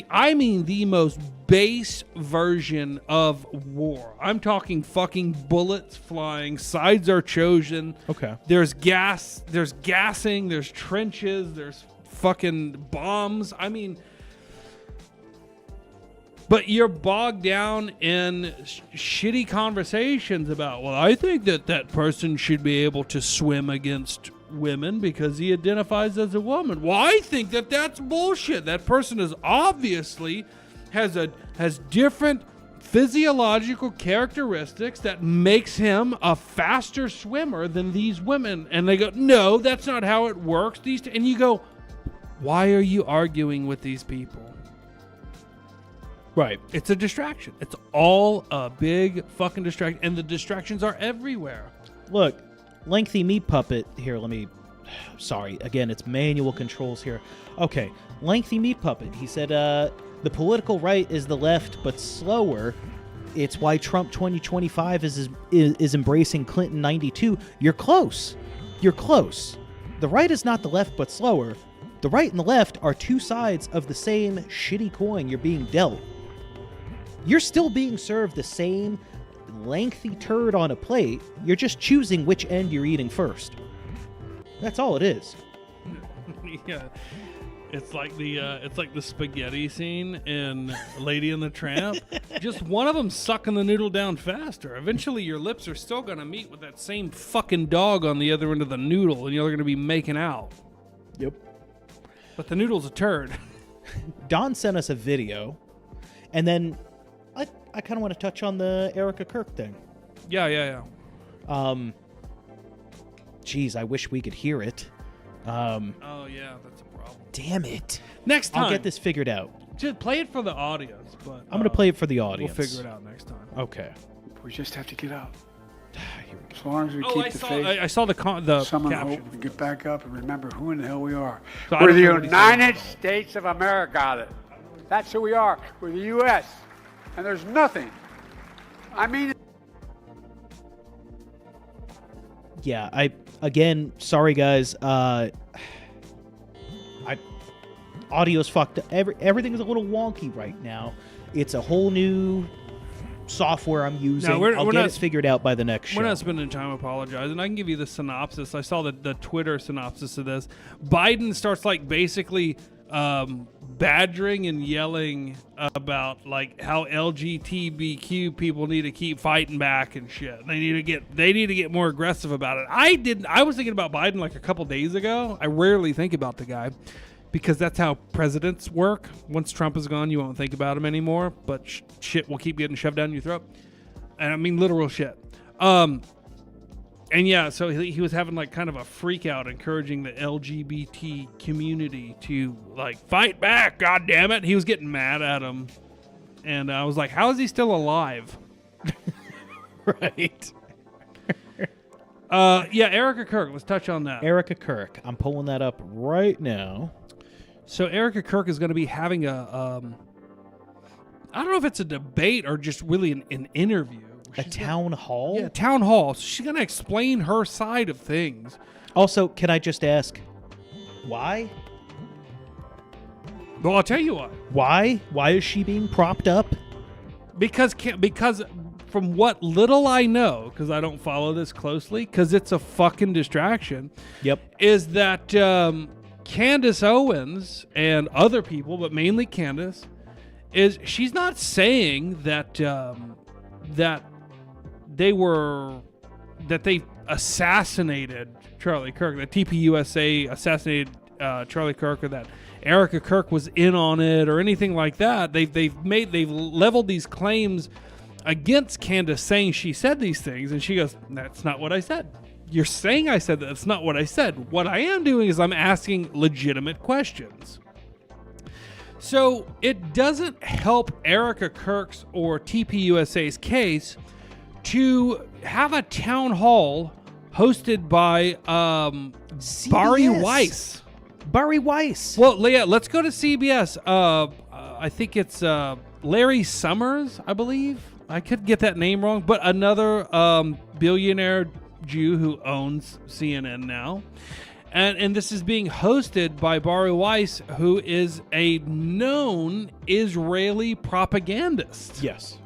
the most base version of war. I'm talking fucking bullets flying, sides are chosen. Okay. There's gas, there's gassing, there's trenches, there's fucking bombs. I mean, but you're bogged down in shitty conversations about, well, I think that person should be able to swim against women because he identifies as a woman. Well, I think that's bullshit. That person is obviously has different physiological characteristics that makes him a faster swimmer than these women. And they go, no, that's not how it works. And you go, why are you arguing with these people? Right. It's a distraction. It's all a big fucking distraction. And the distractions are everywhere. Look, Lengthy Meat Puppet here. Sorry, again, it's manual controls here. Okay, Lengthy Meat Puppet. He said, the political right is the left, but slower. It's why Trump 2025 is embracing Clinton 92. You're close. You're close. The right is not the left, but slower. The right and the left are two sides of the same shitty coin you're being dealt. You're still being served the same lengthy turd on a plate. You're just choosing which end you're eating first. That's all it is. Yeah. It's like the spaghetti scene in Lady and the Tramp. Just one of them sucking the noodle down faster. Eventually your lips are still going to meet with that same fucking dog on the other end of the noodle, and you're going to be making out. Yep. But the noodle's a turd. Don sent us a video, and then I kind of want to touch on the Erica Kirk thing. Yeah. Geez, I wish we could hear it. Oh, yeah, that's a problem. Damn it. Next time. I'll get this figured out. Just play it for the audience. But I'm going to play it for the audience. We'll figure it out next time. Okay. We just have to get out. As long as we keep the faith, I saw the summon caption. hope, we get back up and remember who in the hell we are. So I We're don't the know what he said. United States of America. That's who we are. We're the U.S. And there's nothing. I mean... Yeah, again, sorry guys. Audio's fucked up. Everything is a little wonky right now. It's a whole new software I'm using. I'll get it figured out by the next show. We're not spending time apologizing. I can give you the synopsis. I saw the Twitter synopsis of this. Biden starts basically badgering and yelling about how LGBTQ people need to keep fighting back and shit. They need to get more aggressive about it. I was thinking about Biden a couple days ago. I rarely think about the guy because that's how presidents work. Once Trump is gone, you won't think about him anymore, but shit will keep getting shoved down your throat. And I mean literal shit. And yeah, so he was having kind of a freak out, encouraging the LGBT community to fight back. God damn it! He was getting mad at him, and I was like, "How is he still alive?" Right. Yeah, Erica Kirk. Let's touch on that. Erica Kirk. I'm pulling that up right now. So Erica Kirk is going to be having I don't know if it's a debate or just really an interview. A town hall? Yeah, town hall. So she's going to explain her side of things. Also, can I just ask, why? Well, I'll tell you why. Why? Why is she being propped up? Because from what little I know, because I don't follow this closely, because it's a fucking distraction. Yep. Is that Candace Owens and other people, but mainly Candace, she's not saying that they assassinated Charlie Kirk, that TPUSA assassinated Charlie Kirk, or that Erica Kirk was in on it, or anything like that. They've leveled these claims against Candace, saying she said these things, and she goes, "That's not what I said. You're saying I said that. That's not what I said. What I am doing is I'm asking legitimate questions." So it doesn't help Erica Kirk's or TPUSA's case to have a town hall hosted by Bari Weiss. Bari Weiss. Well, Leah, let's go to CBS. I think it's Larry Summers, I believe. I could get that name wrong, but another billionaire Jew who owns CNN now. And this is being hosted by Bari Weiss, who is a known Israeli propagandist. Yes.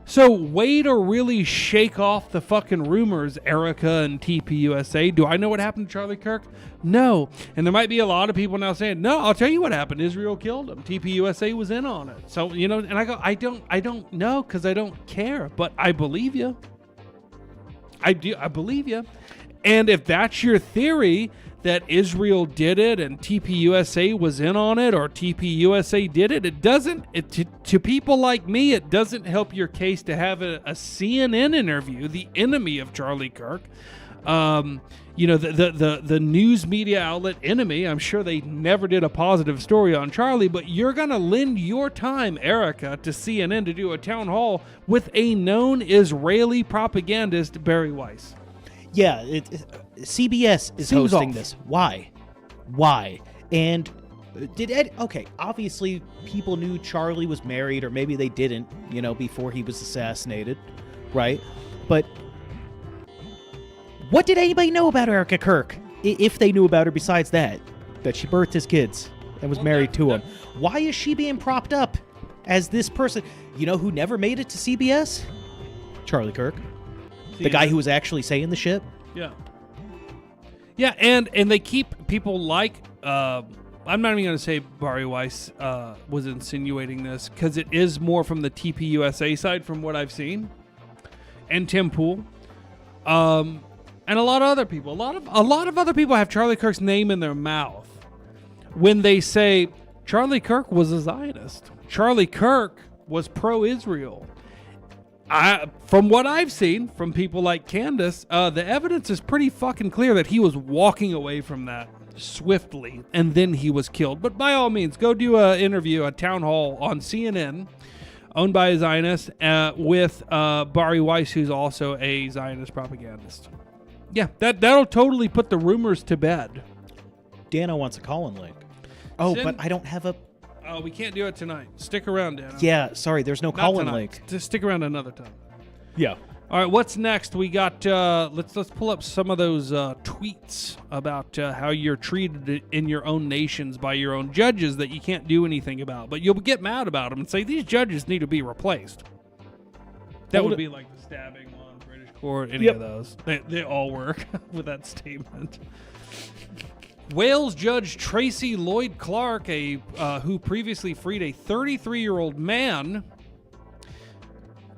So way to really shake off the fucking rumors, Erica and TPUSA. Do I know what happened to Charlie Kirk? No. And there might be a lot of people now saying, no, I'll tell you what happened. Israel killed him. TPUSA was in on it. So, you know, and I go, I don't know because I don't care, but I believe you. I believe you. And if that's your theory, that Israel did it and TPUSA was in on it, or TPUSA did it, it doesn't, to people like me, it doesn't help your case to have a CNN interview, the enemy of Charlie Kirk. You know, the news media outlet enemy. I'm sure they never did a positive story on Charlie, but you're going to lend your time, Erica, to CNN to do a town hall with a known Israeli propagandist, Bari Weiss. Yeah, CBS is Seems hosting off. this. Why? And okay, obviously people knew Charlie was married, or maybe they didn't, you know, before he was assassinated, right? But what did anybody know about Erica Kirk, if they knew about her besides that she birthed his kids and was married to him? Why is she being propped up as this person? You know who never made it to CBS? Charlie Kirk. The guy who was actually saying the shit? Yeah. Yeah, and they keep people like, I'm not even going to say Bari Weiss was insinuating this, because it is more from the TPUSA side from what I've seen, and Tim Pool, and a lot of other people. A lot of other people have Charlie Kirk's name in their mouth when they say Charlie Kirk was a Zionist. Charlie Kirk was pro-Israel. From what I've seen from people like Candace, the evidence is pretty fucking clear that he was walking away from that swiftly, and then he was killed. But by all means, go do a interview, a town hall on CNN, owned by a Zionist, with Bari Weiss, who's also a Zionist propagandist. Yeah, that'll totally put the rumors to bed. Dano wants a call-in link. Oh, but I don't have a... Oh, we can't do it tonight. Stick around, Dan. Yeah, sorry, there's no Not call-in tonight. link. Just stick around another time. Yeah. All right, what's next? We got let's pull up some of those tweets about how you're treated in your own nations by your own judges that you can't do anything about, but you'll get mad about them and say these judges need to be replaced. That would be like the stabbing one, British court, any of those. They all work with that statement. Wales Judge Tracy Lloyd Clark, who previously freed a 33-year-old man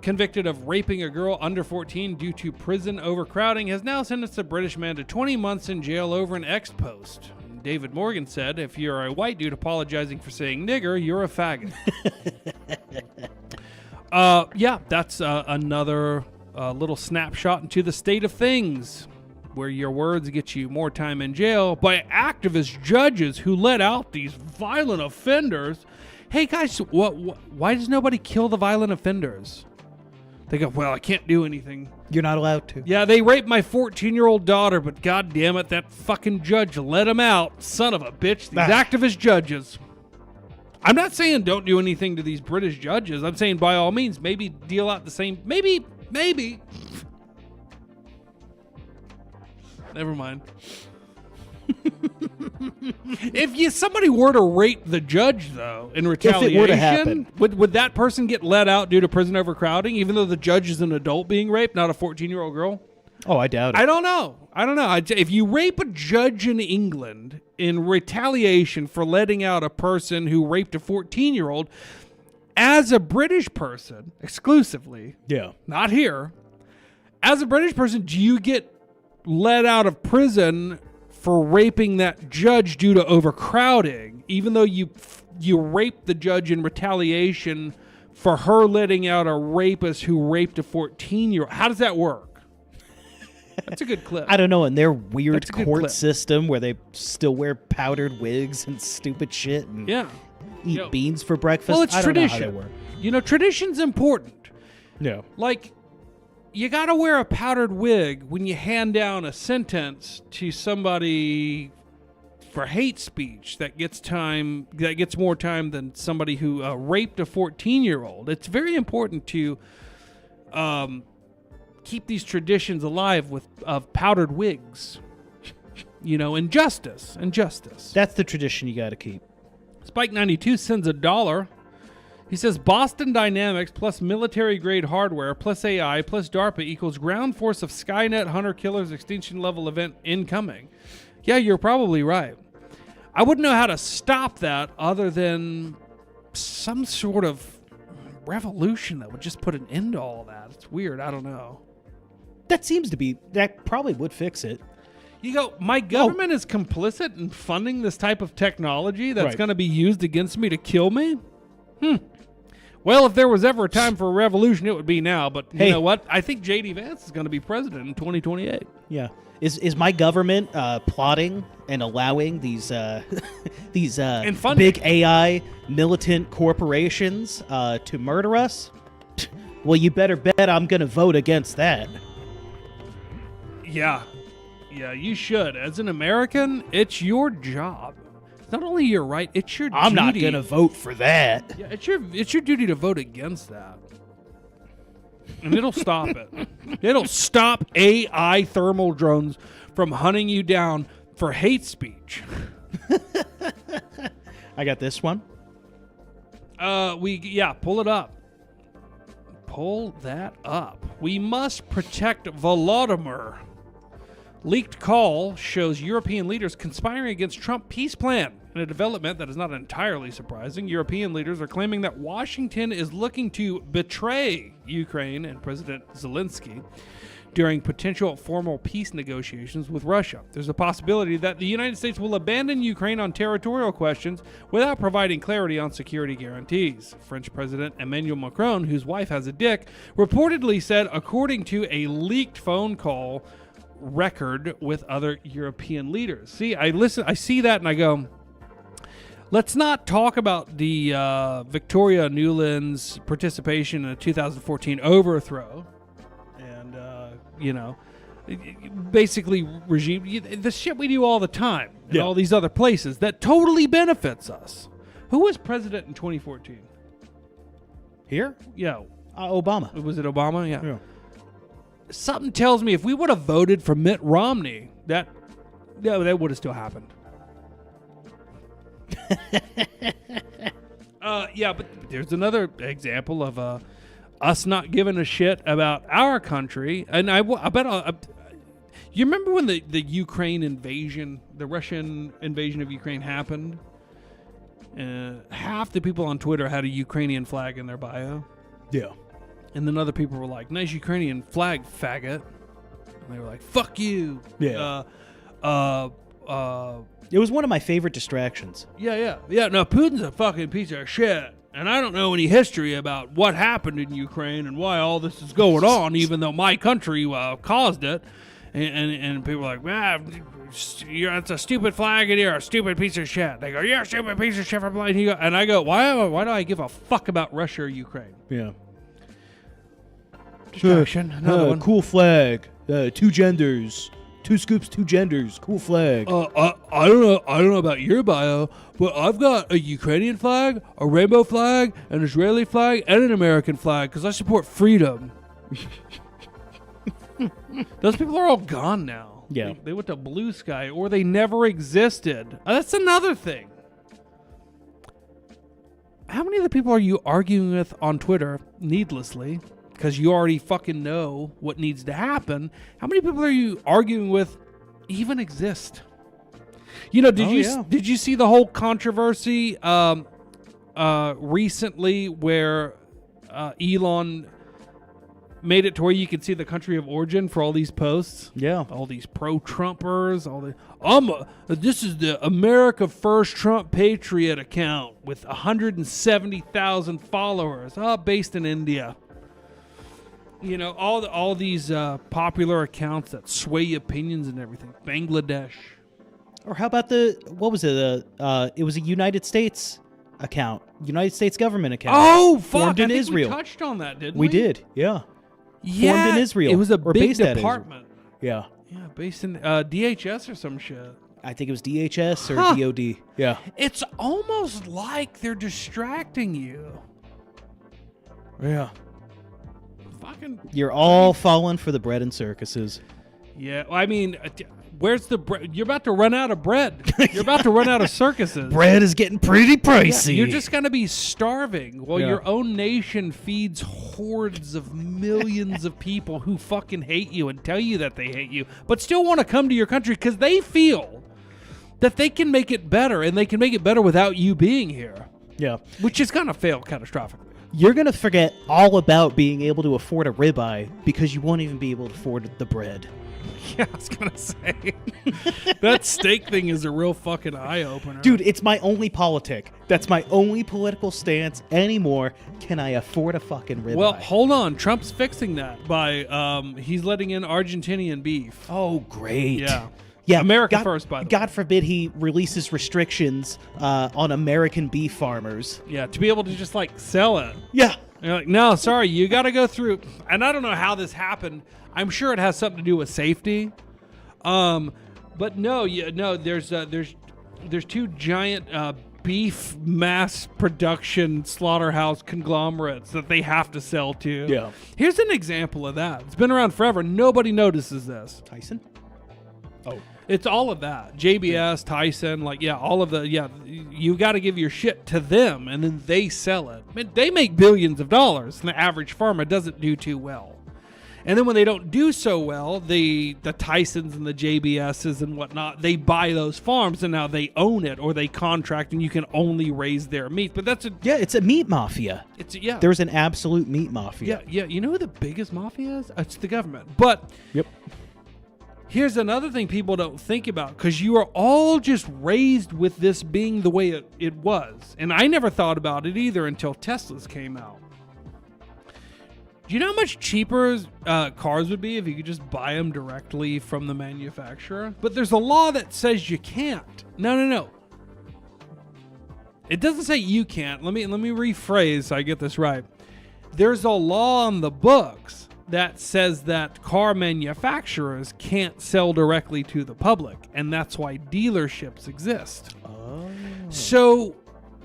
convicted of raping a girl under 14 due to prison overcrowding, has now sentenced a British man to 20 months in jail over an X post. David Morgan said, if you're a white dude apologizing for saying nigger, you're a faggot. Yeah, that's another little snapshot into the state of things, where your words get you more time in jail by activist judges who let out these violent offenders. Hey guys, why does nobody kill the violent offenders? They go, well, I can't do anything. You're not allowed to. Yeah, they raped my 14-year-old daughter, but god damn it, that fucking judge let him out. Son of a bitch. These activist judges. I'm not saying don't do anything to these British judges. I'm saying by all means, maybe deal out the same. Maybe. Never mind. If somebody were to rape the judge, though, in retaliation, if it were to happen, would that person get let out due to prison overcrowding, even though the judge is an adult being raped, not a 14-year-old girl? Oh, I doubt it. I don't know. If you rape a judge in England in retaliation for letting out a person who raped a 14-year-old, as a British person, exclusively, not here, as a British person, do you get let out of prison for raping that judge due to overcrowding, even though you raped the judge in retaliation for her letting out a rapist who raped a 14-year-old? How does that work? That's a good clip. I don't know. In their weird court system where they still wear powdered wigs and stupid shit and eat beans for breakfast. Well, it's tradition. I don't know how they work. You know, tradition's important. Yeah. Like, you got to wear a powdered wig when you hand down a sentence to somebody for hate speech that gets more time than somebody who raped a 14-year-old. It's very important to keep these traditions alive of powdered wigs, and justice. That's the tradition you got to keep. Spike92 sends $1. He says Boston Dynamics plus military-grade hardware plus AI plus DARPA equals ground force of Skynet hunter killers extinction level event incoming. Yeah, you're probably right. I wouldn't know how to stop that other than some sort of revolution that would just put an end to all that. It's weird. I don't know. That probably would fix it. You go, my government is complicit in funding this type of technology that's going to be used against me to kill me? Well, if there was ever a time for a revolution, it would be now. But you know what? I think J.D. Vance is going to be president in 2028. Yeah. Is my government plotting and allowing these big AI militant corporations to murder us? Well, you better bet I'm going to vote against that. Yeah. Yeah, you should. As an American, it's your job. It's not only your right, it's your duty. I'm not going to vote for that. Yeah, it's your duty to vote against that. And it'll stop it. It'll stop AI thermal drones from hunting you down for hate speech. I got this one. Pull it up. Pull that up. We must protect Volodymyr. Leaked call shows European leaders conspiring against Trump peace plan. In a development that is not entirely surprising, European leaders are claiming that Washington is looking to betray Ukraine and President Zelensky during potential formal peace negotiations with Russia. There's a possibility that the United States will abandon Ukraine on territorial questions without providing clarity on security guarantees. French President Emmanuel Macron, whose wife has a dick, reportedly said, according to a leaked phone call record with other European leaders. See, I see that and I go, let's not talk about the Victoria Nuland's participation in a 2014 overthrow and, basically regime, the shit we do all the time in all these other places that totally benefits us. Who was president in 2014? Here? Yeah. Obama. Was it Obama? Yeah. Something tells me if we would have voted for Mitt Romney, that would have still happened. But there's another example of us not giving a shit about our country. And I bet you remember when the Ukraine invasion, the Russian invasion of Ukraine happened? Half the people on Twitter had a Ukrainian flag in their bio. Yeah. And then other people were like, nice Ukrainian flag, faggot. And they were like, fuck you. Yeah. It was one of my favorite distractions. Yeah. No, Putin's a fucking piece of shit. And I don't know any history about what happened in Ukraine and why all this is going on, even though my country caused it. And people are like, it's a stupid flag and you're a stupid piece of shit. They go, you're a stupid piece of shit. And I go, why do I give a fuck about Russia or Ukraine? Yeah. Distraction. Another one. Cool flag. 2 genders. 2 scoops, 2 genders. Cool flag. I don't know about your bio, but I've got a Ukrainian flag, a rainbow flag, an Israeli flag, and an American flag because I support freedom. Those people are all gone now. Yeah. They went to Blue Sky, or they never existed. That's another thing. How many of the people are you arguing with on Twitter needlessly? Because you already fucking know what needs to happen. How many people are you arguing with even exist? Did you see the whole controversy recently where Elon made it to where you could see the country of origin for all these posts? Yeah. All these pro-Trumpers, this is the America First Trump Patriot account with 170,000 followers, based in India. All these popular accounts that sway opinions and everything. Bangladesh. Or how about what was it? It was a United States account. United States government account. Oh, fuck. Formed in Israel. We touched on that, didn't we? We did, yeah. Yeah. Formed in Israel. It was a or big based department. Yeah. Yeah, based in DHS or some shit. I think it was DHS or Huh. DOD. Yeah. It's almost like they're distracting you. Yeah. Fucking You're all falling for the bread and circuses. yeah. Well, I mean, where's the bread? You're about to run out of bread. You're about to run out of circuses. Bread is getting pretty pricey. You're just going to be starving while Yeah. your own nation feeds hordes of millions of people who fucking hate you and tell you that they hate you, but still want to come to your country because they feel that they can make it better, and they can make it better without you being here, Yeah. which is going to fail catastrophically. You're going to forget all about being able to afford a ribeye because you won't even be able to afford the bread. Yeah, I was going to say. That steak thing is a real fucking eye-opener. Dude, it's my only politic. That's my only political stance anymore. Can I afford a fucking ribeye? Well, hold on. Trump's fixing that by he's letting in Argentinian beef. oh, great. Yeah. Yeah, America God, first, by the way. God forbid he releases restrictions on American beef farmers. Yeah, to be able to just, like, sell it. Yeah. And you're like, no, sorry, you got to go through. And I don't know how this happened. I'm sure it has something to do with safety. But no, there's two giant beef mass production slaughterhouse conglomerates that they have to sell to. Yeah. Here's an example of that. It's been around forever. Nobody notices this. Tyson? Oh. It's all of that. JBS, Tyson, all of the, you got to give your shit to them, and then they sell it. I mean, they make billions of dollars, and the average farmer doesn't do too well. And then when they don't do so well, the Tysons and the JBSs and whatnot, they buy those farms, and now they own it, or they contract, and you can only raise their meat. But that's Yeah, it's a meat mafia. yeah. There's an absolute meat mafia. Yeah. You know who the biggest mafia is? It's the government. But Yep. here's another thing people don't think about, because you are all just raised with this being the way it was. And I never thought about it either until Teslas came out. Do you know how much cheaper cars would be if you could just buy them directly from the manufacturer? But there's a law that says you can't. No. It doesn't say you can't. Let me rephrase so I get this right. There's a law on the books that says that car manufacturers can't sell directly to the public, and that's why dealerships exist. Oh. So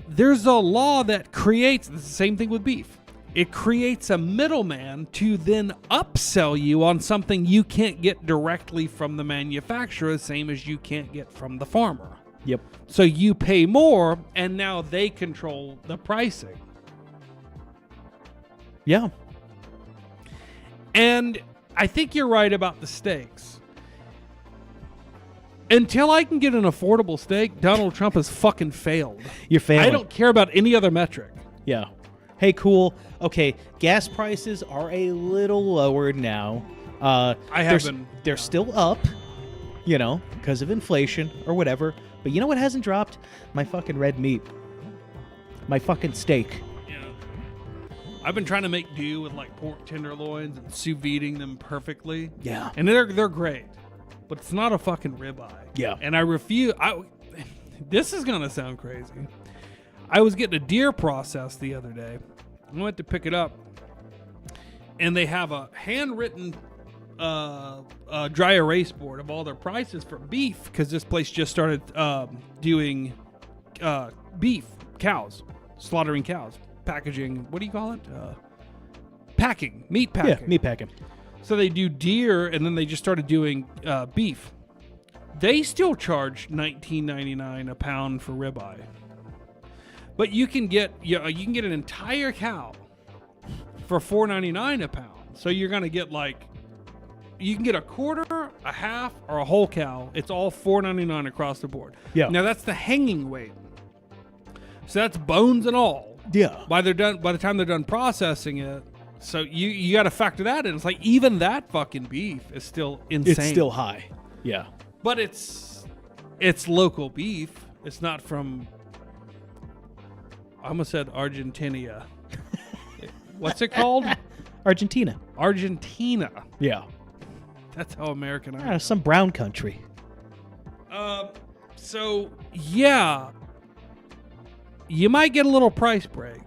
there's a law that creates the same thing with beef. It creates a middleman to then upsell you on something you can't get directly from the manufacturer, same as you can't get from the farmer. Yep. So you pay more, and now they control the pricing. Yeah. And I think you're right about the steaks. Until I can get an affordable steak, Donald Trump has fucking failed. You're failing. I don't care about any other metric. Yeah. Hey, cool. Okay, gas prices are a little lower now. They're still up, because of inflation or whatever. But you know what hasn't dropped? My fucking red meat. My fucking steak. I've been trying to make do with like pork tenderloins and sous videing them perfectly. Yeah. And they're great, but it's not a fucking ribeye. Yeah. And I refuse. This is gonna sound crazy. I was getting a deer process the other day. I went to pick it up, and they have a handwritten dry erase board of all their prices for beef, because this place just started doing beef, cows, slaughtering cows, packaging. What do you call it? Packing, meat packing. Yeah, meat packing. So they do deer, and then they just started doing beef. They still charge $19.99 a pound for ribeye. But you can get an entire cow for $4.99 a pound. So you're gonna get you can get a quarter, a half, or a whole cow. It's all $4.99 across the board. Yeah. Now that's the hanging weight. So that's bones and all. Yeah. By the time they're done processing it, so you got to factor that in. It's like even that fucking beef is still insane. It's still high. Yeah. But it's local beef. It's not from. I almost said Argentina. What's it called? Argentina. Argentina. Yeah. That's how American I am. Some brown country. So yeah, you might get a little price break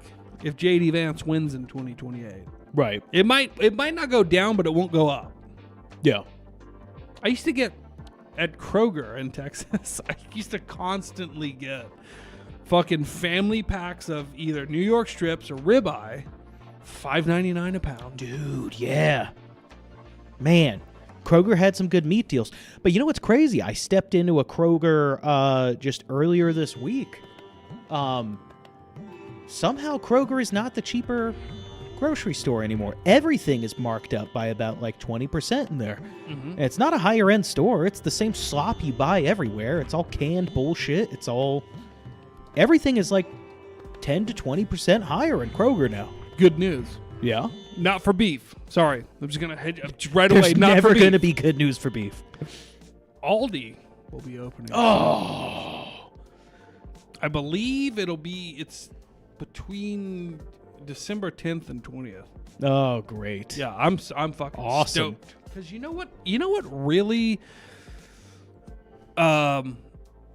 if J.D. Vance wins in 2028. Right. It might not go down, but it won't go up. Yeah. I used to get at Kroger in Texas, I used to constantly get fucking family packs of either New York strips or ribeye, $5.99 a pound. Dude, yeah. Man, Kroger had some good meat deals. But you know what's crazy? I stepped into a Kroger just earlier this week. Somehow Kroger is not the cheaper grocery store anymore. Everything is marked up by about like 20% in there. Mm-hmm. It's not a higher end store. It's the same slop you buy everywhere. It's all canned bullshit. Everything is like 10 to 20% higher in Kroger now. Good news. Yeah. Not for beef. Sorry. I'm just going to head right away. There's Not never for beef. going to be good news for beef. Aldi will be opening. Oh. I believe it's between December 10th and 20th. Oh, great. Yeah, I'm fucking awesome. stoked. Because you know what really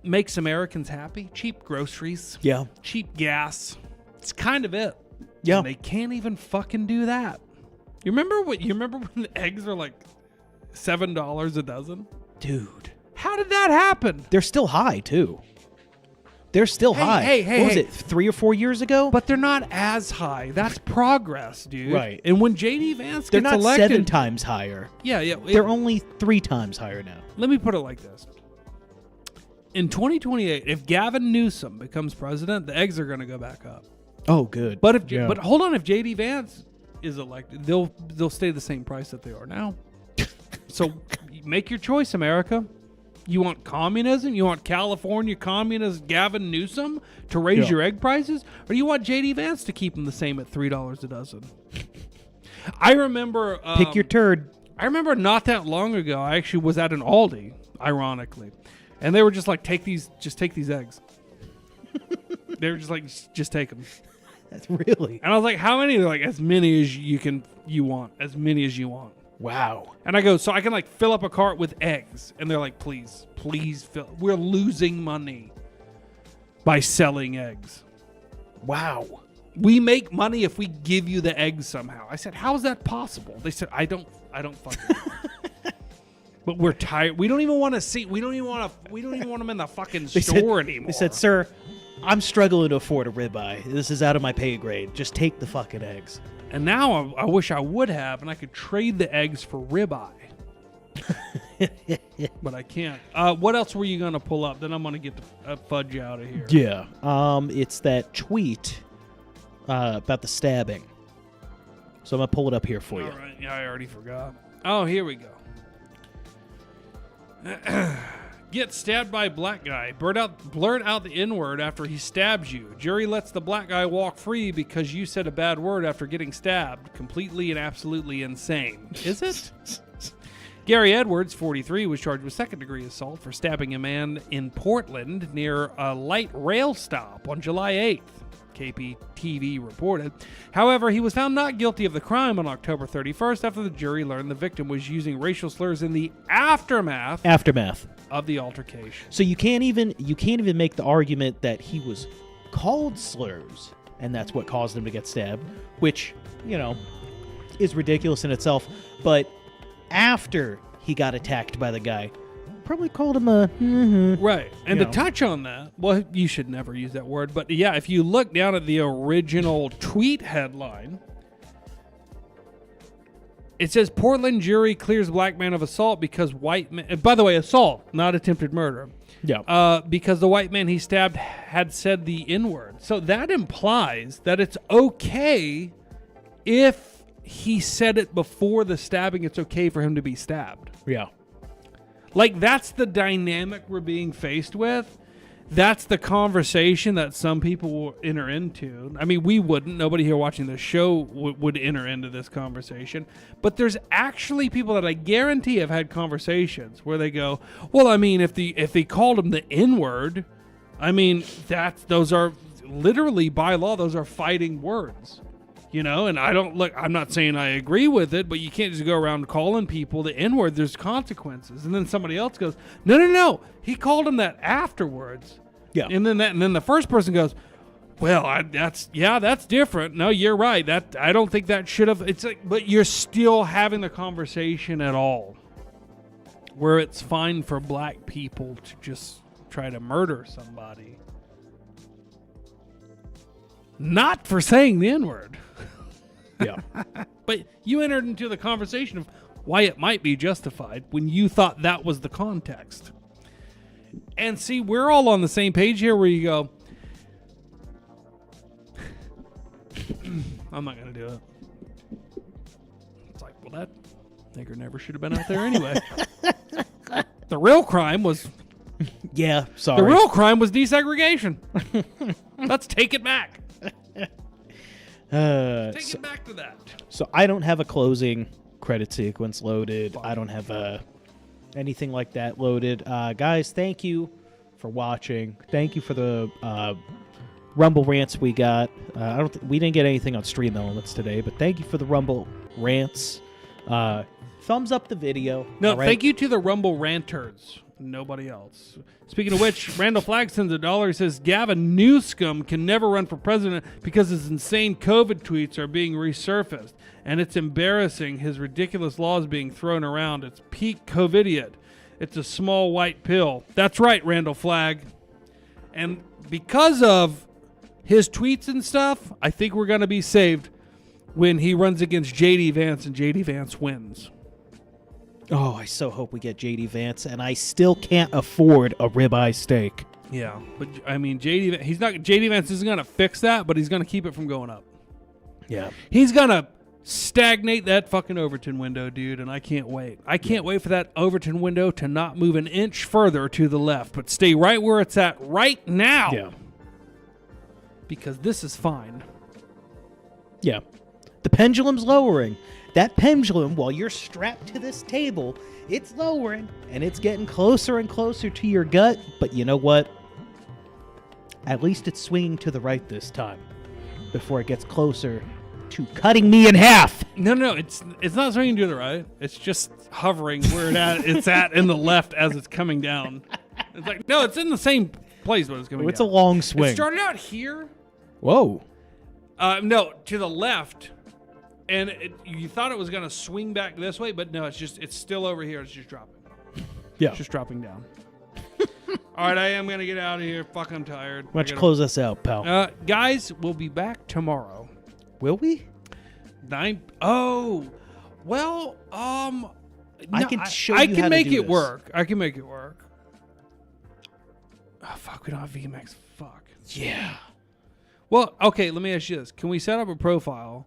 makes Americans happy? Cheap groceries. Yeah. Cheap gas. It's kind of it. Yeah. And they can't even fucking do that. You remember when the eggs were like $7 a dozen? Dude. How did that happen? They're still high, too. They're still high. Hey, what was it, 3 or 4 years ago? But they're not as high. That's progress, dude. Right. And when J.D. Vance They're gets not elected, 7 times higher. Yeah. They're only 3 times higher now. Let me put it like this. In 2028, if Gavin Newsom becomes president, the eggs are going to go back up. Oh, good. But but hold on, if J.D. Vance is elected, they'll stay the same price that they are now. So make your choice, America. You want communism? You want California communist Gavin Newsom to raise your egg prices? Or do you want J.D. Vance to keep them the same at $3 a dozen? I remember... Pick your turd. I remember not that long ago, I actually was at an Aldi, ironically. And they were just like, take these eggs. They were just like, just take them. That's really... And I was like, how many? They're like, as many as you want. As many as you want. Wow. And I go, so I can like fill up a cart with eggs. And they're like, please fill. We're losing money by selling eggs. Wow. We make money if we give you the eggs somehow. I said, how is that possible? They said, I don't fucking know. But we're tired. We don't even want to see. We don't even want them in the fucking store anymore. They said, sir, I'm struggling to afford a ribeye. This is out of my pay grade. Just take the fucking eggs. And now I wish I would have, and I could trade the eggs for ribeye. But I can't. What else were you going to pull up? Then I'm going to get the fudge out of here. Yeah. It's that tweet about the stabbing. So I'm going to pull it up here for you. All right. Yeah, I already forgot. Oh, here we go. Get stabbed by black guy. Blurt out the N-word after he stabs you. Jury lets the black guy walk free because you said a bad word after getting stabbed. Completely and absolutely insane. Is it? Gary Edwards, 43, was charged with second-degree assault for stabbing a man in Portland near a light rail stop on July 8th. KPTV reported. However, he was found not guilty of the crime on October 31st after the jury learned the victim was using racial slurs in the aftermath of the altercation. So you can't even make the argument that he was called slurs and that's what caused him to get stabbed, which, is ridiculous in itself. But after he got attacked by the guy, probably called him a right. And to touch on that, well, you should never use that word, but yeah, if you look down at the original tweet headline, it says Portland jury clears black man of assault because white man, by the way, assault, not attempted murder. Yeah. Because the white man he stabbed had said the N-word. So that implies that it's okay if he said it before the stabbing, it's okay for him to be stabbed. Yeah. Like, that's the dynamic we're being faced with. That's the conversation that some people will enter into. I mean, we wouldn't. Nobody here watching this show would enter into this conversation. But there's actually people that I guarantee have had conversations where they go, well, I mean, if they called him the N-word, I mean, those are literally, by law, those are fighting words. And I'm not saying I agree with it, but you can't just go around calling people the N-word. There's consequences. And then somebody else goes, no, he called him that afterwards. Yeah. And then the first person goes, well, that's different. No, you're right. I don't think that should have. It's like, but you're still having the conversation at all. where it's fine for black people to just try to murder somebody. Not for saying the N-word. Yeah. But you entered into the conversation of why it might be justified when you thought that was the context. And see, we're all on the same page here where you go, I'm not going to do it. It's like, well, that nigger never should have been out there anyway. The real crime was... Yeah, sorry. The real crime was desegregation. Let's take it back. Take it back to that. So I don't have a closing credit sequence loaded. I don't have anything like that loaded. Guys, thank you for watching. Thank you for the Rumble rants we got. We didn't get anything on Stream Elements today, but thank you for the Rumble rants. Thumbs up the video. No, all right? Thank you to the Rumble ranters. Nobody else. Speaking of which, Randall Flagg sends $1. He says Gavin Newsom can never run for president because his insane COVID tweets are being resurfaced, and it's embarrassing. His ridiculous laws being thrown around. It's peak COVIDiot. It's a small white pill. That's right, Randall Flagg. And because of his tweets and stuff, I think we're going to be saved when he runs against J.D. Vance and J.D. Vance wins. Oh, I so hope we get J.D. Vance, and I still can't afford a ribeye steak. Yeah, but I mean, J.D. Vance isn't going to fix that, but he's going to keep it from going up. Yeah. He's going to stagnate that fucking Overton window, dude, and I can't wait. I can't wait for that Overton window to not move an inch further to the left, but stay right where it's at right now. Yeah. Because this is fine. Yeah. The pendulum's lowering. That pendulum, while you're strapped to this table, it's lowering, and it's getting closer and closer to your gut. But you know what? At least it's swinging to the right this time before it gets closer to cutting me in half. No, it's not swinging to the right. It's just hovering where it's at in the left as it's coming down. It's like, no, it's in the same place when it's coming down. It's a long swing. It started out here. Whoa. No, to the left. And you thought it was going to swing back this way, but no, it's still over here. It's just dropping. Yeah. It's just dropping down. All right, I am going to get out of here. Fuck, I'm tired. Why don't you close us out, pal? Guys, we'll be back tomorrow. Will we? Oh, well, I can show you how to do this. I can make it work. I can make it work. Oh, fuck, we don't have VMAX. Fuck. Yeah. Well, okay, let me ask you this. Can we set up a profile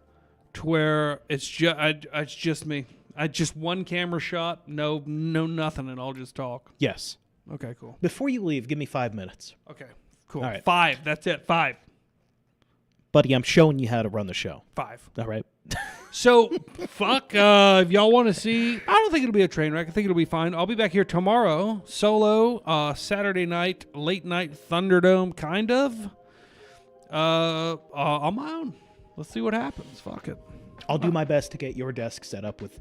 to where it's just me? Just one camera shot, no nothing, and I'll just talk. Yes. Okay, cool. Before you leave, give me 5 minutes. Okay, cool. All right. 5. That's it. 5. Buddy, I'm showing you how to run the show. 5. All right. So, fuck, if y'all want to see, I don't think it'll be a train wreck. I think it'll be fine. I'll be back here tomorrow, solo, Saturday night, late night Thunderdome, kind of, on my own. Let's see what happens. Fuck it. I'll do my best to get your desk set up with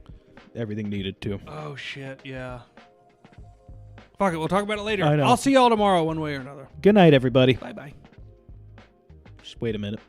everything needed, too. Oh, shit, yeah. Fuck it, we'll talk about it later. I know. I'll see y'all tomorrow one way or another. Good night, everybody. Bye-bye. Just wait a minute.